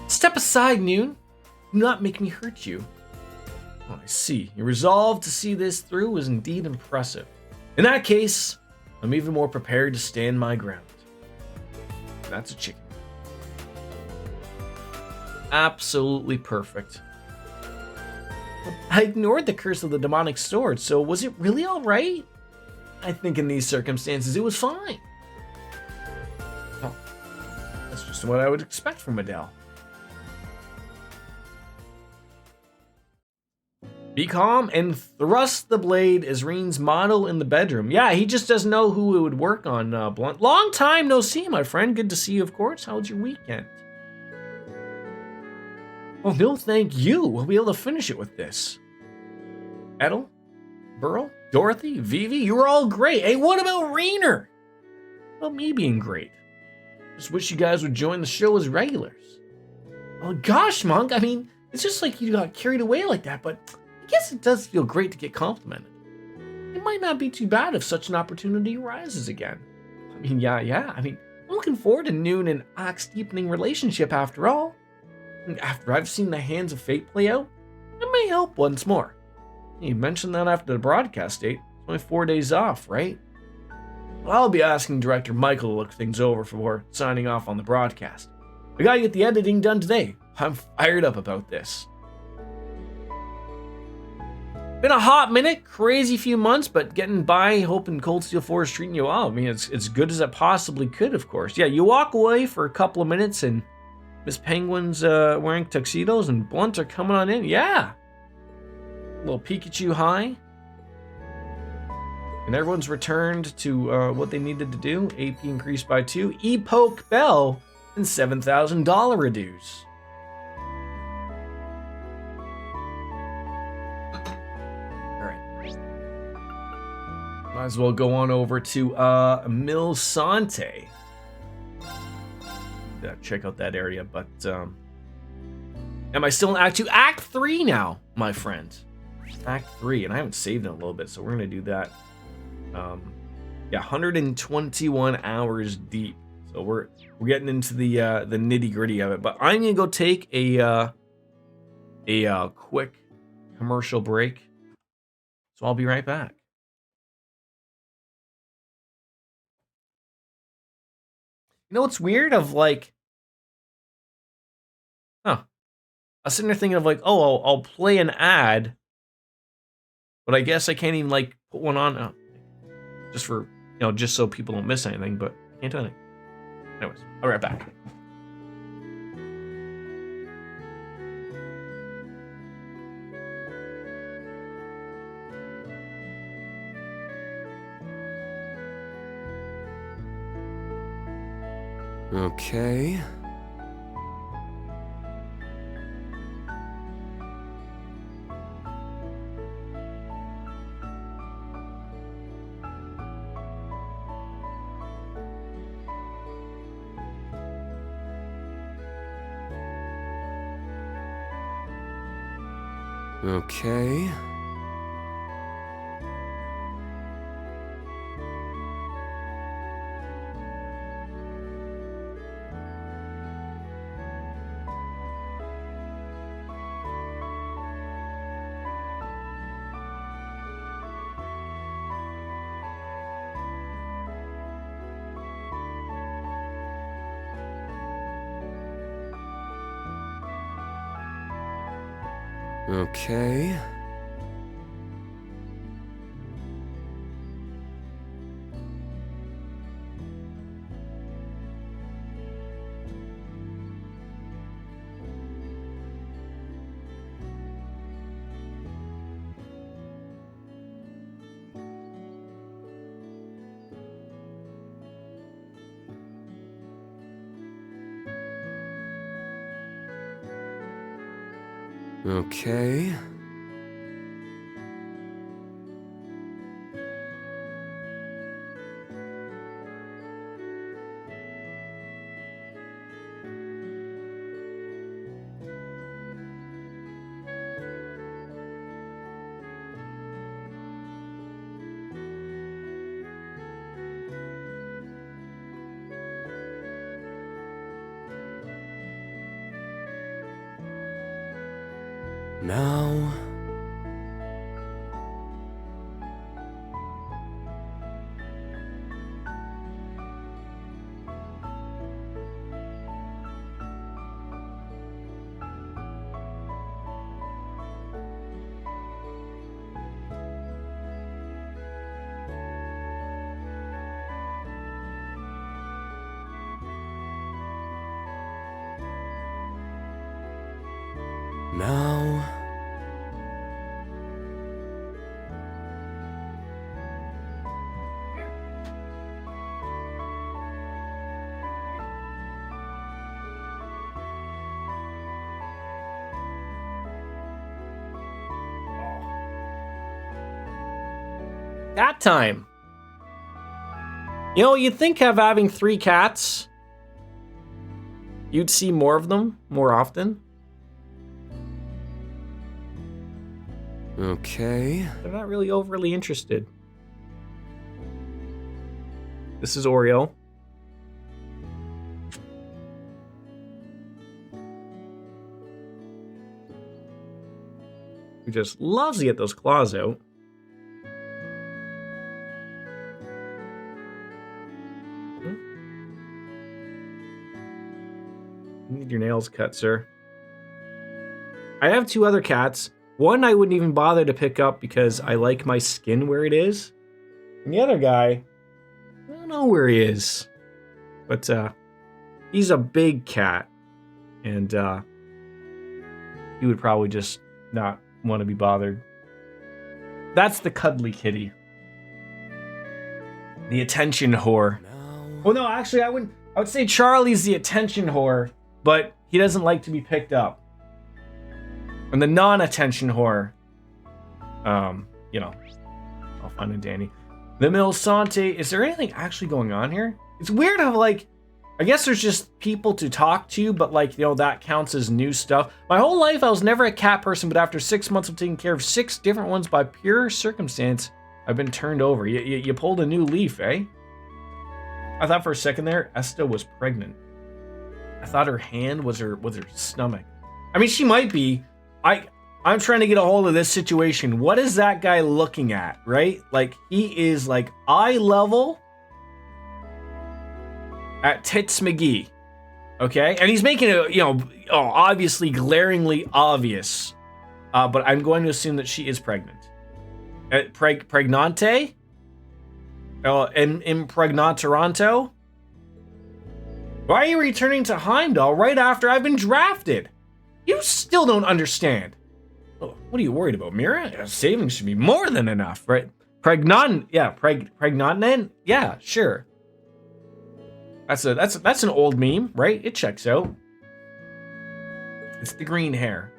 Step aside, Noon. Do not make me hurt you. Oh, I see. Your resolve to see this through is indeed impressive. In that case, I'm even more prepared to stand my ground. That's a chicken. Absolutely perfect. I ignored the curse of the demonic sword, so was it really alright? I think in these circumstances it was fine. Oh, that's just what I would expect from Adele. Be calm and thrust the blade is Reen's motto in the bedroom. Yeah, he just doesn't know who it would work on, Blunt. Long time no see, my friend. Good to see you, of course. How was your weekend? Oh, no, thank you. We'll be able to finish it with this. Edel, Burl, Dorothy, Vivi, you were all great. Hey, what about Rainer? Well, me being great. Just wish you guys would join the show as regulars. Oh, gosh, Monk. I mean, it's just like you got carried away like that, but I guess it does feel great to get complimented. It might not be too bad if such an opportunity arises again. I mean, yeah. I mean, I'm looking forward to Noon and Ock's deepening relationship after all. And after I've seen the hands of fate play out, it may help once more. You mentioned that after the broadcast date. It's only 4 days off, right? Well, I'll be asking Director Michael to look things over before signing off on the broadcast. I gotta get the editing done today. I'm fired up about this. Been a hot minute, crazy few months, but getting by, hoping Cold Steel 4 is treating you well. I mean, it's good as it possibly could, of course. Yeah, you walk away for a couple of minutes and Miss Penguin's wearing tuxedos and Blunt are coming on in. Yeah. A little Pikachu high. And everyone's returned to what they needed to do. AP increased by 2. E-Poke Bell and $7,000 reduce. Alright. Might as well go on over to Milsante. Check out that area, but am I still in Act 2? Act 3 now, my friend. Act 3, and I haven't saved in a little bit, so we're gonna do that. Yeah, 121 hours deep. So we're getting into the nitty gritty of it. But I'm gonna go take a quick commercial break. So I'll be right back. You know what's weird? Of like, I was sitting there thinking of like, oh, I'll play an ad, but I guess I can't even like put one on just for, just so people don't miss anything, but I can't do anything. Anyways, I'll be right back. Okay. Okay. Okay. Okay. Now... Now... Cat time. You know, you'd think of having 3 cats, you'd see more of them more often. Okay. They're not really overly interested. This is Oreo. Who just loves to get those claws out. You need your nails cut, sir. I have 2 other cats. One I wouldn't even bother to pick up because I like my skin where it is. And the other guy, I don't know where he is. But he's a big cat. And he would probably just not want to be bothered. That's the cuddly kitty. The attention whore. Now... Well, no, actually, I would say Charlie's the attention whore, but he doesn't like to be picked up. And the non-attention whore, you know, all fun and dandy. The Milsante, is there anything actually going on here? It's weird how, like, I guess there's just people to talk to, but, like, you know, that counts as new stuff. My whole life, I was never a cat person, but after 6 months of taking care of 6 different ones by pure circumstance, I've been turned over. You pulled a new leaf, eh? I thought for a second there, Esta was pregnant. I thought her hand was her stomach. I mean, she might be. I'm trying to get a hold of this situation. What is that guy looking at, right? Like, he is, like, eye level at Tits McGee, okay? And he's making it, you know, obviously glaringly obvious. But I'm going to assume that she is pregnant. Pregnante? Impregnatoronto? Why are you returning to Heimdall right after I've been drafted? You still don't understand. Oh, what are you worried about, Mira? Savings should be more than enough, right? Pregnant? Yeah, pregnant? Yeah, sure. That's an old meme, right? It checks out. It's the green hair.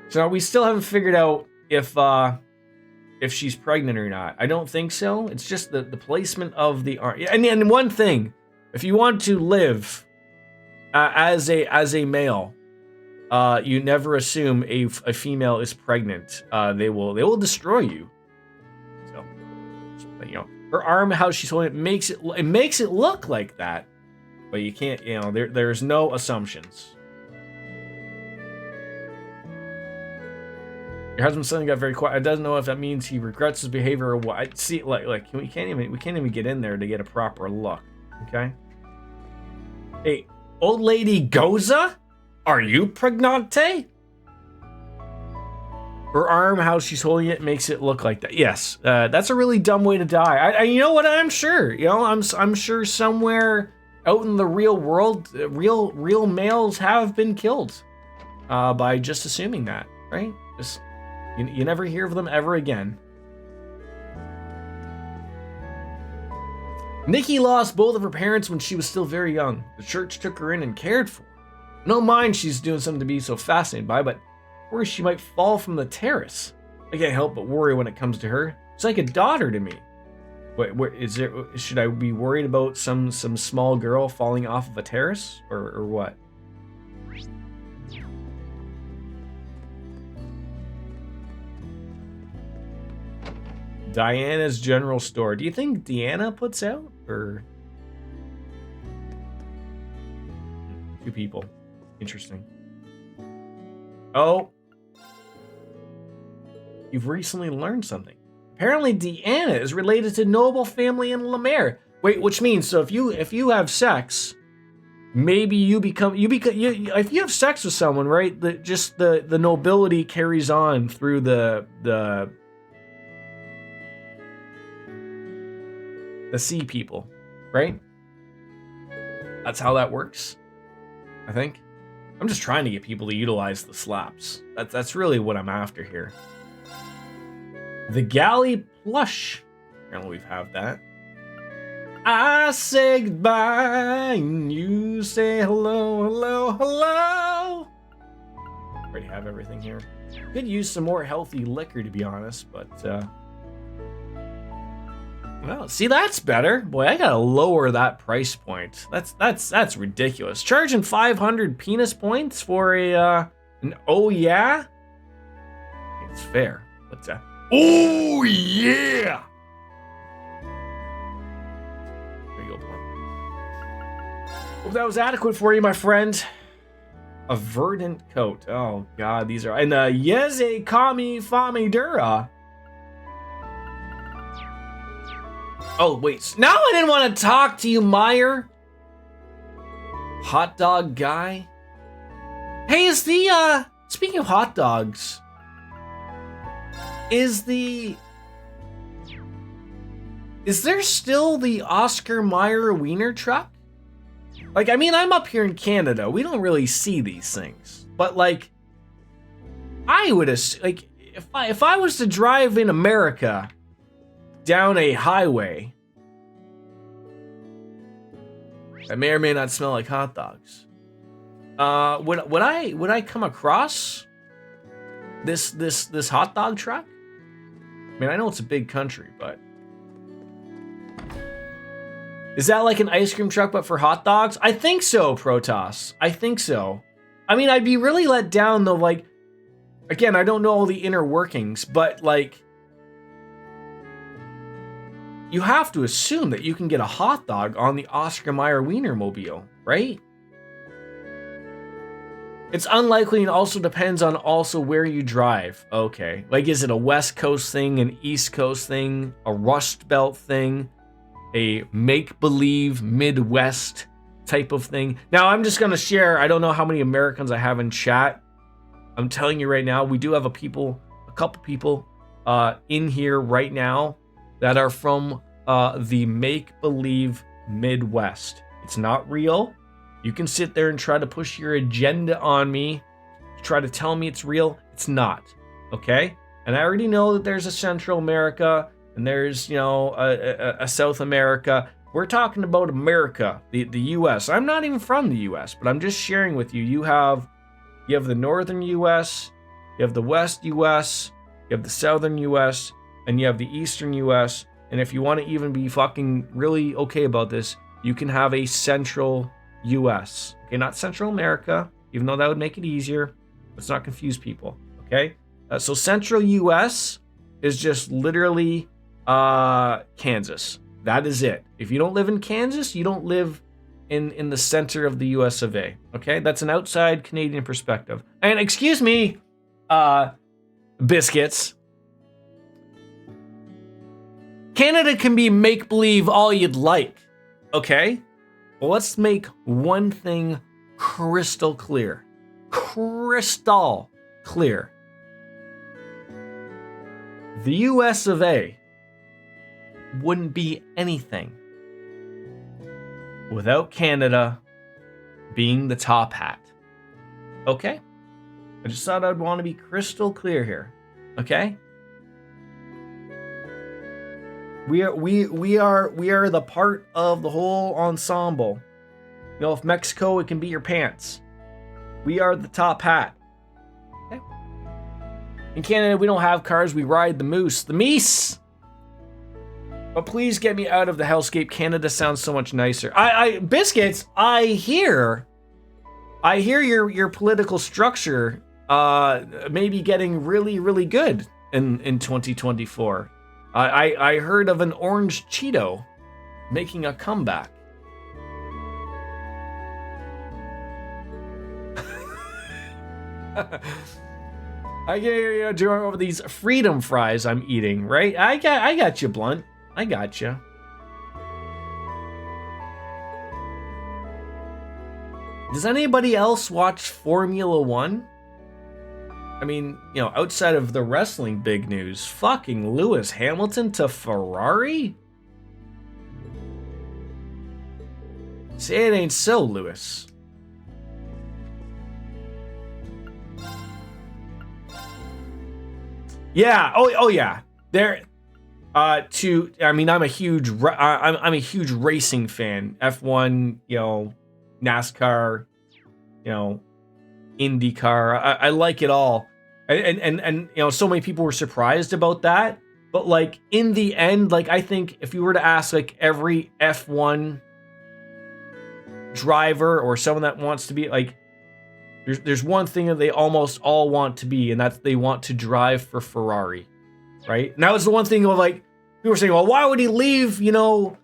So we still haven't figured out if she's pregnant or not. I don't think so. It's just the placement of the arm. And one thing, if you want to live as a male, You never assume a female is pregnant. They will destroy you. So, you know, her arm, how she's holding it, makes it look like that, but you can't. You know, there's no assumptions. Your husband suddenly got very quiet. I doesn't know if that means he regrets his behavior or what. I see, like we can't even get in there to get a proper look. Okay. Hey, old lady Goza, are you pregnante? Her arm, how she's holding it, makes it look like that. Yes, that's a really dumb way to die. You know what? I'm sure. You know, I'm sure somewhere out in the real world, real males have been killed by just assuming that, right? Just you never hear of them ever again. Nikki lost both of her parents when she was still very young. The church took her in and cared for her. No mind she's doing something to be so fascinated by, but worry she might fall from the terrace. I can't help but worry when it comes to her. She's like a daughter to me. Should I be worried about some small girl falling off of a terrace or what? Diana's General Store. Do you think Deanna puts out or 2 people? Interesting. Oh, you've recently learned something. Apparently, Deanna is related to noble family in Lemaire. Wait, which means so if you have sex, maybe if you have sex with someone, right? The nobility carries on through the sea people, right? That's how that works, I think. I'm just trying to get people to utilize the slaps. That's really what I'm after here. The galley plush. Apparently we have that. I say goodbye and you say hello, hello, hello. Already have everything here. Could use some more healthy liquor, to be honest, but well, see, that's better. Boy, I gotta lower that price point. That's ridiculous. Charging 500 penis points for an oh yeah? It's fair. But oh yeah! There you go. Hope that was adequate for you, my friend. A verdant coat. Oh god, these are and Yeze Kami Fami Dura. Oh, wait. Now I didn't want to talk to you, Meyer. Hot dog guy. Hey, speaking of hot dogs, is there still the Oscar Mayer wiener truck? Like, I mean, I'm up here in Canada. We don't really see these things. But, like, I would assume, like, if I was to drive in America down a highway that may or may not smell like hot dogs, would I come across this hot dog truck? I mean, I know it's a big country, but is that like an ice cream truck but for hot dogs? I think so, Protoss. I think so. I mean, I'd be really let down though. Like, again, I don't know all the inner workings, but like, you have to assume that you can get a hot dog on the Oscar Mayer Wienermobile, right? It's unlikely and also depends on also where you drive. Okay. Like, is it a West Coast thing, an East Coast thing, a Rust Belt thing, a make-believe Midwest type of thing? Now, I'm just going to share, I don't know how many Americans I have in chat. I'm telling you right now, we do have a couple people in here right now that are from the make-believe Midwest. It's not real. You can sit there and try to push your agenda on me, try to tell me it's real. It's not, okay? And I already know that there's a Central America and there's, you know, a South America. We're talking about America, the U.S. I'm not even from the U.S., but I'm just sharing with you. You have the Northern U.S., you have the West U.S., you have the Southern U.S., and you have the Eastern U.S., and if you want to even be fucking really okay about this, you can have a Central U.S. Okay, not Central America. even though that would make it easier. Let's not confuse people, okay? So central US is just literally Kansas. That is it. If you don't live in Kansas, you don't live in the center of the US of A, okay? That's an outside Canadian perspective. And excuse me, biscuits. Canada can be make-believe all you'd like, okay? Well, let's make one thing crystal clear. Crystal clear. The US of A wouldn't be anything without Canada being the top hat. Okay? I just thought I'd want to be crystal clear here. Okay? We are the part of the whole ensemble. You know, if Mexico, it can be your pants. We are the top hat. Okay? In Canada, we don't have cars, we ride the moose. The meese! But please get me out of the hellscape. Canada sounds so much nicer. Biscuits, I hear your political structure maybe getting really, really good in 2024. I heard of an orange Cheeto making a comeback. I get you during over these freedom fries I'm eating, right? I got you, Blunt. I got you. Does anybody else watch Formula One? I mean, you know, outside of the wrestling big news, fucking Lewis Hamilton to Ferrari? Say it ain't so, Lewis. Yeah. Oh yeah. There. I'm a huge racing fan. F1, you know, NASCAR, you know, IndyCar. I like it all. And you know, so many people were surprised about that. But like in the end, like I think if you were to ask like every F1 driver or someone that wants to be like, there's one thing that they almost all want to be, and that's they want to drive for Ferrari, right? And that was the one thing of like people were saying, well, why would he leave, you know,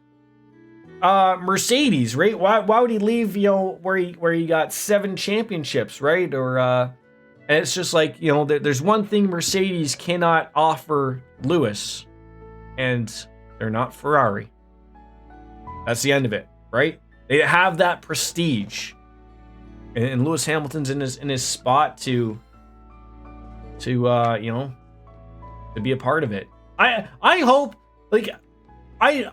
Mercedes, right? Why would he leave, you know, where he got 7 championships, right? Or and it's just like, you know, there's one thing Mercedes cannot offer Lewis, and they're not Ferrari. That's the end of it, right? They have that prestige. And Lewis Hamilton's in his spot to you know, to be a part of it. I hope, like, I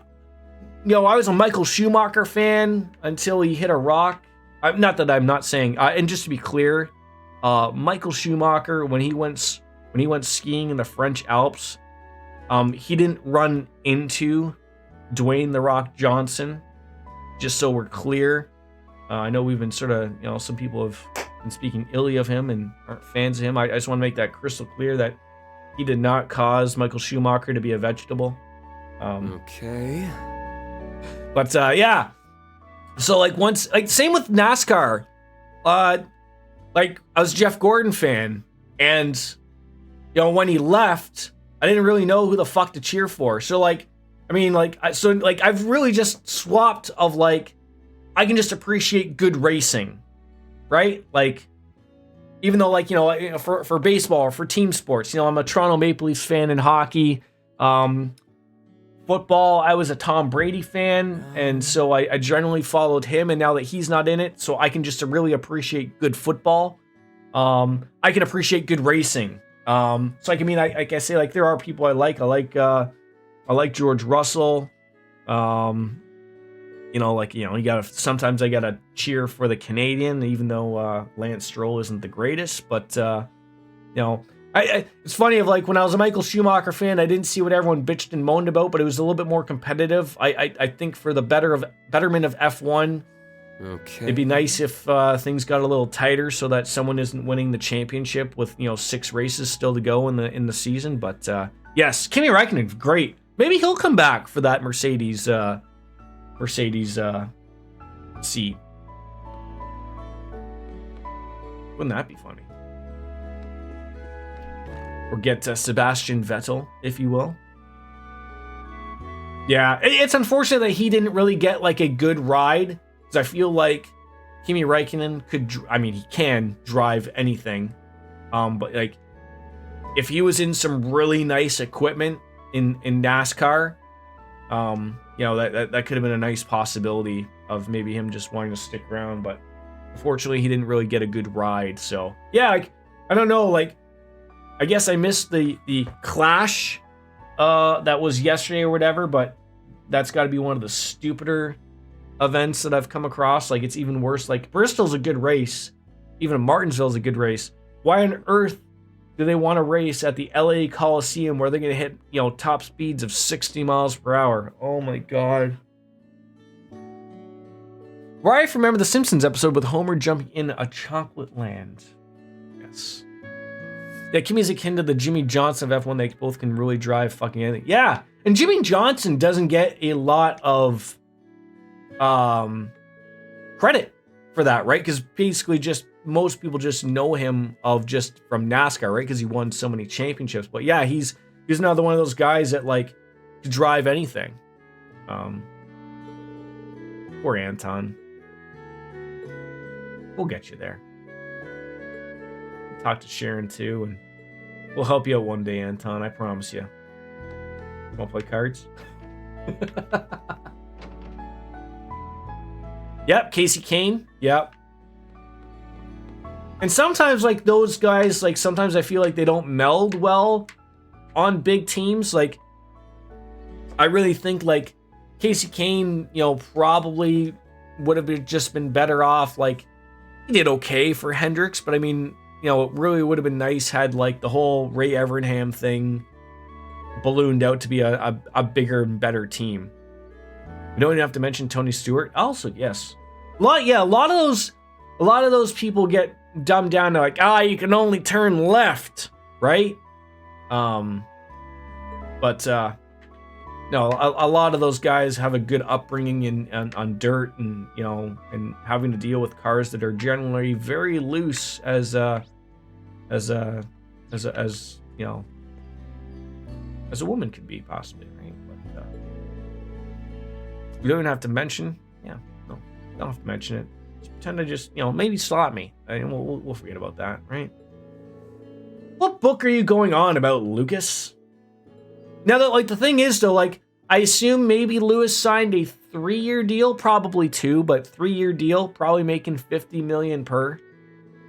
was a Michael Schumacher fan until he hit a rock. Not that I'm not saying, and just to be clear, Michael Schumacher when he went skiing in the French Alps, he didn't run into Dwayne "The Rock" Johnson. Just so we're clear. I know we've been sort of, you know, some people have been speaking illy of him and aren't fans of him. I just want to make that crystal clear that he did not cause Michael Schumacher to be a vegetable. Okay. But yeah. So like once, like same with NASCAR. Like I was a Jeff Gordon fan, and you know when he left, I didn't really know who the fuck to cheer for. So like, I mean, like, so like I've really just swapped of like. I can just appreciate good racing, right? Like, even though, like, you know, for baseball or for team sports, you know, I'm a Toronto Maple Leafs fan in hockey. Football, I was a Tom Brady fan, and so I generally followed him, and now that he's not in it, so I can just really appreciate good football. I can appreciate good racing. So, like, I mean, I can say, like, there are people I like. I like George Russell. You know, like, you know, sometimes I gotta cheer for the Canadian, even though Lance Stroll isn't the greatest. But you know, it's funny of like when I was a Michael Schumacher fan, I didn't see what everyone bitched and moaned about, but it was a little bit more competitive. I think for the betterment of F1, Okay. it'd be nice if things got a little tighter so that someone isn't winning the championship with, you know, 6 races still to go in the season. But yes, Kimi Räikkönen, great. Maybe he'll come back for that Mercedes seat. Wouldn't that be funny? Or get Sebastian Vettel, if you will. Yeah, it's unfortunate that he didn't really get like a good ride, because I feel like Kimi Räikkönen could, he can drive anything. But like, if he was in some really nice equipment in NASCAR, that could have been a nice possibility of maybe him just wanting to stick around. But unfortunately, he didn't really get a good ride. So yeah, like, I don't know, like, I guess I missed the clash that was yesterday or whatever, but that's got to be one of the stupider events that I've come across. Like, it's even worse. Like, Bristol's a good race. Even Martinsville's a good race. Why on earth do they want to race at the LA Coliseum where they're going to hit, top speeds of 60 miles per hour? Oh my God. Right, remember the Simpsons episode with Homer jumping in a chocolate land. Yes. Yeah, Kimmy's akin to the Jimmy Johnson of F1. They both can really drive fucking anything. Yeah, and Jimmy Johnson doesn't get a lot of credit for that, right? Because basically just most people just know him just from NASCAR, right? Because he won so many championships. But yeah, he's another one of those guys that like to drive anything. Poor Anton. We'll get you there. Talk to Sharon too, and we'll help you out one day, Anton. I promise you. Want to play cards? Yep, Casey Kane. Yep. And sometimes, like, those guys, like, sometimes I feel like they don't meld well on big teams. Like, I really think, like, Casey Kane, probably would have just been better off. Like, he did okay for Hendricks, but I mean, it really would have been nice had, like, the whole Ray Evernham thing ballooned out to be a bigger and better team. We don't even have to mention Tony Stewart. Also, yes. A lot of those people get dumbed down to like, you can only turn left, right? No, a lot of those guys have a good upbringing on dirt and, and having to deal with cars that are generally very loose as a woman could be, possibly, right? But we don't even have to mention. Yeah, no, don't have to mention it. Just pretend to just, maybe slap me, and we'll forget about that, right? What book are you going on about, Lucas? Now that, like, the thing is though, like, I assume maybe Lewis signed a 3-year deal, probably 2, but 3-year deal, probably making $50 million per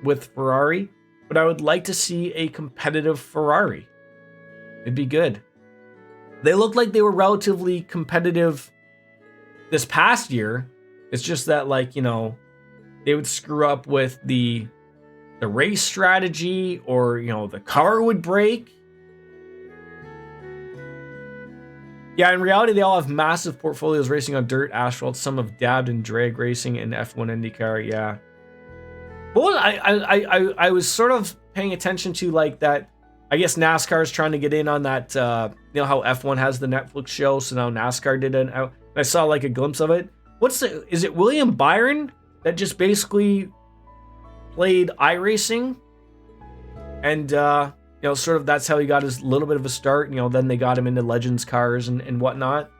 with Ferrari. But I would like to see a competitive Ferrari. It'd be good. They looked like they were relatively competitive this past year. It's just that, like, they would screw up with the race strategy, or, the car would break. Yeah, in reality, they all have massive portfolios racing on dirt, asphalt. Some have dabbed in drag racing and F1 IndyCar. Yeah. Well, I was sort of paying attention to, like, that. I guess NASCAR is trying to get in on that. How F1 has the Netflix show, so now NASCAR did it. I saw like a glimpse of it. Is it William Byron that just basically played iRacing, and sort of that's how he got his little bit of a start. Then they got him into Legends cars and whatnot.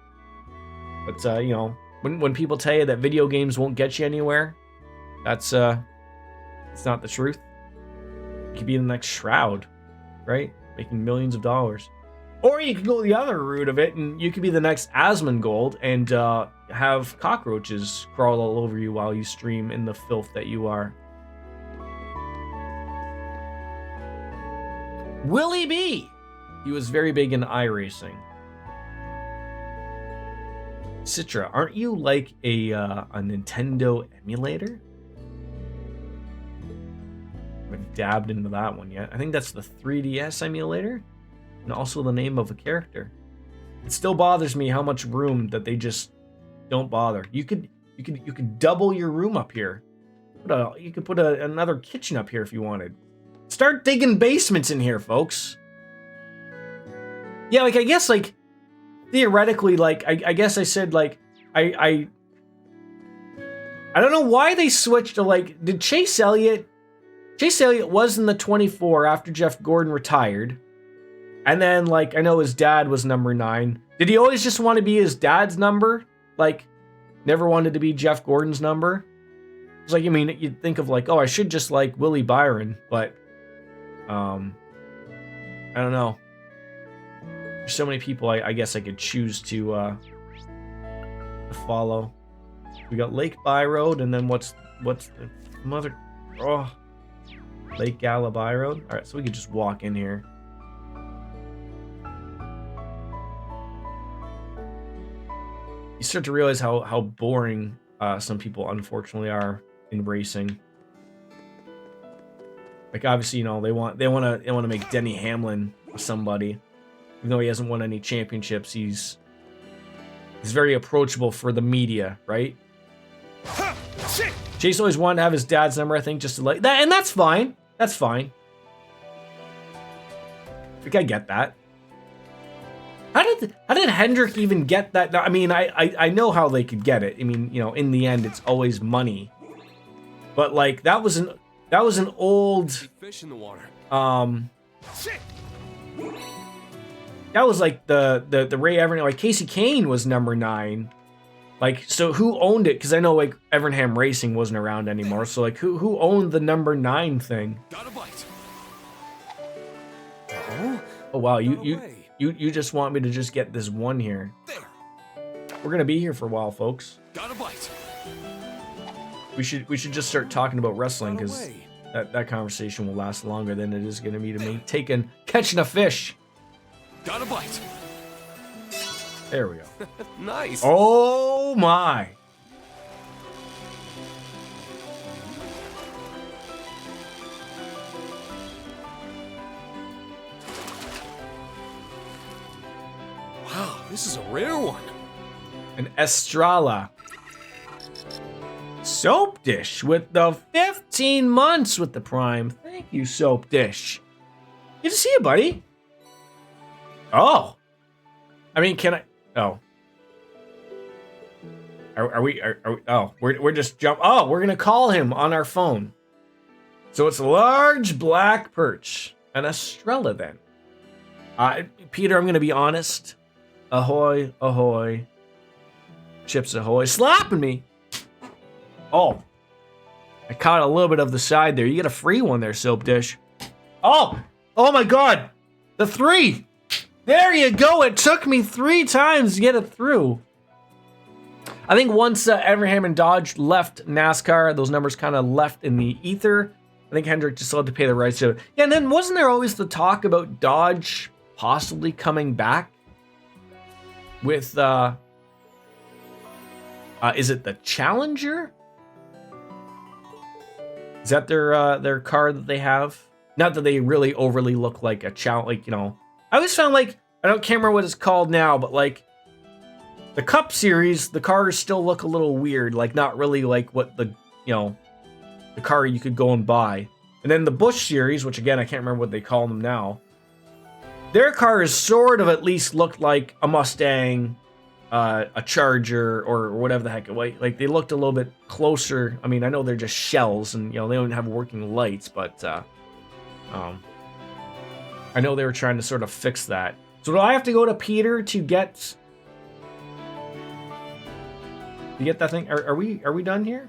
But when people tell you that video games won't get you anywhere, it's not the truth. You could be the next Shroud, right? Making millions of dollars. Or you could go the other route of it, and you could be the next Asmongold and have cockroaches crawl all over you while you stream in the filth that you are. Willie B. He was very big in iRacing. Citra, aren't you like a Nintendo emulator? I haven't dabbed into that one yet. I think that's the 3DS emulator, and also the name of a character. It still bothers me how much room that they just don't bother. You could double your room up here. You could put another kitchen up here if you wanted. Start digging basements in here, folks. Yeah, like, I guess, like, theoretically, like, I guess I said, like, I don't know why they switched to, like, did Chase Elliott Chase Elliott was in the 24 after Jeff Gordon retired. And then, like, I know his dad was number 9. Did he always just want to be his dad's number? Like, never wanted to be Jeff Gordon's number? It's like, I mean, you'd think of like, oh, I should just like Willie Byron, but, I don't know. There's so many people I guess I could choose to follow. We got Lake Byroad, and then what's the mother? Oh, Lake Galaby Road. All right, so we could just walk in here. You start to realize how boring some people unfortunately are in racing. Like, obviously, you know, they want to make Denny Hamlin somebody, even though he hasn't won any championships. He's very approachable for the media, right? Chase always wanted to have his dad's number, I think, just to like that, and that's fine. That's fine. I think I get that. How did Hendrick even get that? I mean, I know how they could get it. I mean, you know, in the end, it's always money. But like that was an old Fish in the water. That was like the Ray Evernham, like Casey Kane was number 9. Like, so who owned it? Because I know like Evernham Racing wasn't around anymore. So like who owned the number 9 thing? Got a bite. Oh wow, you just want me to just get this one here. There. We're gonna be here for a while, folks. Got a bite. We should just start talking about wrestling, Got because away. that conversation will last longer than it is gonna be to me catching a fish. Got a bite. There we go. Nice. Oh my. Wow, this is a rare one. An Estrella soap dish with the 15 months with the Prime. Thank you, soap dish. Good to see you, buddy. Oh, I mean, can I? Oh, are we? Oh, we're just jump. Oh, we're gonna call him on our phone. So it's a large black perch, an Estrella then. Peter, I'm gonna be honest. Ahoy, ahoy. Chips ahoy. Slapping me. Oh. I caught a little bit of the side there. You get a free one there, soap dish. Oh. Oh my god. The 3. There you go. It took me 3 times to get it through. I think once Evernham and Dodge left NASCAR, those numbers kind of left in the ether. I think Hendrick just had to pay the rights to it. Yeah, and then wasn't there always the talk about Dodge possibly coming back with is it the Challenger? Is that their car that they have? Not that they really overly look like a like, you know. I always found like, can't remember what it's called now, but like the Cup Series, the cars still look a little weird, like not really like what the, you know, the car you could go and buy. And then the Busch Series, which again I can't remember what they call them now. Their cars sort of at least looked like a Mustang, a Charger, or whatever the heck. Like they looked a little bit closer. I mean, I know they're just shells, and you know they don't have working lights, but I know they were trying to sort of fix that. So do I have to go to Peter to get that thing? Are we done here?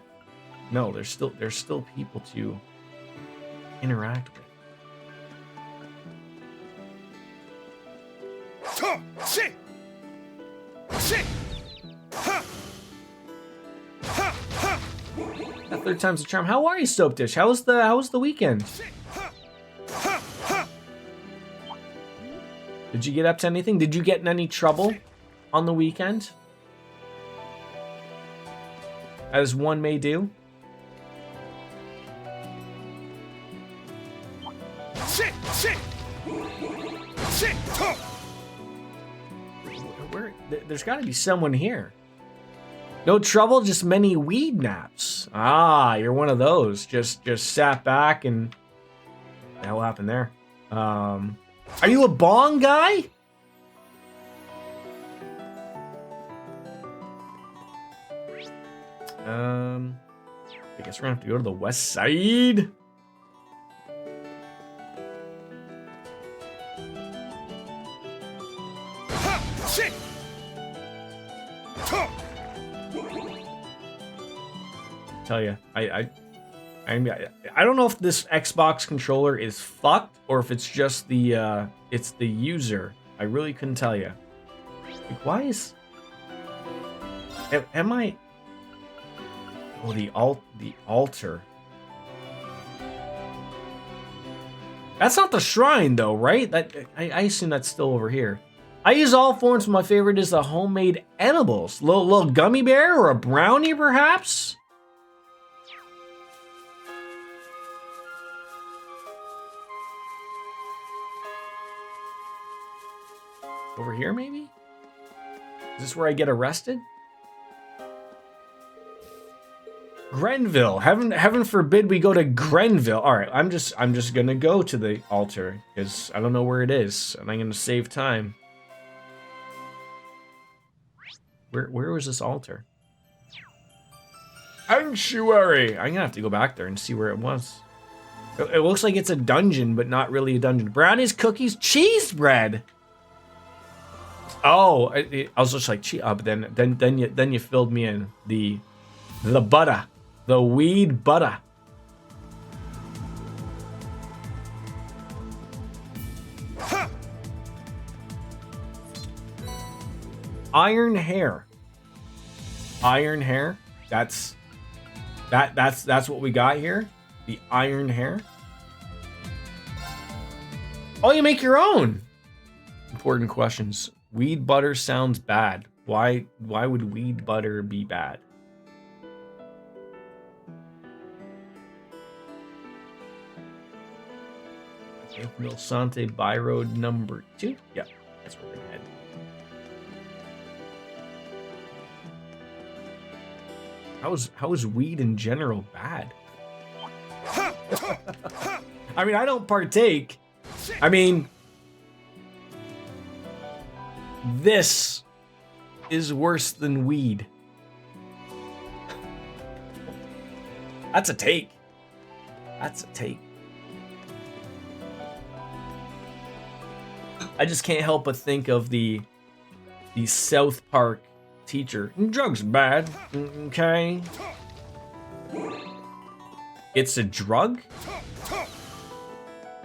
No, there's still people to interact with. That 3rd time's a charm. How are you, Soap Dish? How was the weekend? Did you get up to anything? Did you get in any trouble on the weekend? As one may do. There's got to be someone here. No trouble, just many weed naps. Ah, you're one of those. Just sat back and what the hell happened there? Are you a bong guy? I guess we're gonna have to go to the west side. Tell you, I don't know if this Xbox controller is fucked or if it's just the it's the user. I really couldn't tell you. Like, why is am I? Oh, the altar. That's not the shrine though, right? That I assume that's still over here. I use all forms. My favorite is the homemade edibles. Little gummy bear or a brownie, perhaps. Over here, maybe? Is this where I get arrested? Grenville. Heaven forbid we go to Grenville. All right, I'm just gonna go to the altar because I don't know where it is, and I'm gonna save time. Where was this altar? Sanctuary. I'm gonna have to go back there and see where it was. It looks like it's a dungeon, but not really a dungeon. Brownies, cookies, cheese bread. Oh, I was just like, but then you filled me in the butter, the weed butter. Iron hair. Iron hair. That's what we got here. The iron hair. Oh, you make your own. Important questions. Weed butter sounds bad. Why would weed butter be bad? Mil Sante by road number 2. Yeah, that's where we're headed. How is weed in general bad? I mean, I don't partake. I mean, this is worse than weed. That's a take. That's a take. I just can't help but think of the South Park teacher. Drugs bad, okay? It's a drug?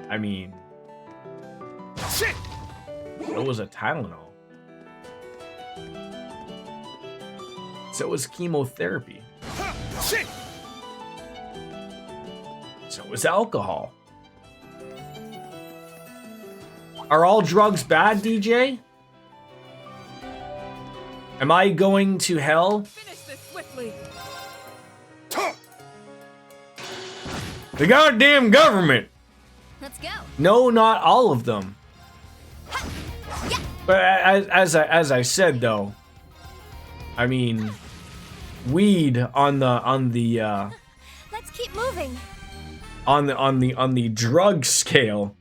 I mean, it was a Tylenol. So it was chemotherapy. So it was alcohol. Are all drugs bad, DJ? Am I going to hell? Finish this swiftly. The goddamn government! Let's go. No, not all of them. But as I said though, I mean, weed on the Let's keep moving. on the drug scale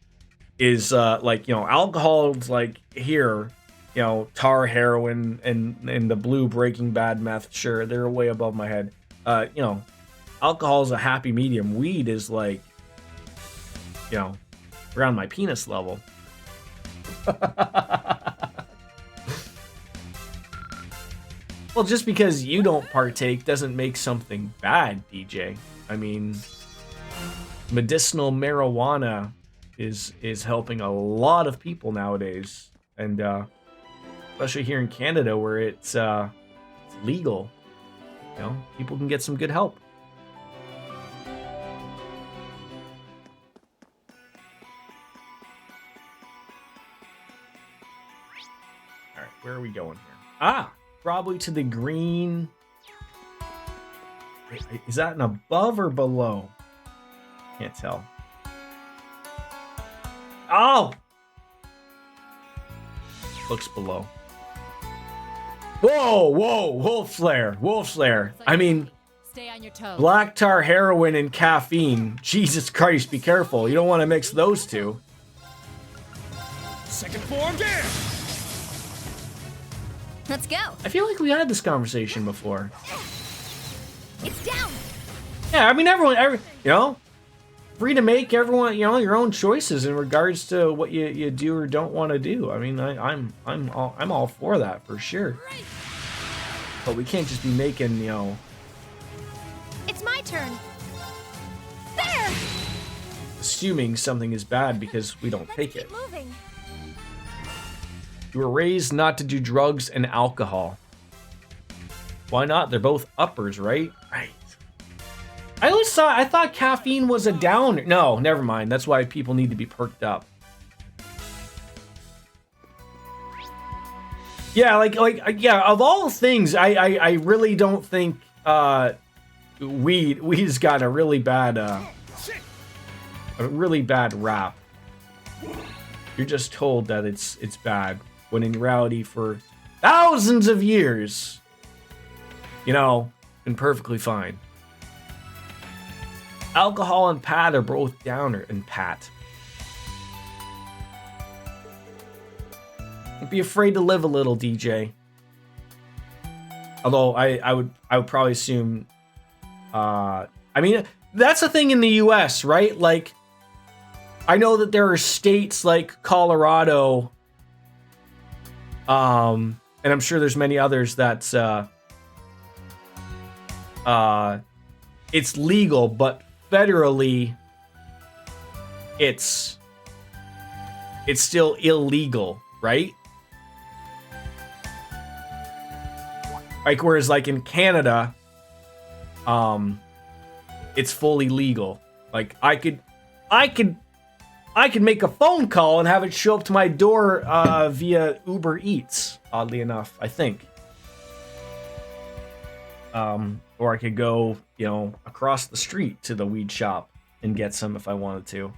is like, you know, alcohol's like here, you know, tar, heroin, and the blue Breaking Bad meth. Sure, they're way above my head. You know, alcohol is a happy medium. Weed is like, you know, around my penis level. Well, just because you don't partake doesn't make something bad, DJ. I mean, medicinal marijuana is helping a lot of people nowadays, and especially here in Canada where it's legal. You know, people can get some good help. All right, where are we going here? Ah, probably to the green. Wait, is that an above or below? Can't tell. Oh! Looks below. Whoa, whoa, wolf flare, wolf flare. I mean, Stay on your toes. black tar, heroin, and caffeine. Jesus Christ, be careful. You don't want to mix those two. Second form down. Let's go. I feel like we had this conversation before. It's down. Yeah, I mean, everyone, you know, free to make everyone, you know, your own choices in regards to what you do or don't want to do. I mean, I'm all for that for sure. But we can't just be making, you know, It's my turn. There! assuming something is bad because we don't Let's take keep it. moving. You were raised not to do drugs and alcohol. Why not? They're both uppers, right? Right. I thought caffeine was a downer. No, never mind. That's why people need to be perked up. Yeah, yeah, of all things, I really don't think weed's got a really bad rap. You're just told that it's bad, when in reality for thousands of years, you know, been perfectly fine. Alcohol and Pat are both downer, and Pat. Don't be afraid to live a little, DJ. Although I would probably assume, I mean, that's a thing in the US, right? Like, I know that there are states like Colorado, and I'm sure there's many others that's, it's legal, but federally, it's still illegal, right? Like, whereas like in Canada, it's fully legal. Like I could make a phone call and have it show up to my door via Uber Eats, oddly enough, I think. Or I could go, you know, across the street to the weed shop and get some if I wanted to.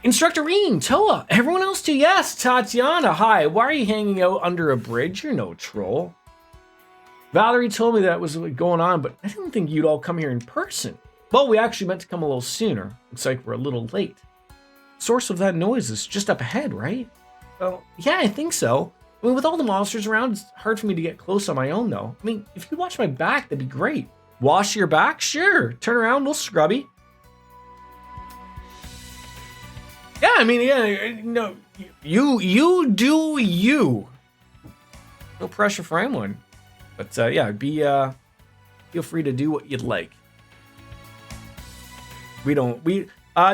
Instructor Reen, Toa, everyone else too. Yes, Tatiana, hi. Why are you hanging out under a bridge? You're no troll. Valerie told me that was going on, but I didn't think you'd all come here in person. Well, we actually meant to come a little sooner. Looks like we're a little late. Source of that noise is just up ahead, right? Well, yeah, I think so. I mean, with all the monsters around, it's hard for me to get close on my own, though. I mean, if you watch my back, that'd be great. Wash your back? Sure. Turn around, we'll scrubby. Yeah, I mean, yeah, no, you do you. No pressure for anyone. But yeah, feel free to do what you'd like.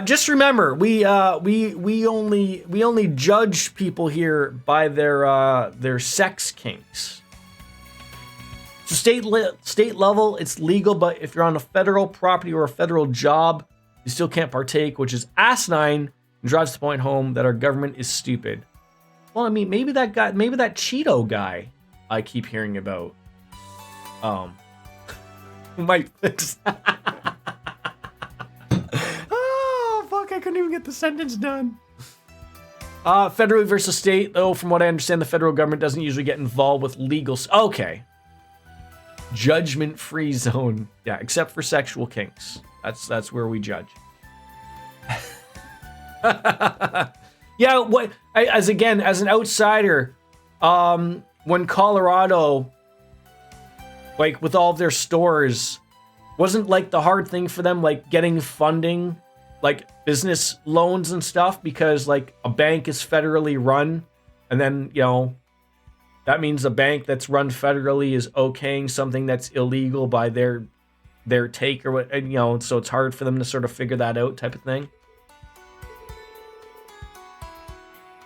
Just remember, we only judge people here by their sex kinks. So state level, it's legal, but if you're on a federal property or a federal job, you still can't partake, which is asinine and drives the point home that our government is stupid. Well, I mean, maybe that Cheeto guy I keep hearing about, might fix. Oh fuck! I couldn't even get the sentence done. Federally versus state, though, from what I understand, the federal government doesn't usually get involved with legal. Okay. Judgment-free zone. Yeah, except for sexual kinks. That's where we judge. Yeah, as an outsider, when Colorado, like with all of their stores, wasn't like the hard thing for them, like getting funding, like business loans and stuff, because like a bank is federally run, and then, you know, that means a bank that's run federally is okaying something that's illegal by their take or what, and, you know, so it's hard for them to sort of figure that out, type of thing.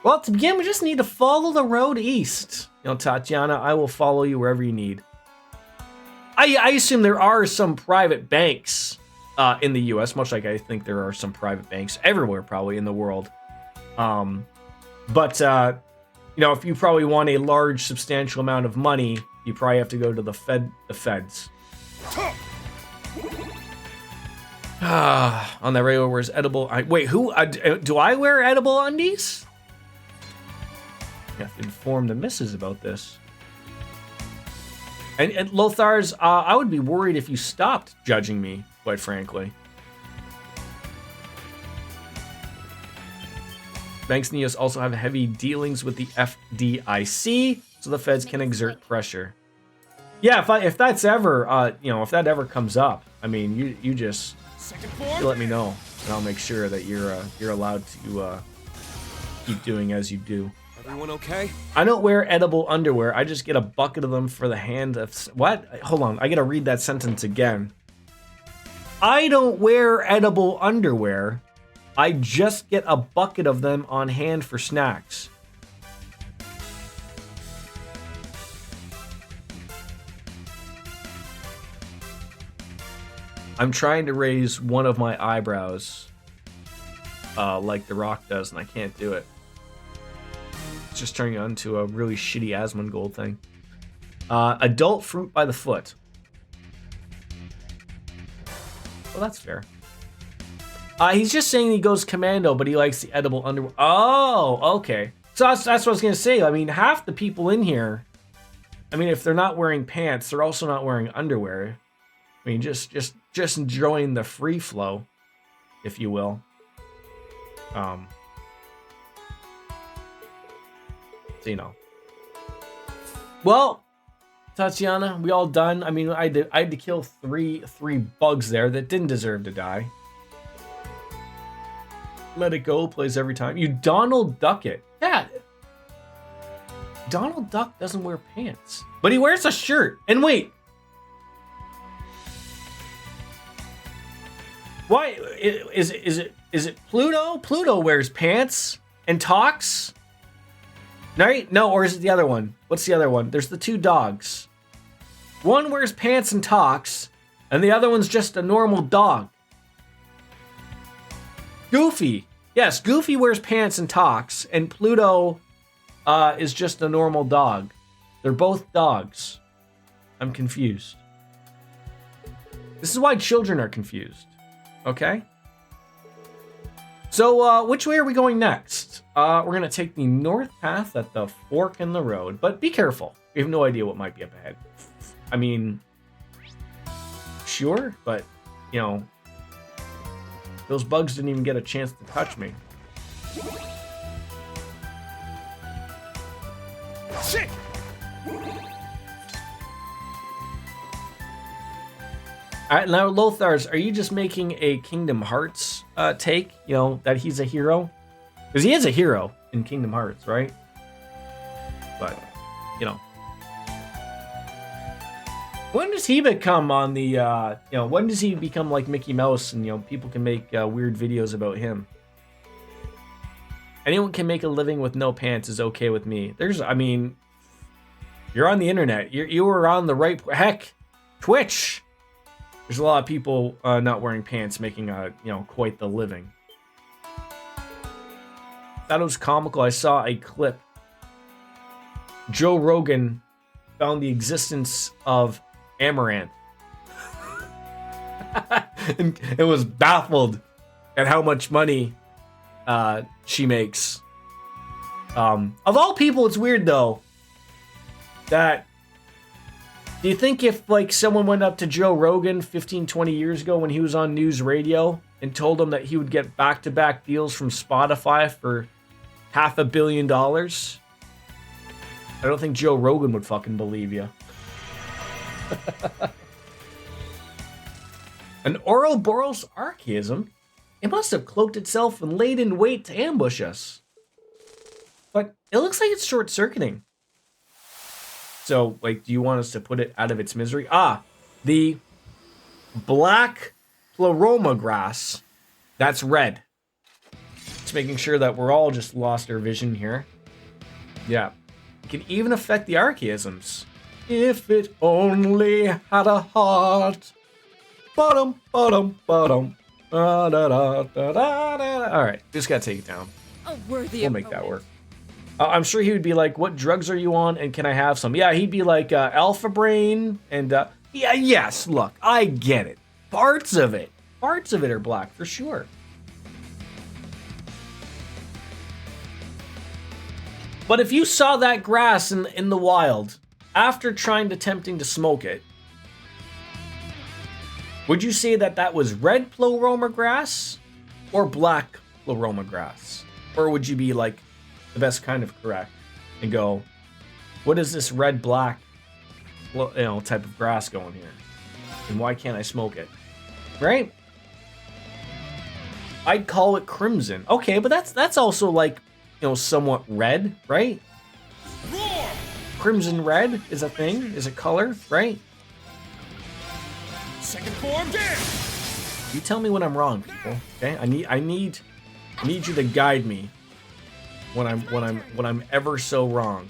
Well, to begin, we just need to follow the road east. You know, Tatiana, I will follow you wherever you need. I assume there are some private banks in the U.S., much like I think there are some private banks everywhere probably in the world. But you know, if you probably want a large, substantial amount of money, you probably have to go to the feds. On that radio wears edible. Wait, who? Do I wear edible undies? You have to inform the missus about this. And Lothar's, I would be worried if you stopped judging me, quite frankly. Banks in the US also have heavy dealings with the FDIC, so the feds can exert pressure. Yeah, if that's ever, you know, if that ever comes up, I mean, you just let me know, and I'll make sure that you're allowed to keep doing as you do. Everyone okay? I don't wear edible underwear. I just get a bucket of them for the hand of... What? Hold on. I gotta read that sentence again. I don't wear edible underwear. I just get a bucket of them on hand for snacks. I'm trying to raise one of my eyebrows like The Rock does, and I can't do it. It's just turning into a really shitty Asmongold thing. Adult fruit by the foot. Well, that's fair. He's just saying he goes commando, but he likes the edible underwear. Oh, okay. So that's what I was going to say. I mean, half the people in here, I mean, if they're not wearing pants, they're also not wearing underwear. I mean, just enjoying the free flow, if you will. So, you know. Well, Tatiana, we all done. I mean, I had to kill three bugs there that didn't deserve to die. Let it go plays every time. You Donald Duck it. Yeah. Donald Duck doesn't wear pants, but he wears a shirt. And wait. Why is it Pluto? Pluto wears pants and talks. Right? No, or is it the other one? What's the other one? There's the two dogs. One wears pants and talks, and the other one's just a normal dog. Goofy. Yes, Goofy wears pants and talks, and Pluto is just a normal dog. They're both dogs. I'm confused. This is why children are confused. Okay? So, which way are we going next? We're going to take the north path at the fork in the road, but be careful. We have no idea what might be up ahead. I mean, sure, but, you know, those bugs didn't even get a chance to touch me. Shit! Alright, now Lothars, are you just making a Kingdom Hearts take? You know, that he's a hero? Because he is a hero in Kingdom Hearts, right? But, you know. When does he become on the, when does he become like Mickey Mouse and, people can make weird videos about him? Anyone can make a living with no pants is okay with me. You're on the internet. You were on the right, heck, Twitch. There's a lot of people not wearing pants making quite the living. That was comical. I saw a clip. Joe Rogan found the existence of Amaranth. And it was baffled at how much money she makes. Of all people, it's weird though that do you think if like someone went up to Joe Rogan 15, 20 years ago when he was on news radio and told him that he would get back-to-back deals from Spotify for $500 million, I don't think Joe Rogan would fucking believe you. An Ouroboros archaism? It must have cloaked itself and laid in wait to ambush us. But it looks like it's short-circuiting. So, like, do you want us to put it out of its misery? The black pleroma grass. That's red. Just making sure that we're all just lost our vision here. Yeah. It can even affect the archaisms. If it only had a heart. Bottom, bottom, bottom. Da, da, da, da, da, da. All right, just gotta take it down. A worthy We'll make that work. I'm sure he would be like, "What drugs are you on? And can I have some?" Yeah, he'd be like, "Alpha Brain," and yes. Look, I get it. Parts of it are black for sure. But if you saw that grass in the wild after attempting to smoke it, would you say that was red pleroma grass or black pleroma grass? Or would you be like the best kind of correct and go, what is this red-black type of grass going here? And why can't I smoke it? Right? I'd call it crimson. Okay, but that's also like somewhat red, right? Roar! Crimson red is a thing, is a color, right? Second form dance! You tell me when I'm wrong, people. Okay, I need you to guide me when I'm ever so wrong.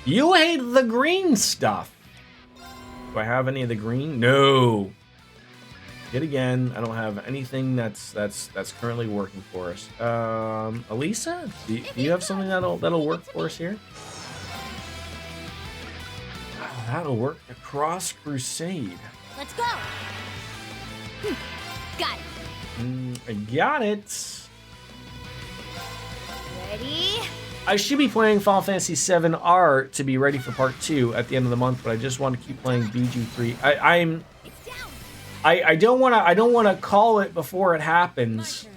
You hate the green stuff. Do I have any of the green? No. Yet again, I don't have anything that's currently working for us. Elisa, do you have something that'll work for us here? Oh, that'll work. A Cross Crusade. Let's go. Got it. I got it. Ready? I should be playing Final Fantasy VII R to be ready for part 2 at the end of the month, but I just want to keep playing BG3. It's down. I don't want to call it before it My happens, turn.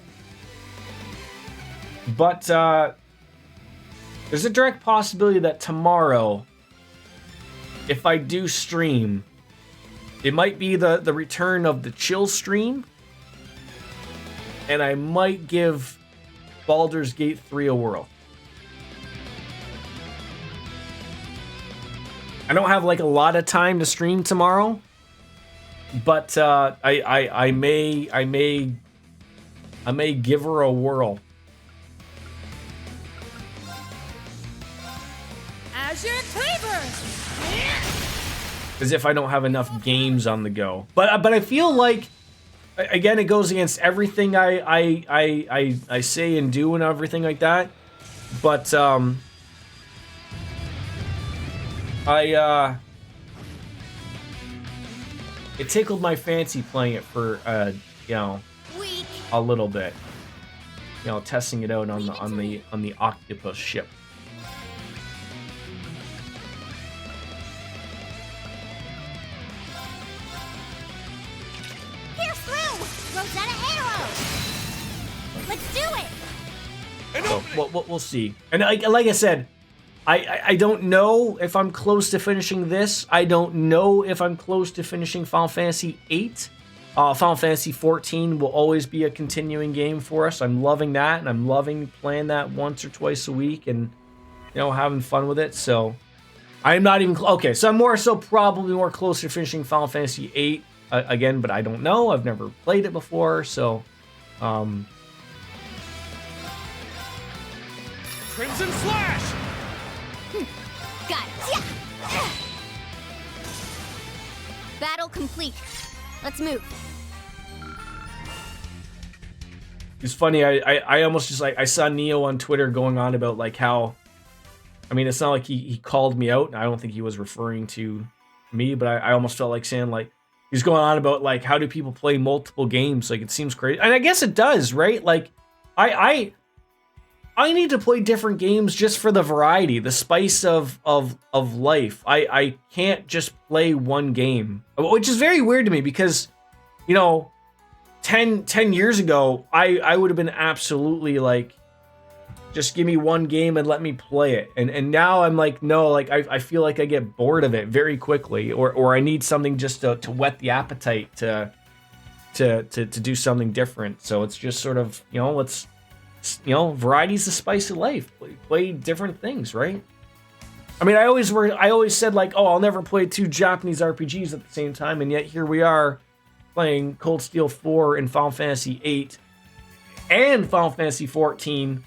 but there's a direct possibility that tomorrow, if I do stream, it might be the return of the chill stream, and I might give Baldur's Gate 3 a whirl. I don't have like a lot of time to stream tomorrow, but I may give her a whirl. Azure Cleaver! As if I don't have enough games on the go. But I feel like, again, it goes against everything I say and do and everything like that. But it tickled my fancy playing it for Weak. a little bit. Testing it out on the octopus ship. Pierce through. Rosetta arrow. Let's do it. An So opening! we'll see. And like I said, I don't know if I'm close to finishing this. I don't know if I'm close to finishing Final Fantasy VIII. Final Fantasy 14 will always be a continuing game for us. I'm loving that, and I'm loving playing that once or twice a week, and having fun with it. So I'm not even okay. So I'm probably more closer to finishing Final Fantasy VIII again, but I don't know. I've never played it before, so. Crimson Slash! Got it. Yeah. Battle complete. Let's move. It's funny. I almost just I saw Neo on Twitter going on about like how, I mean, it's not like he called me out. I don't think he was referring to me, but I almost felt like saying like he's going on about like how do people play multiple games? Like it seems crazy, and I guess it does, right? Like I need to play different games just for the variety, the spice of life. I can't just play one game, which is very weird to me because, 10 years ago, I would have been absolutely like, just give me one game and let me play it. And now I'm like, no, like I feel like I get bored of it very quickly, or I need something just to whet the appetite to do something different. So it's just sort of, let's, variety's the spice of life. Play different things, right? I mean, I always said like, oh, I'll never play 2 Japanese RPGs at the same time, and yet here we are playing Cold Steel 4 and Final Fantasy 8 and Final Fantasy 14.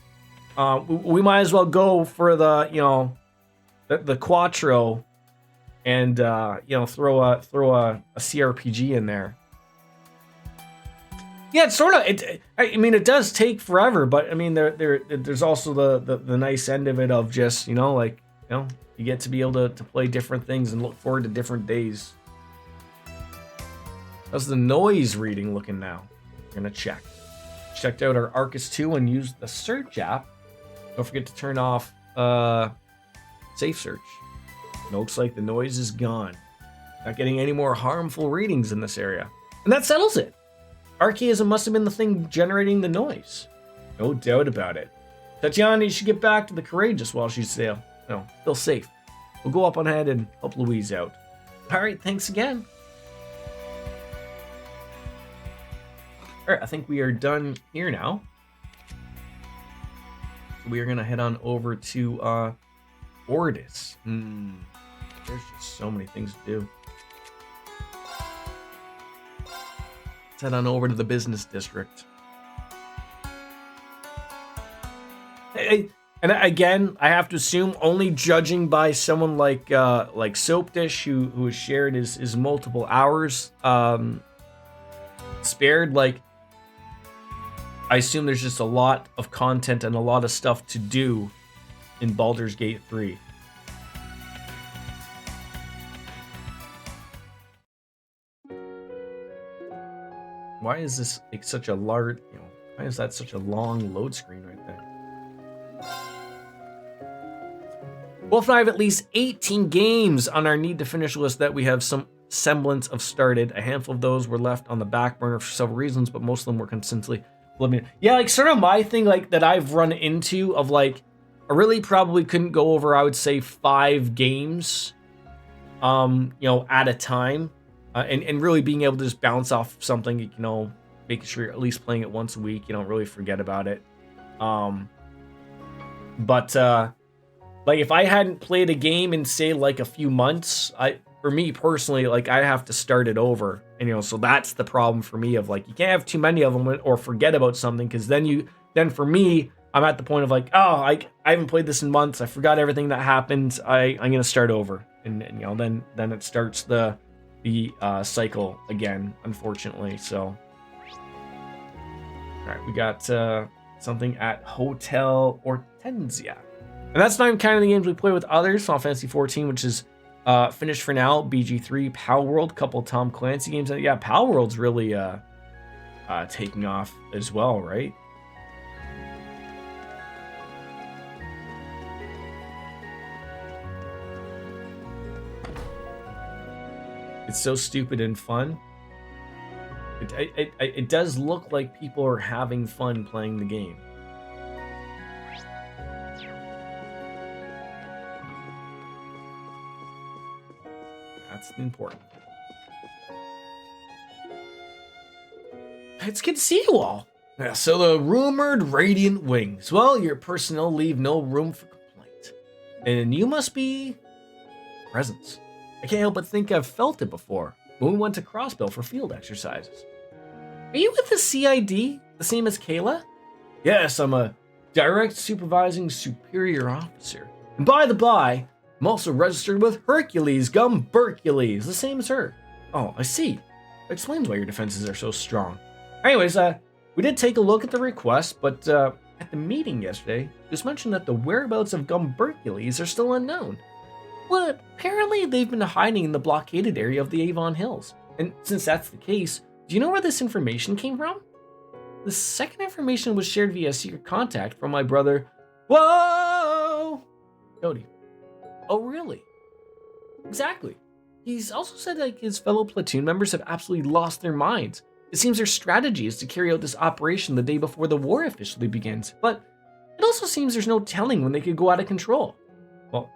We might as well go for the Quattro and throw a CRPG in there. Yeah, it's sort of. I mean, it does take forever, but I mean, there's also the nice end of it of just you get to be able to play different things and look forward to different days. How's the noise reading looking now? We're gonna check. Checked out our Arcus 2 and used the search app. Don't forget to turn off safe search. Looks like the noise is gone. Not getting any more harmful readings in this area, and that settles it. Archaism must have been the thing generating the noise. No doubt about it. Tatiana, you should get back to the Courageous while she's still safe. We'll go up on ahead and help Louise out. All right, thanks again. All right, I think we are done here now. We are gonna head on over to Ordis. There's just so many things to do. Let's head on over to the business district. And again, I have to assume, only judging by someone like Soap Dish, who has shared his multiple hours spared. Like, I assume there's just a lot of content and a lot of stuff to do in Baldur's Gate 3. Why is this like such a large? Why is that such a long load screen right there? Wolf and I have at least 18 games on our need to finish list that we have some semblance of started. A handful of those were left on the back burner for several reasons, but most of them were consistently limited. Yeah, like sort of my thing, like that I've run into of like, I really probably couldn't go over, I would say 5 games, at a time, and really being able to just bounce off something, making sure you're at least playing it once a week. You don't really forget about it. Like if I hadn't played a game in say like a few months, for me personally, like I have to start it over. And so that's the problem for me of like, you can't have too many of them or forget about something, because then for me, I'm at the point of like, oh, I haven't played this in months. I forgot everything that happened. I'm gonna start over, and then it starts the cycle again, unfortunately. So, all right, we got something at Hotel Hortensia. And that's not even kind of the games we play with others. Final Fantasy 14, which is finished for now. BG3, Pal World, couple Tom Clancy games. Yeah, Pal World's really taking off as well, right? It's so stupid and fun. It does look like people are having fun playing the game. That's important. It's good to see you all. Yeah, so the rumored Radiant Wings. Well, your personnel leave no room for complaint. And you must be presence. I can't help but think I've felt it before when we went to Crossbill for field exercises. Are you with the CID, the same as Kayla? Yes, I'm a direct supervising superior officer. And by the by, I'm also registered with Hercules Gumbercules, the same as her. Oh, I see. That explains why your defenses are so strong. Anyways, we did take a look at the request, but at the meeting yesterday, it was mentioned that the whereabouts of Gumbercules are still unknown. Well, apparently they've been hiding in the blockaded area of the Avon Hills. And since that's the case, do you know where this information came from? The second information was shared via secret contact from my brother, whoa, Cody. Oh, really? Exactly. He's also said like his fellow platoon members have absolutely lost their minds. It seems their strategy is to carry out this operation the day before the war officially begins, but it also seems there's no telling when they could go out of control. Well,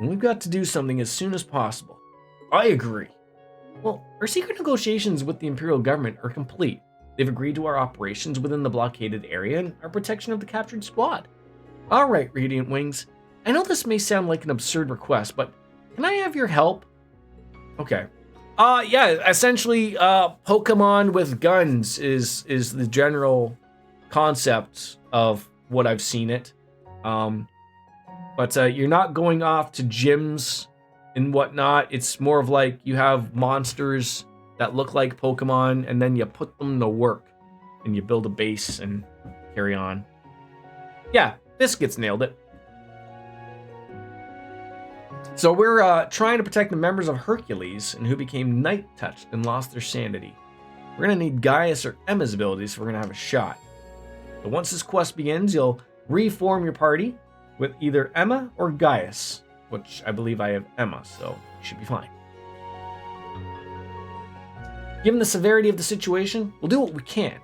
we've got to do something as soon as possible. I agree. Well, our secret negotiations with the Imperial government are complete. They've agreed to our operations within the blockaded area and our protection of the captured squad. All right, Radiant Wings. I know this may sound like an absurd request, but can I have your help? Okay. Yeah, essentially, Pokemon with guns is the general concept of what I've seen it. But you're not going off to gyms and whatnot. It's more of like you have monsters that look like Pokemon, and then you put them to work, and you build a base and carry on. Yeah, Biscuits nailed it. So we're trying to protect the members of Hercules and who became night-touched and lost their sanity. We're going to need Gaius or Emma's abilities if we're going to have a shot. So once this quest begins, you'll reform your party with either Emma or Gaius, which I believe I have Emma, so you should be fine. Given the severity of the situation, we'll do what we can.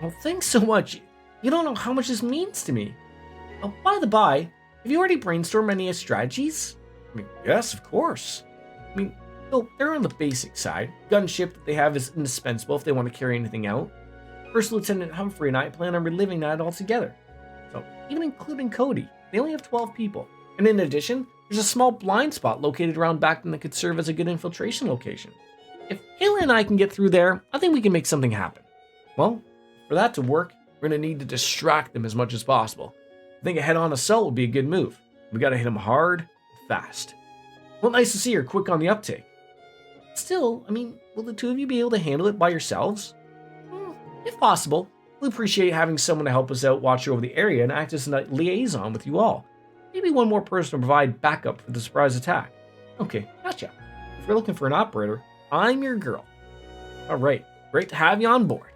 Well, thanks so much. You don't know how much this means to me. Oh, by the by, have you already brainstormed any strategies? I mean, yes, of course. I mean, they're on the basic side. Gunship that they have is indispensable if they want to carry anything out. First Lieutenant Humphrey and I plan on reliving that altogether. So even including Cody, they only have 12 people. And in addition, there's a small blind spot located around back that could serve as a good infiltration location. If Kayla and I can get through there, I think we can make something happen. Well, for that to work, we're going to need to distract them as much as possible. I think a head-on assault would be a good move. We got to hit them hard and fast. Well, nice to see you're quick on the uptake. Still, I mean, will the two of you be able to handle it by yourselves? If possible, we'll appreciate having someone to help us out, watch over the area, and act as a liaison with you all. Maybe one more person to provide backup for the surprise attack. Okay, gotcha. If you're looking for an operator, I'm your girl. Alright, great to have you on board.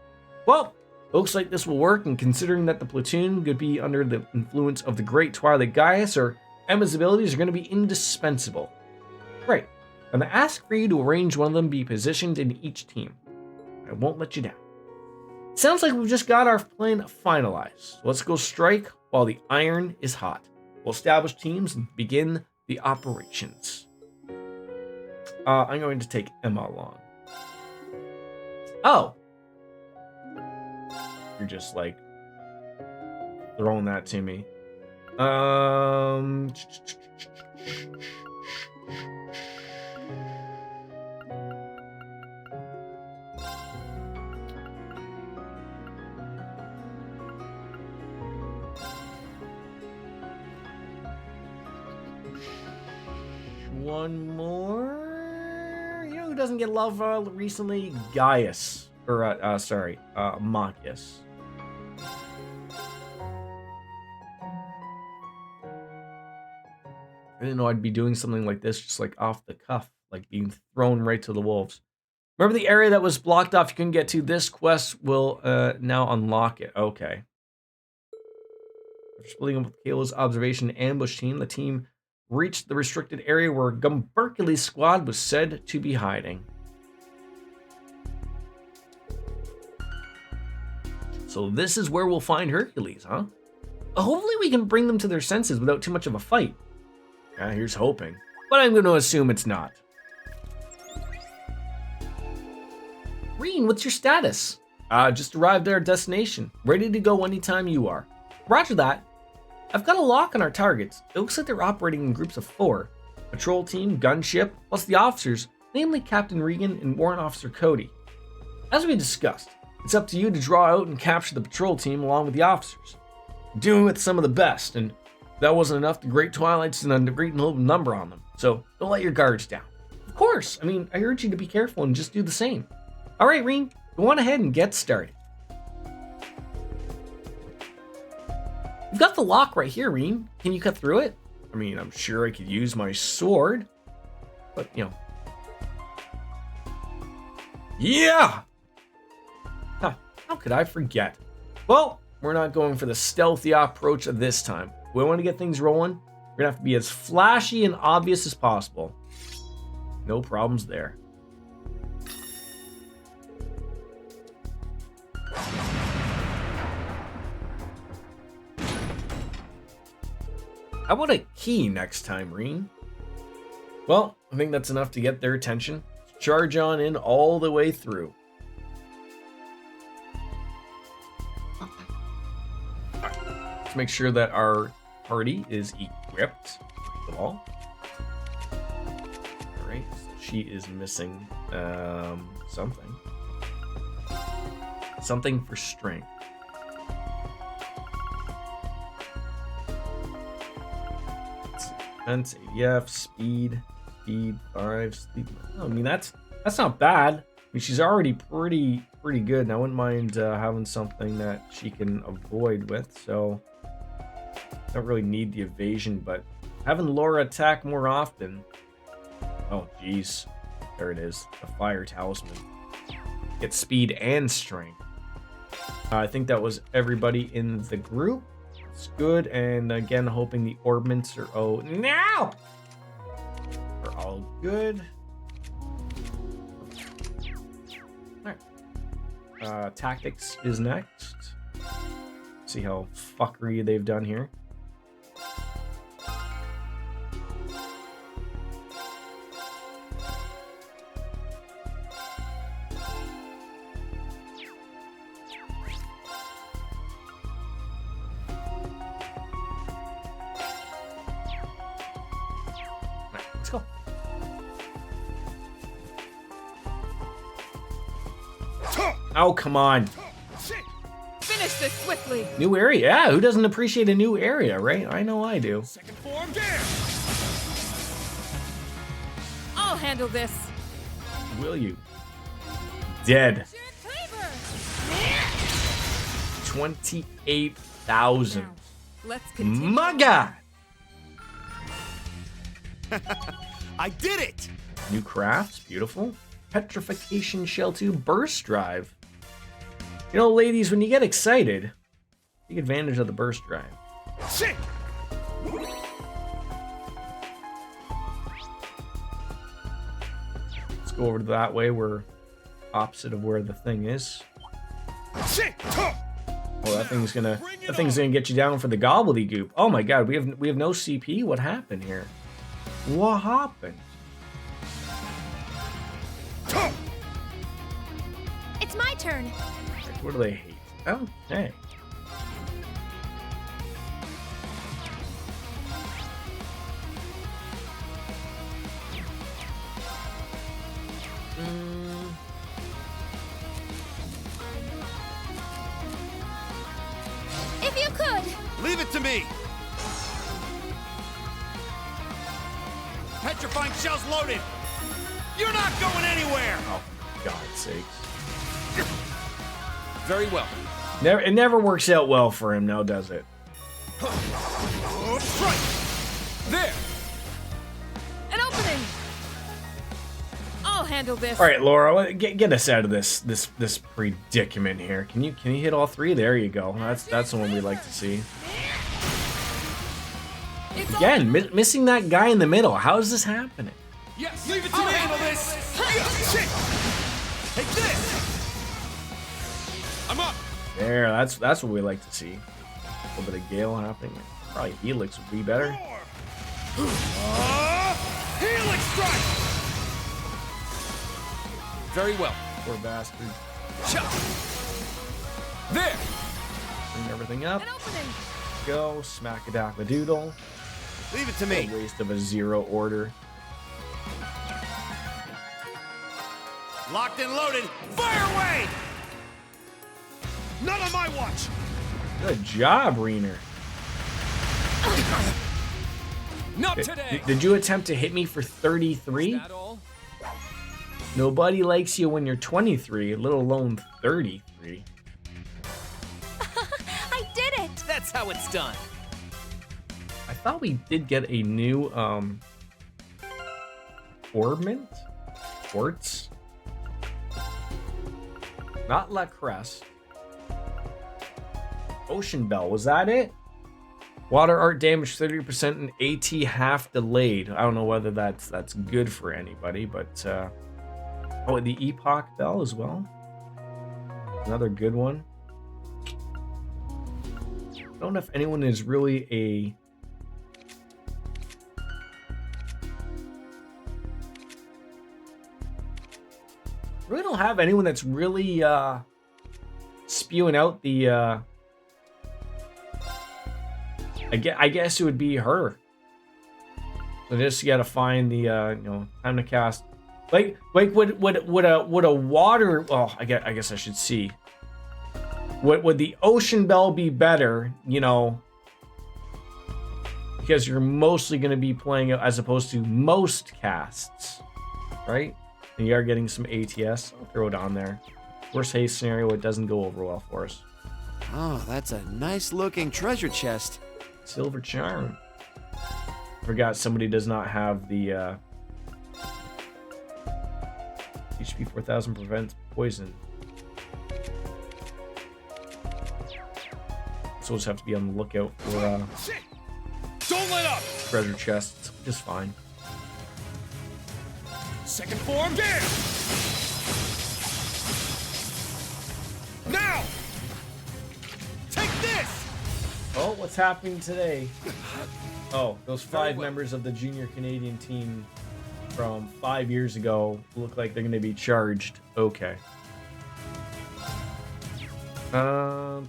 Well, looks like this will work, and considering that the platoon could be under the influence of the great Twilight Gaius, or Emma's abilities are going to be indispensable. Right, I'm going to ask for you to arrange one of them be positioned in each team. I won't let you down. Sounds like we've just got our plan finalized. Let's go strike while the iron is hot. We'll establish teams and begin the operations. I'm going to take Emma along. Oh. You're just like throwing that to me. One more. You know who doesn't get love recently? Gaius. Or, Machias. I didn't know I'd be doing something like this, just like off the cuff, like being thrown right to the wolves. Remember the area that was blocked off you couldn't get to? This quest will now unlock it. Okay. After splitting up with Kayla's observation ambush team, the team reached the restricted area where Gumberkeley's squad was said to be hiding. So this is where we'll find Hercules, huh? Hopefully we can bring them to their senses without too much of a fight. Yeah, here's hoping. But I'm going to assume it's not. Reen, what's your status? Just arrived at our destination. Ready to go anytime you are. Roger that. I've got a lock on our targets. It looks like they're operating in groups of 4. Patrol team, gunship, plus the officers, namely Captain Regan and Warrant Officer Cody. As we discussed, it's up to you to draw out and capture the patrol team along with the officers. Doing with some of the best, and if that wasn't enough, the Great Twilight's done a great number on them, so don't let your guards down. Of course, I mean, I urge you to be careful and just do the same. Alright, Reen, go on ahead and get started. You've got the lock right here, Reen. Can you cut through it? I mean, I'm sure I could use my sword, but, you know. Yeah! Huh, how could I forget? Well, we're not going for the stealthy approach of this time. If we want to get things rolling, we're gonna have to be as flashy and obvious as possible. No problems there. How about a key next time, Reen? Well, I think that's enough to get their attention. Charge on in all the way through. Let's make sure that our party is equipped, first of all. Alright, so she is missing something. Something for strength. Defense, ADF, speed 5, sleep. Oh, I mean, that's not bad. I mean, she's already pretty good, and I wouldn't mind having something that she can avoid with. So, don't really need the evasion, but having Laura attack more often. Oh, geez, there it is, the fire talisman. Get speed and strength. I think that was everybody in the group. It's good, and again, hoping the orbments are now are all good. Alright. Tactics is next. See how fuckery they've done here. Oh, come on. Finish this swiftly. New area. Yeah, who doesn't appreciate a new area, right? I know I do. Second form dance. I'll handle this. Will you? Dead. Your cleaver. 28,000. Now, let's continue. My God. I did it. New crafts. Beautiful. Petrification Shell 2 Burst Drive. You know, ladies, when you get excited, take advantage of the burst drive. Shit. Let's go over to that way. We're opposite of where the thing is. Shit. Oh, that thing's gonna get you down for the gobbledygook. Oh my God, we have no CP. What happened here? What happened? It's my turn. What do they hate? Okay. If you could. Leave it to me. Petrifying shells loaded. You're not going anywhere. Oh, for God's sakes. Very well. It never works out well for him now, does it? Strike. There. An opening. I'll handle this. All right, Laura, get us out of this predicament here. Can you hit all three? There you go. That's the one we like to see. It's Again, missing that guy in the middle. How is this happening? Yes. Leave it to me. I'll handle this. Shit. Take this. I'm up. There, that's what we like to see. A little bit of Gale happening. Probably Helix would be better. Helix strike. Very well. Poor bastard. There. Bring everything up. an opening. Go. Smack a doodle. Leave it to A me. waste of a 0 order. Locked and loaded. Fire away. Not on my watch. Good job, Reener. Not today. Did you attempt to hit me for 33? That all? Nobody likes you when you're 23, let alone 33. I did it. That's how it's done. I thought we did get a new ornament? Quartz? Not La Crest. Ocean Bell, was that it? Water art damage 30% and AT half delayed. I don't know whether that's good for anybody, but oh, the Epoch Bell as well. Another good one. I don't know if anyone is really a really don't have anyone that's really spewing out the I guess it would be her. So just gotta find the time to cast. Like would a water? Oh, I guess I should see. Would the Ocean Bell be better? Because you're mostly gonna be playing it as opposed to most casts, right? And you are getting some ATS. I'll throw it on there. Worst case scenario, it doesn't go over well for us. Oh, that's a nice looking treasure chest. Silver Charm. Forgot somebody does not have the HP 4000 prevents poison. So we'll just have to be on the lookout for Shit. Don't let up. treasure chests, which is fine. Second form dance. Now. Take this. Oh, what's happening today? Oh, those Very 5 well. members of the junior Canadian team from 5 years ago look like they're going to be charged. Okay. No.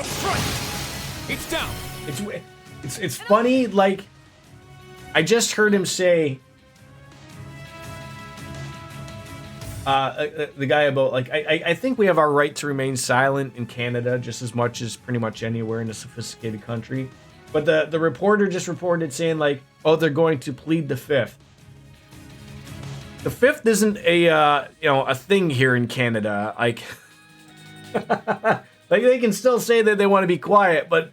Strike! It's down! It's funny, like, I just heard him say, the guy about, like, I think we have our right to remain silent in Canada just as much as pretty much anywhere in a sophisticated country. But the reporter just reported saying, like, oh, they're going to plead the fifth. The fifth isn't a thing here in Canada. Like, like they can still say that they want to be quiet, but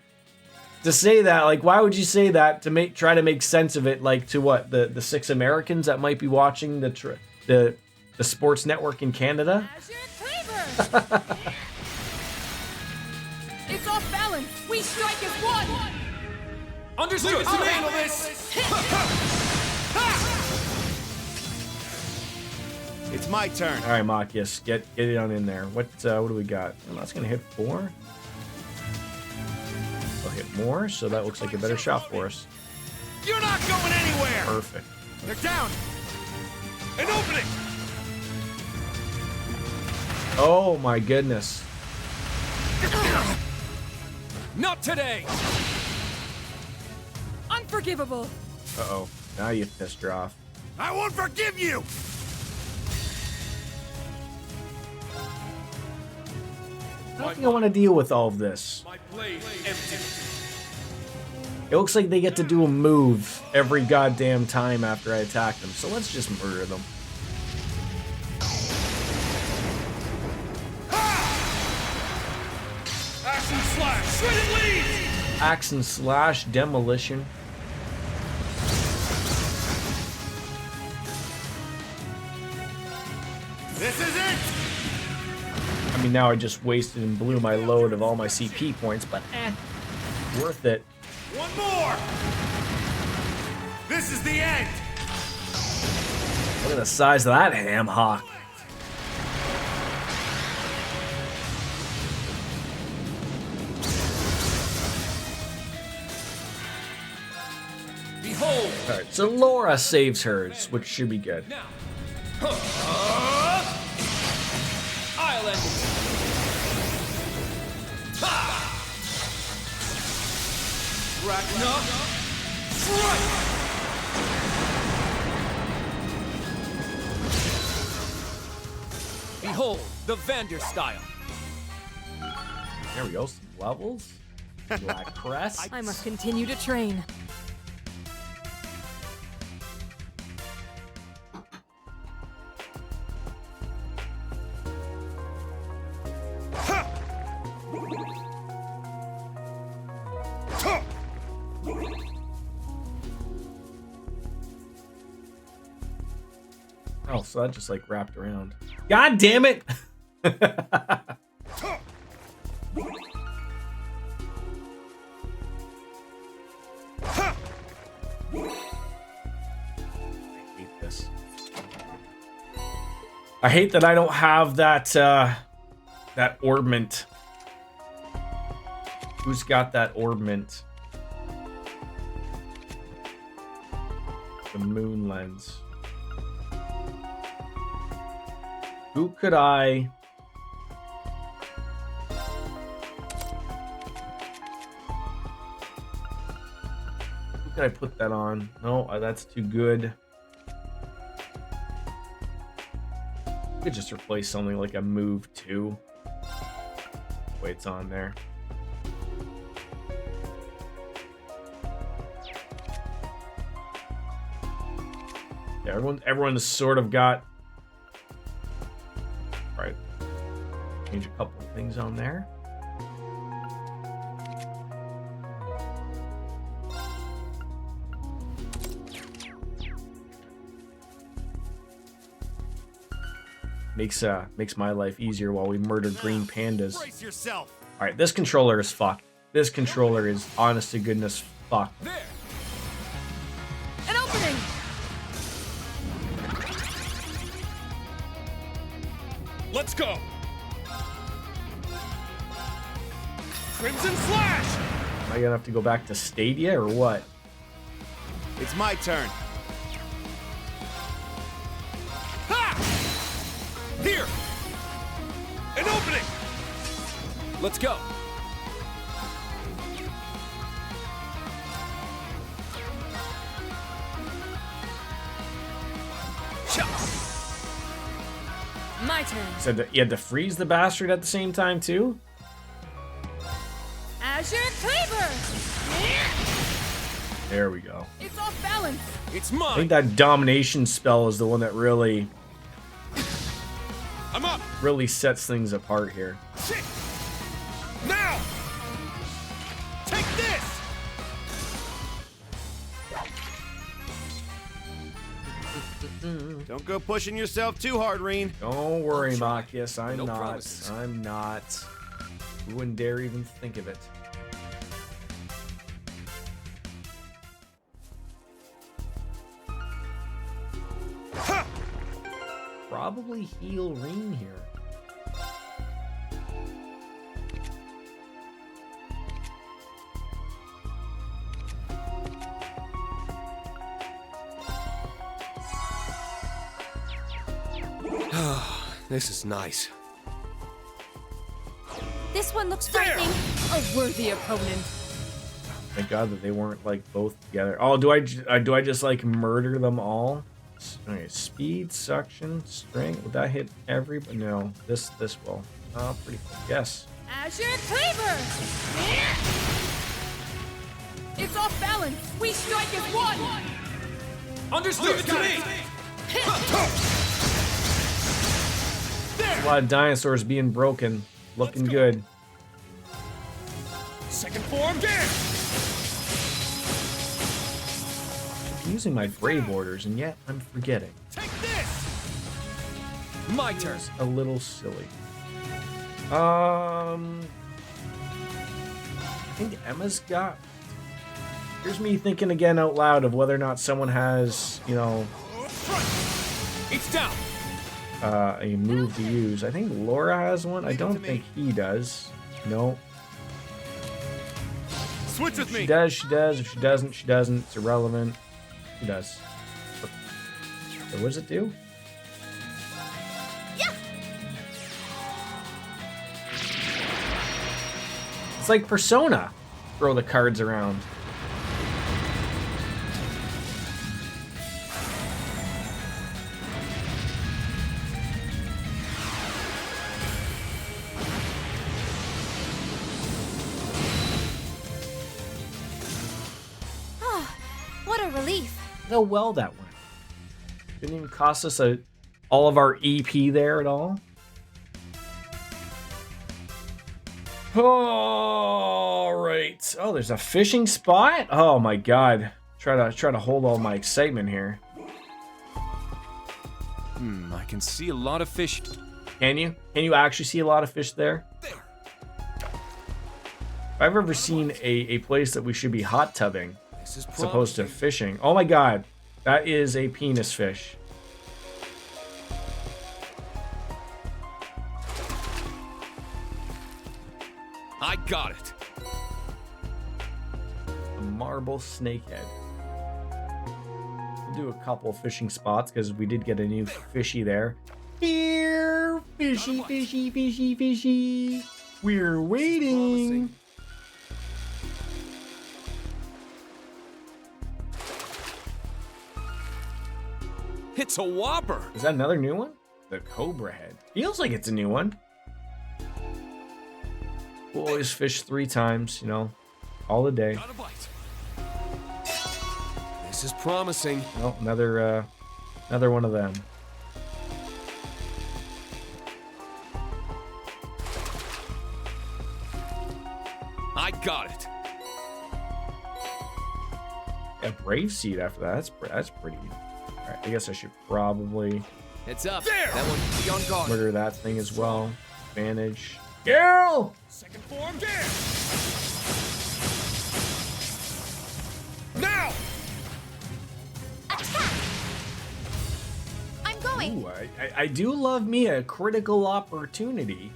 to say that, like, why would you say that to try to make sense of it? Like, to what, the 6 Americans that might be watching the sports network in Canada? Azure Cleaver! It's off balance. We strike as one. Understood! I'll handle this! It's my turn. All right, Machias, get it on in there. What do we got? Well, that's gonna hit 4. I'll hit more, so that looks like a better shot for us. You're not going anywhere! Perfect. They're down! An opening! Oh my goodness. Not today! Unforgivable. Uh-oh. Now you pissed her off. I won't forgive you! I don't think I want to deal with all of this. My blade empty. It looks like they get to do a move every goddamn time after I attack them, so let's just murder them. Action slash! Shredded leaves! Axe and slash, demolition. This is it! I mean, now I just wasted and blew my load of all my CP points, but worth it. One more! This is the end! Look at the size of that ham hock. Behold! Alright, so Laura saves hers, which should be good. Now! I'll end it! Ragna! Strike! Behold, the Vander style. There we go, some levels. Black crest. I must continue to train. Oh, so that just like wrapped around. God damn it! I hate this. I hate that I don't have that that orbment. Who's got that orbment? The moon lens. Who could I... Who could I put that on? No, that's too good. I could just replace something like a move 2. Wait, it's on there. Yeah, everyone's sort of got... Right. Change a couple of things on there. Makes my life easier while we murder green pandas. Brace yourself! Alright, this controller is fucked. This controller is honest to goodness fucked. There! An opening. Let's go! Crimson Slash! Am I gonna have to go back to Stadia or what? It's my turn. Ha! Here! An opening! Let's go. My turn. Said that you had to freeze the bastard at the same time too. Azure Cleaver! There we go. It's off balance. It's I mine. think that domination spell is the one that really I'm up. sets things apart here. Shit. Now. Take this. Don't go pushing yourself too hard, Reen. Don't worry, Mock. Yes, I'm No not. promises. I'm not. We wouldn't dare even think of it. Ha! Probably heal Reen here. This is nice. This one looks frightening. A worthy opponent. Thank God that they weren't like both together. Oh, do I just like murder them all? Okay, speed, suction, strength. Would that hit everybody? No, this will. Oh, pretty cool. Yes. Azure Cleaver! It's off balance. We strike as one. Understood. Leave it to me. A lot of dinosaurs being broken. Looking good. Second form. There. I'm using my brave orders, and yet I'm forgetting. Take this. My turn. It's a little silly. I think Emma's got. Here's me thinking again out loud of whether or not someone has, you know, It's down. a move to use. I think Laura has one. I don't think he does. No. Switch with If she me. does, she does. If she doesn't, she doesn't. It's irrelevant. She does. So what does it do? Yeah. It's like Persona. Throw the cards around. What a relief. How well that went. Didn't even cost us all of our EP there at all. All right. Oh, there's a fishing spot. Oh my god. Try to hold all my excitement here. I can see a lot of fish. Can you? Can you actually see a lot of fish there? There. If I've ever seen a place that we should be hot tubbing, This is as opposed to fishing. Oh my god. That is a penis fish. I got it. A marble snakehead. We'll do a couple fishing spots because we did get a new fishy there. Here, fishy, fishy, fishy, fishy. We're waiting. It's a whopper. Is that another new one? The cobra head. Feels like it's a new one. We'll always fish 3 times, you know, all the day. Got a bite. This is promising. Oh, another one of them. I got it. A brave seed after that. That's pretty. All right, I guess I should probably It's up. There. That one be on guard. murder that thing as well. Advantage. Girl! Second form. There. Now. Attack! I'm going. Ooh, I do love me a critical opportunity.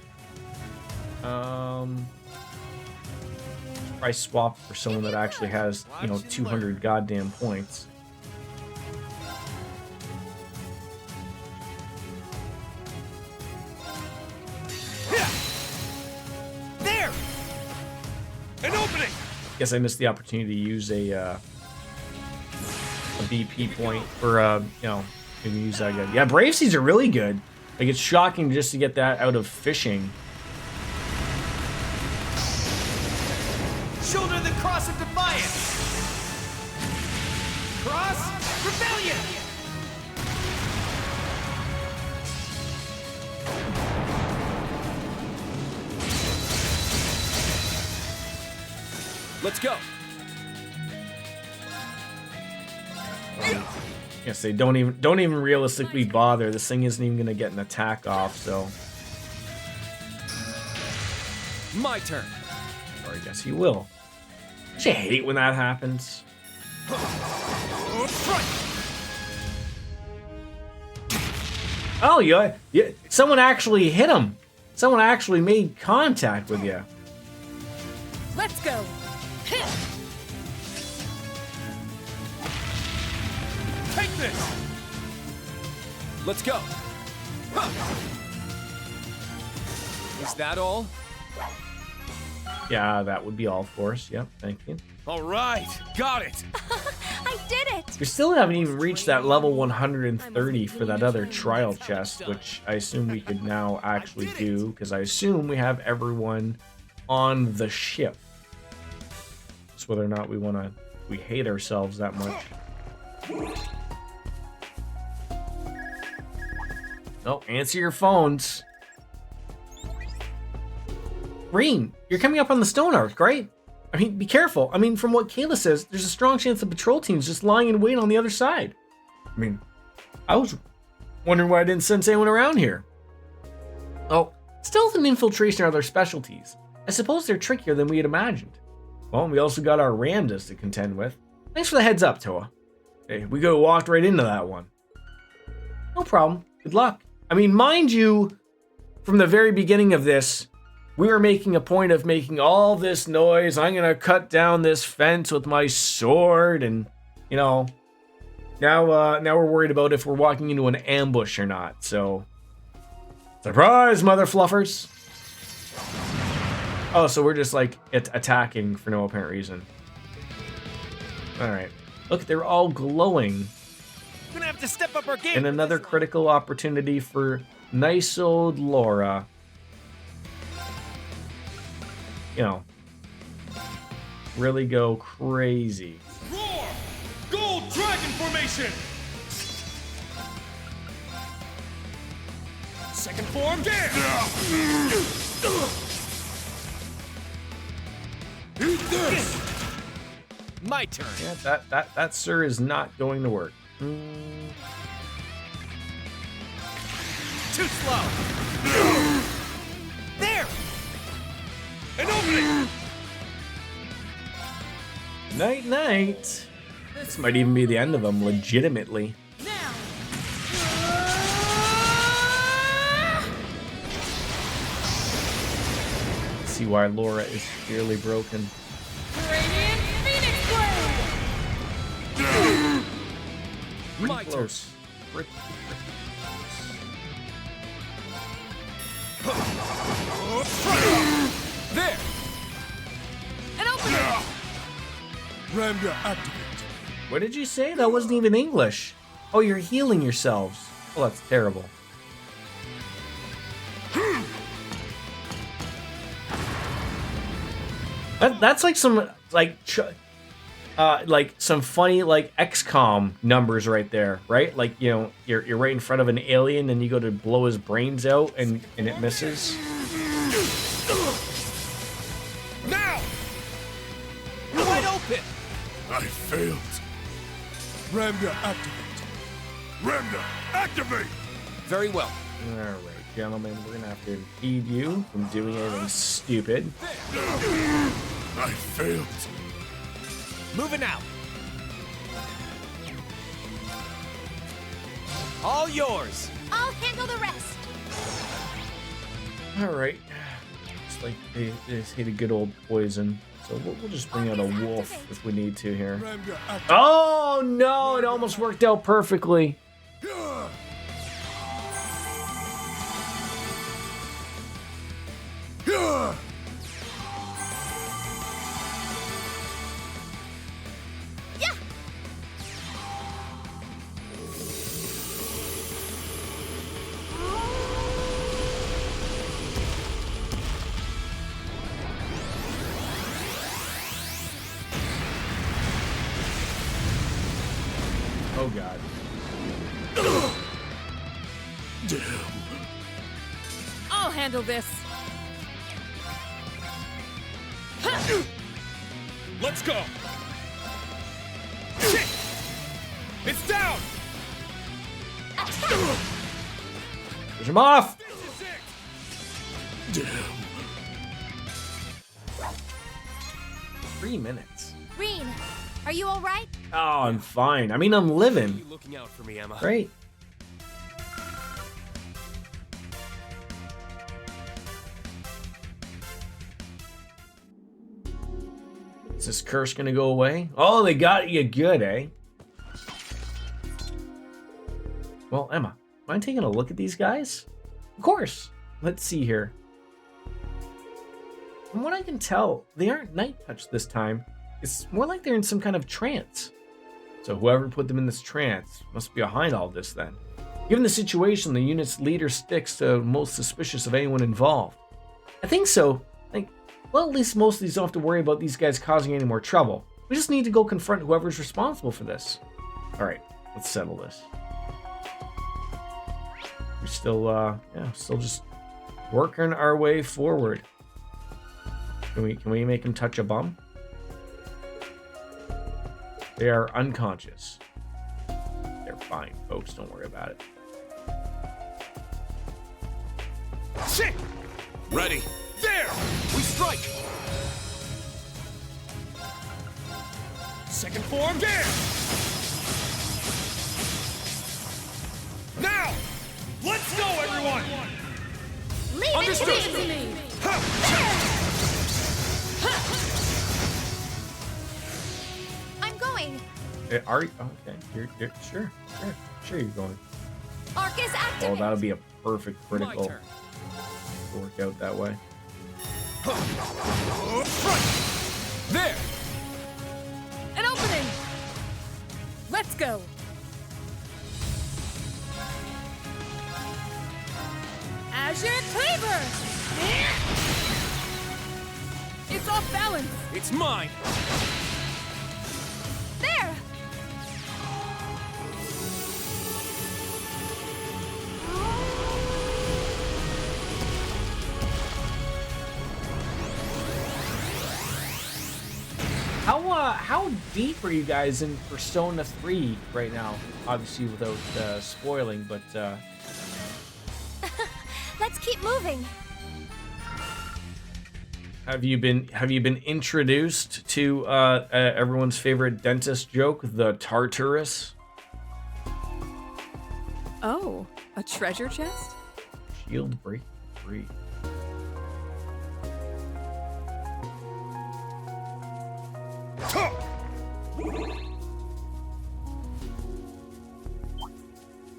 I swap for someone that actually has, you know, 200 goddamn points. There. Guess I missed the opportunity to use a BP point for you know, maybe use that good. Yeah, Brave Seeds are really good. Like, it's shocking just to get that out of fishing. Shoulder the cross of defiance. Cross rebellion. Let's go. Yes, they don't even realistically bother. This thing isn't even gonna get an attack off, so. My turn. Or I guess he will. Don't you hate when that happens? Oh, yeah, someone actually hit him. Someone actually made contact with you. Let's go. Take this. Let's go. Is that all? Yeah, that would be all for us. Yep, thank you. All right, got it. I did it! We still haven't even reached that level 130 for that other trial chest, which I assume we could now actually do, because I assume we have everyone on the ship. Just whether or not we hate ourselves that much. No, answer your phones. Green, you're coming up on the stone arc, right? I mean, be careful. I mean, from what Kayla says, there's a strong chance the patrol team's just lying in wait on the other side. I mean, I was wondering why I didn't send anyone around here. Oh, stealth and infiltration are their specialties. I suppose they're trickier than we had imagined. Well, we also got our Ramdas to contend with. Thanks for the heads up, Toa. Hey, we could have walked right into that one. No problem. Good luck. I mean, mind you, from the very beginning of this, we were making a point of making all this noise. I'm going to cut down this fence with my sword. And, you know, now we're worried about if we're walking into an ambush or not. So, surprise, mother fluffers. Oh, so we're just, like, attacking for no apparent reason. All right. Look, they're all glowing. We're gonna have to step up our game. And another critical opportunity for nice old Laura. You know, really go crazy. Roar! Gold dragon formation. Second form, there. Eat this. My turn. Yeah, that sir is not going to work. Too slow. There. An opening. Night, night. This might even be the end of them, legitimately. Now. See why Laura is severely broken. Radiant Phoenix Blade. My turn. Close. Pretty There. An opening. Ramda activate. What did you say? That wasn't even English. Oh, you're healing yourselves. Oh, that's terrible. That's like some like some funny like XCOM numbers right there, right? Like, you know, you're right in front of an alien and you go to blow his brains out and it misses. Now. Wide open. I failed. Ramda activate. Ramda activate. Very well. All right, gentlemen, we're gonna have to impede you from doing anything stupid. I failed. Moving out. All yours. I'll handle the rest. All right. It's like they just hate a good old poison. So we'll just bring out a wolf if we need to here. Ramda activate. Oh no! It almost worked out perfectly. Oh god. I'll handle this. Let's go. It's down. Push him off! This is it. 3 minutes. Green, are you all right? Oh, I'm fine. I mean, I'm living. You looking out for me, Emma? Great. Is this curse gonna go away? Oh, they got you good, eh? Well, Emma, mind taking a look at these guys? Of course. Let's see here. From what I can tell, they aren't night touch this time. It's more like they're in some kind of trance. So whoever put them in this trance must be behind all this then. Given the situation, the unit's leader sticks to most suspicious of anyone involved. I think so. Well, at least most of these don't have to worry about these guys causing any more trouble. We just need to go confront whoever's responsible for this. Alright, let's settle this. We're still, still just working our way forward. Can we make him touch a bum? They are unconscious. They're fine, folks. Don't worry about it. Shit. Ready. There. We strike. Second form. There. Now. Let's go, everyone. Leave it Understood. to me! I'm going! Are you? Okay, you're sure you're going. Arc is Oh, activated! that'll be a perfect My critical turn. to work out that way. Strike. There. An opening. Let's go. Azure Cleaver. It's off balance. It's mine. There! How deep are you guys in Persona 3 right now? Obviously without spoiling, but Let's keep moving. have you been introduced to everyone's favorite dentist joke, the Tartarus? Oh, a treasure chest? Shield break free.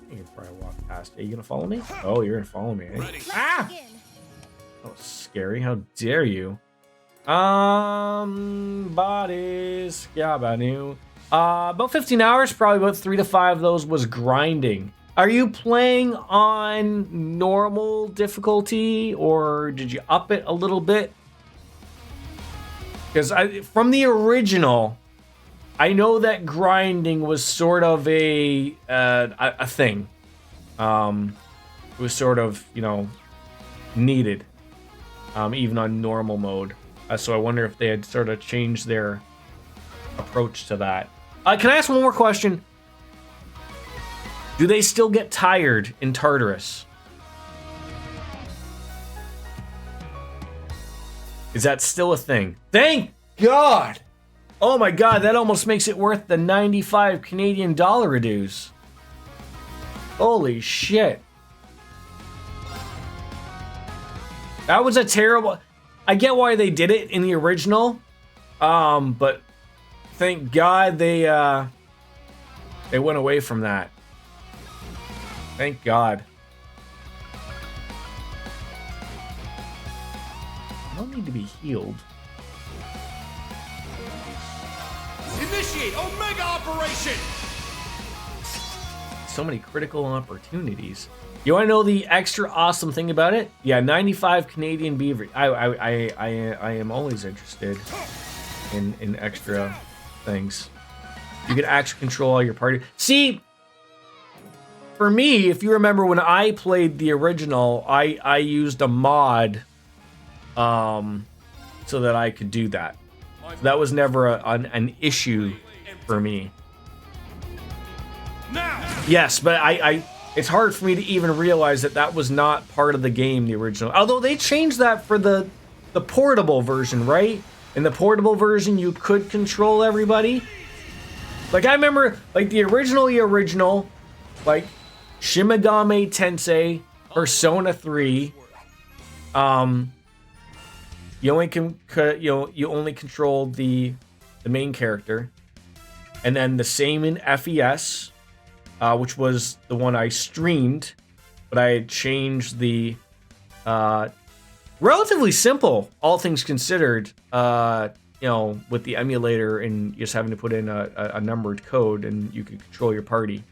You can probably walk past. Are you gonna follow me? Oh, you're gonna follow me, eh? Ready. Ah! Begin. Oh, scary. How dare you? Bodies. Yabanu. About 15 hours, probably about 3 to 5 of those was grinding. Are you playing on normal difficulty or did you up it a little bit? Because from the original, I know that grinding was sort of a thing. It was sort of, needed, even on normal mode. So I wonder if they had sort of changed their approach to that. Can I ask one more question? Do they still get tired in Tartarus? Is that still a thing? Thank God! Oh my God, that almost makes it worth the 95 Canadian dollar dues. Holy shit. That was a terrible... I get why they did it in the original, but thank God they went away from that. Thank God. I don't need to be healed. Initiate Omega Operation. So many critical opportunities. You want to know the extra awesome thing about it? Yeah, 95 Canadian beaver. I am always interested in extra things. You can actually control all your party. See, for me, if you remember when I played the original, I used a mod so that I could do that. So that was never an issue for me. Yes, but I it's hard for me to even realize that that was not part of the game, the original. Although they changed that for the portable version, right? In the portable version, you could control everybody. Like, I remember, like, the original, like, Shin Megami Tensei, Persona 3, you only controlled the main character. And then the same in FES, which was the one I streamed, but I had changed the relatively simple, all things considered, with the emulator and just having to put in a numbered code and you could control your party.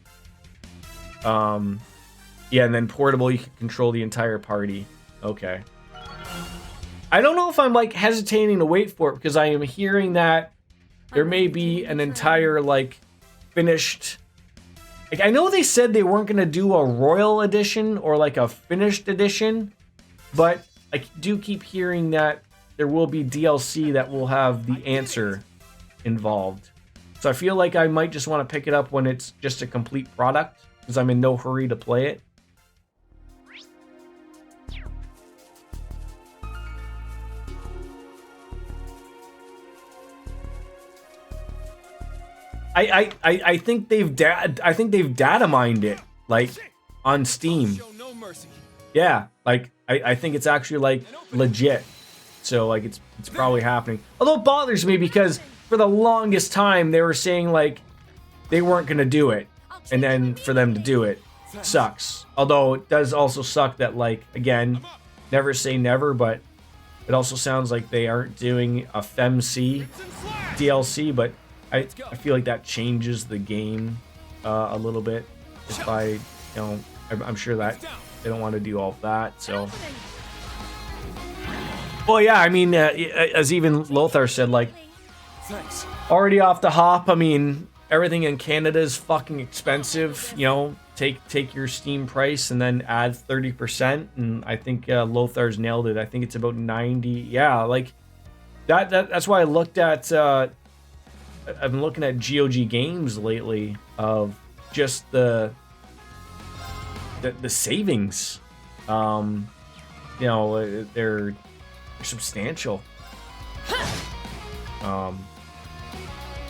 And then portable, you could control the entire party. Okay. I don't know if I'm like hesitating to wait for it because I am hearing that there may be an entire like finished. Like, I know they said they weren't going to do a Royal Edition or like a finished edition, but I do keep hearing that there will be DLC that will have the answer involved. So I feel like I might just want to pick it up when it's just a complete product because I'm in no hurry to play it. I think they've data mined it like on Steam. Yeah, like I think it's actually like legit. So like it's probably happening. Although it bothers me because for the longest time they were saying like they weren't gonna do it, and then for them to do it sucks. Although it does also suck that, like, again, never say never, but it also sounds like they aren't doing a FemC DLC, but I feel like that changes the game a little bit. If I'm sure that they don't want to do all of that, so. Well, yeah, I mean, as even Lothar said, like, already off the hop, I mean, everything in Canada is fucking expensive, take your Steam price and then add 30%, and I think Lothar's nailed it. I think it's about 90. Yeah, like, that's why I looked at, I've been looking at GOG games lately of just the savings. They're substantial.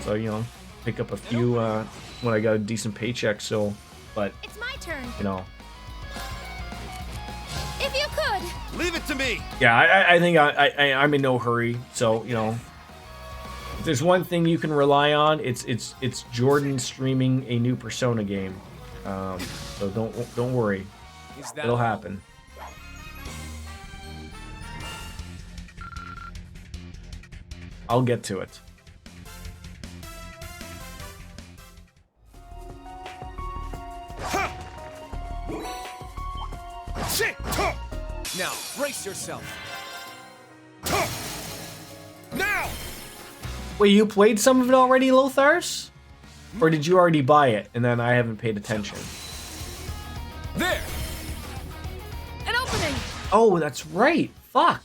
So, pick up a few when I got a decent paycheck, so, but It's my turn. If you could. Leave it to me. Yeah, I think I'm in no hurry, so, if there's one thing you can rely on, it's Jordan streaming a new Persona game. So don't worry. It'll happen. I'll get to it. Now, brace yourself. Now! Wait, you played some of it already, Lothars? Or did you already buy it and then I haven't paid attention? There! An opening! Oh, that's right. Fuck.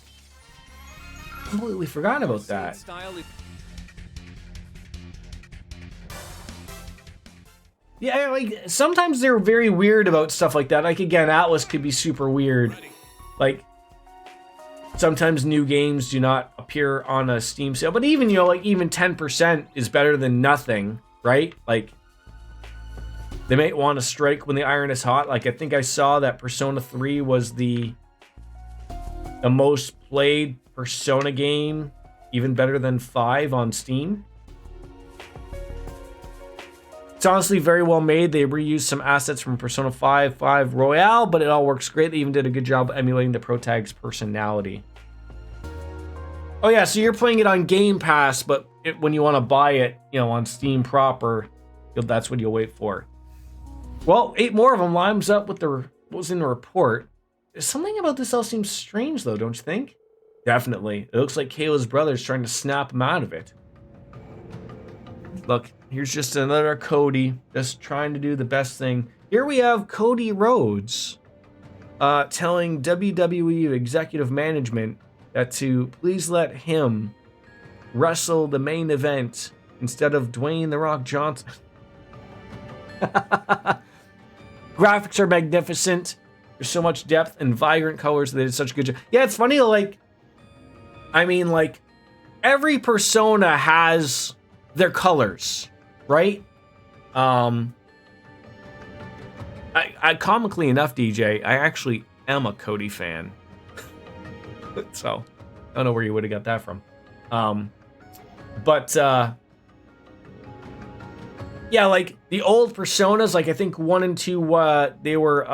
Completely forgot about that. Yeah, like, sometimes they're very weird about stuff like that. Like, again, Atlas could be super weird. Like, sometimes new games do not appear on a Steam sale. But even, even 10% is better than nothing, right? Like, they might want to strike when the iron is hot. Like, I think I saw that Persona 3 was the most played Persona game, even better than 5 on Steam. It's honestly very well made. They reused some assets from Persona 5 Royale, but it all works great. They even did a good job emulating the protag's personality. Oh yeah, so you're playing it on Game Pass, but when you want to buy it, on Steam proper, that's what you'll wait for. Well, 8 more of them lines up with what was in the report. Something about this all seems strange, though, don't you think? Definitely. It looks like Kayla's brother's trying to snap him out of it. Look, here's just another Cody, just trying to do the best thing. Here we have Cody Rhodes telling WWE executive management that to please let him wrestle the main event instead of Dwayne The Rock Johnson. Graphics are magnificent. There's so much depth and vibrant colors. They did such a good job. Yeah, it's funny, like, I mean, like, every persona has their colors, right? I comically enough, DJ, I actually am a Cody fan. So, I don't know where you would have got that from. Yeah, like the old personas, like I think 1 and 2, they were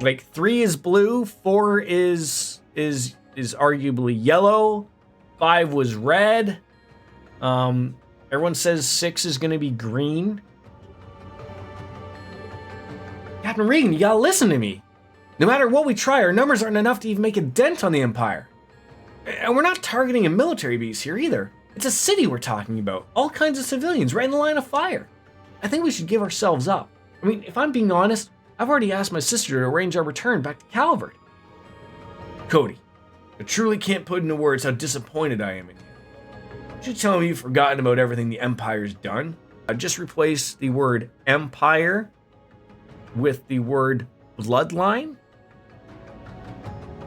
like 3 is blue, 4 is arguably yellow, 5 was red. Everyone says 6 is gonna be green. Captain Regan, you gotta listen to me. No matter what we try, our numbers aren't enough to even make a dent on the Empire. And we're not targeting a military base here either. It's a city we're talking about. All kinds of civilians right in the line of fire. I think we should give ourselves up. I mean, if I'm being honest, I've already asked my sister to arrange our return back to Calvert. Cody, I truly can't put into words how disappointed I am in you. You tell me you've forgotten about everything the Empire's done. I just replaced the word Empire with the word bloodline.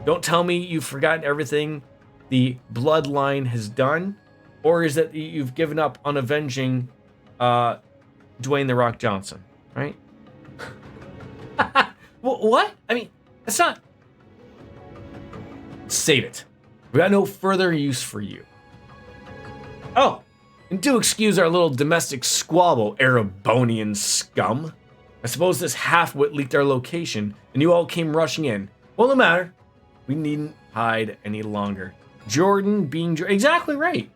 Don't tell me you've forgotten everything the bloodline has done, or is that you've given up on avenging Dwayne The Rock Johnson, right? What? I mean, that's not... Save it. We got no further use for you. Oh, and do excuse our little domestic squabble, Erebonian scum. I suppose this half-wit leaked our location, and you all came rushing in. Well, no matter. We needn't hide any longer. Jordan being... Exactly right.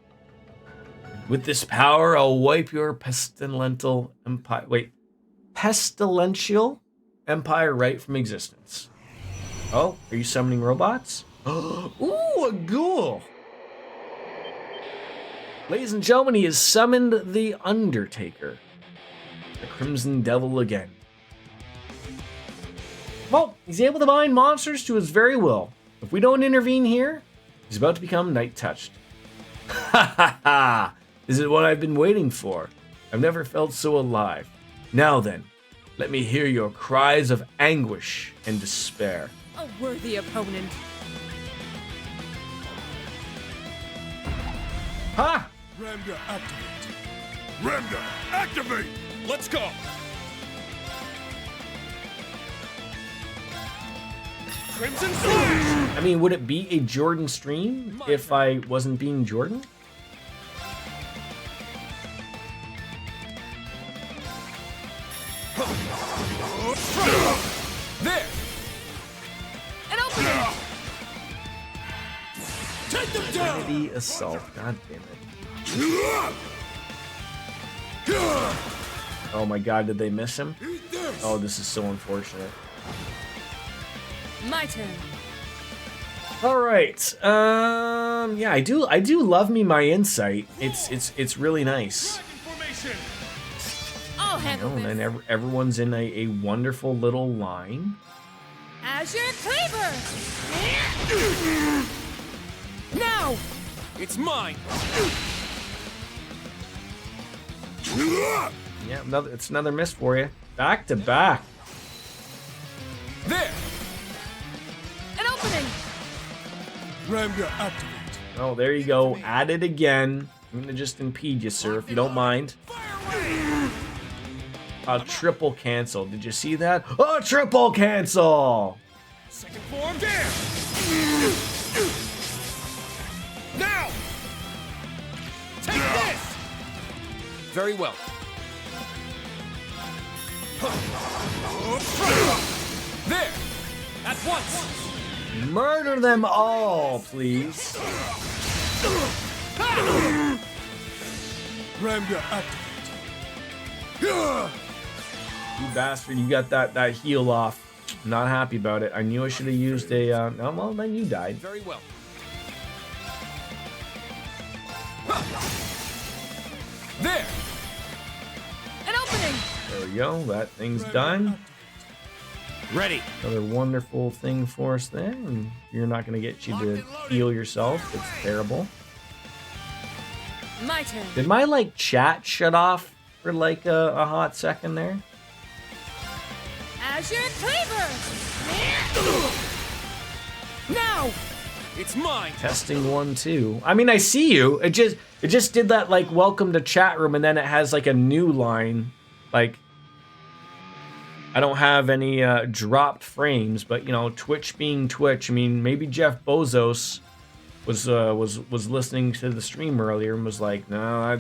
With this power, I'll wipe your pestilential empire... Wait. Pestilential empire right from existence. Oh, are you summoning robots? Ooh, a ghoul! Ladies and gentlemen, he has summoned the Undertaker. The Crimson Devil again. Well, he's able to bind monsters to his very will. If we don't intervene here, he's about to become night-touched. Ha ha ha! This is what I've been waiting for. I've never felt so alive. Now then, let me hear your cries of anguish and despair. A worthy opponent. Ha! Ramda activate. Ramda activate. Let's go. Crimson Flash. I mean, would it be a Jordan stream if I wasn't being Jordan? There. An opening. Take them down. Trinity Assault. God damn it. Oh my god, did they miss him? Eat this. Oh, this is so unfortunate. My turn. All right. Yeah, I do love me my insight. It's really nice. Formation. I'll You handle know, and this. then everyone's in a wonderful little line. Azure Cleaver. Now. It's mine. Yeah, it's another miss for you. Back to back. There. An opening. Ramda activate. Oh, there you go. At it again. I'm gonna just impede you, sir, if you don't mind. A triple cancel. Did you see that? A triple cancel! Second form there. Now. Take this. Very well. There. At once. Murder them all, please. Ramda activate. You bastard, you got that heal off. Not happy about it. I knew I should have used a, no, well, then you died. Very well. There! An opening! There we go. That thing's done. Ready. Another wonderful thing for us there. And you're not going to get you to heal yourself. It's terrible. My turn. Did my, like, chat shut off for, like, a hot second there? Azure Cleaver! Now! It's mine! Testing 1, 2. I mean, I see you. It just did that, like, welcome to chat room, and then it has, like, a new line. Like, I don't have any dropped frames, but, you know, Twitch being Twitch. I mean, maybe Jeff Bezos was listening to the stream earlier and was like, no,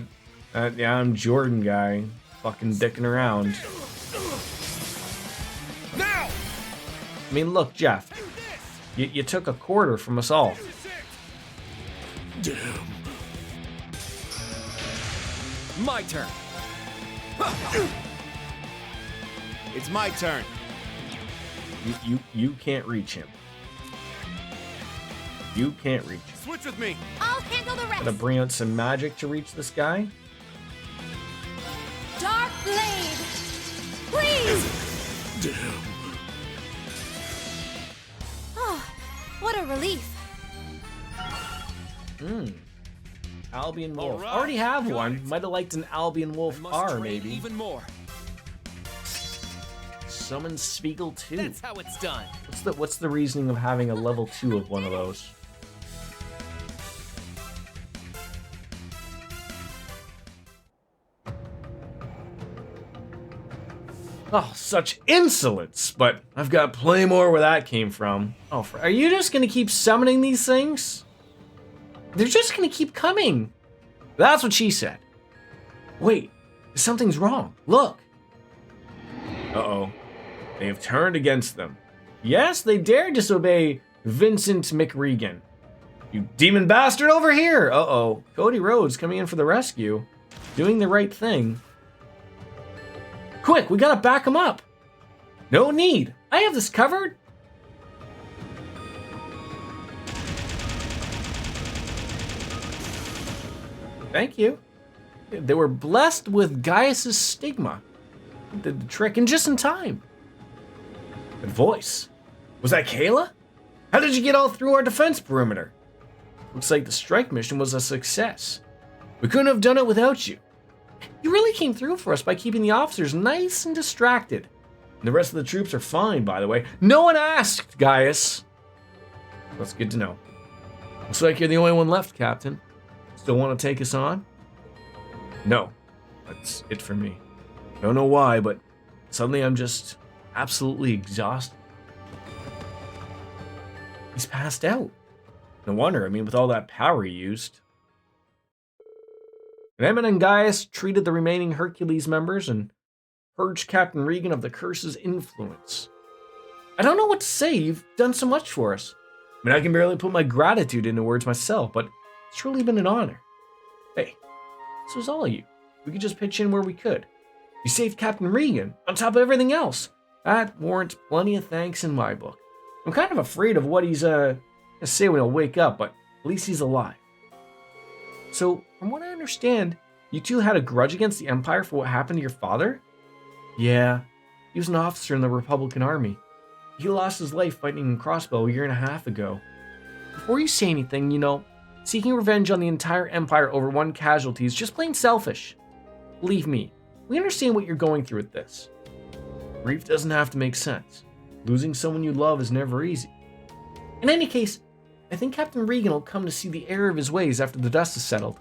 yeah, I'm Jordan guy, fucking dicking around. Now! I mean, look, Jeff, you took a quarter from us all. Damn. My turn. It's my turn. You can't reach him. You can't reach him. Switch with me. I'll handle the Gotta rest. bring out some magic to reach this guy. Dark Blade! Please! Damn. Oh, what a relief. Albion Wolf. right, Already have got one. it. Might have liked an Albion Wolf Must R, train maybe. even more. Summon Spiegel 2. That's how it's done. What's the reasoning of having a level 2 of one of those? Oh, such insolence! But I've got plenty more where that came from. Oh, are you just gonna keep summoning these things? They're just gonna keep coming. That's what she said. Wait, something's wrong. Look. Uh-oh. They have turned against them. Yes, they dare disobey Vincent McRegan. You demon bastard over here! Uh-oh. Cody Rhodes coming in for the rescue. Doing the right thing. Quick, we gotta back him up. No need. I have this covered. Thank you. They were blessed with Gaius's stigma. Did the trick, and just in time. Good voice. Was that Kayla? How did you get all through our defense perimeter? Looks like the strike mission was a success. We couldn't have done it without you. You really came through for us by keeping the officers nice and distracted. And the rest of the troops are fine, by the way. No one asked, Gaius. That's good to know. Looks like you're the only one left, Captain. Still want to take us on? No. That's it for me. Don't know why, but suddenly I'm just absolutely exhausted. He's passed out. No wonder, I mean, with all that power he used. Emmett and Gaius treated the remaining Hercules members and purged Captain Regan of the curse's influence. I don't know what to say, you've done so much for us. I mean, I can barely put my gratitude into words myself, but it's truly been an honor. Hey, this was all of you. We could just pitch in where we could. You saved Captain Regan, on top of everything else. That warrants plenty of thanks in my book. I'm kind of afraid of what he's gonna say when he'll wake up, but at least he's alive. So, from what I understand, you two had a grudge against the Empire for what happened to your father? Yeah, he was an officer in the Republican Army. He lost his life fighting in Crossbow a year and a half ago. Before you say anything, you know, seeking revenge on the entire Empire over one casualty is just plain selfish. Believe me, we understand what you're going through with this. Grief doesn't have to make sense. Losing someone you love is never easy. In any case, I think Captain Regan will come to see the error of his ways after the dust is settled.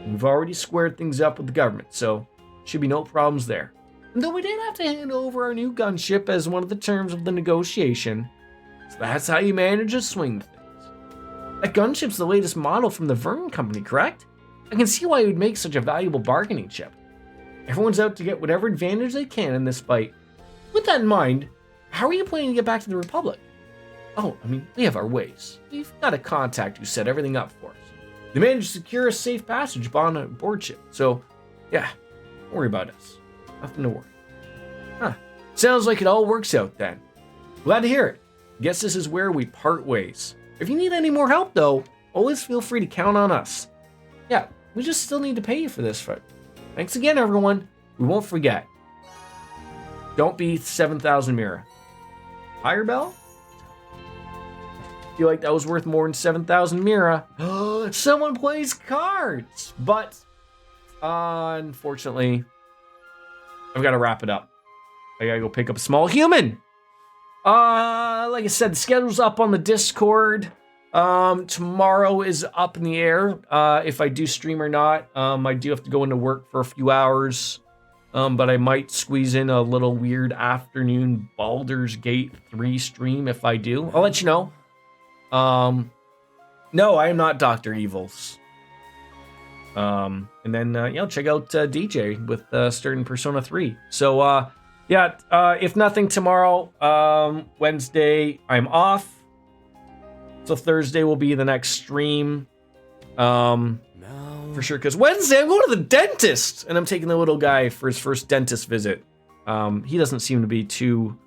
We've already squared things up with the government, so should be no problems there. And though we did have to hand over our new gunship as one of the terms of the negotiation, so that's how you manage to swing things. That gunship's the latest model from the Verne Company, correct? I can see why it would make such a valuable bargaining chip. Everyone's out to get whatever advantage they can in this fight. With that in mind, how are you planning to get back to the Republic? Oh, I mean, we have our ways. We've got a contact who set everything up for us. They managed to secure a safe passage on a board ship, so yeah, don't worry about us. Nothing to worry. Huh. Sounds like it all works out then. Glad to hear it. Guess this is where we part ways. If you need any more help though, always feel free to count on us. Yeah, we just still need to pay you for this fight. Thanks again, everyone. We won't forget. Don't be 7,000 Mira. Higher bell? Feel like that was worth more than 7,000 Mira. Someone plays cards. But unfortunately, I've got to wrap it up. I gotta go pick up a small human. Like I said, the schedule's up on the Discord. Tomorrow is up in the air. If I do stream or not. I do have to go into work for a few hours. But I might squeeze in a little weird afternoon Baldur's Gate 3 stream if I do. I'll let you know. No, I am not Dr. Evils. And then, check out DJ with starting Persona 3. So, if nothing tomorrow, Wednesday, I'm off. So Thursday will be the next stream. For sure, because Wednesday I'm going to the dentist, and I'm taking the little guy for his first dentist visit. He doesn't seem to be too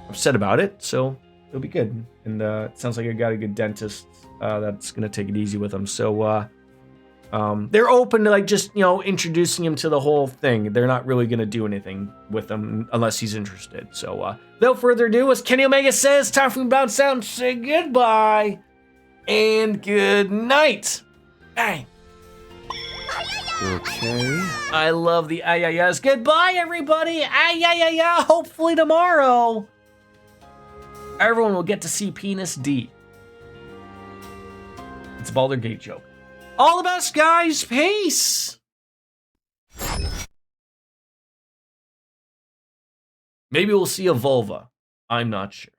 upset about it, so it'll be good. And it sounds like I got a good dentist that's going to take it easy with him. So they're open to just introducing him to the whole thing. They're not really going to do anything with him unless he's interested. So without further ado, as Kenny Omega says, time for me to bounce out and say goodbye and good night. Bang. Okay. I love the ayayas. Goodbye, everybody. Ayayaya. Hopefully tomorrow, everyone will get to see Penis D. It's a Baldur's Gate joke. All the best, guys. Peace. Maybe we'll see a vulva. I'm not sure.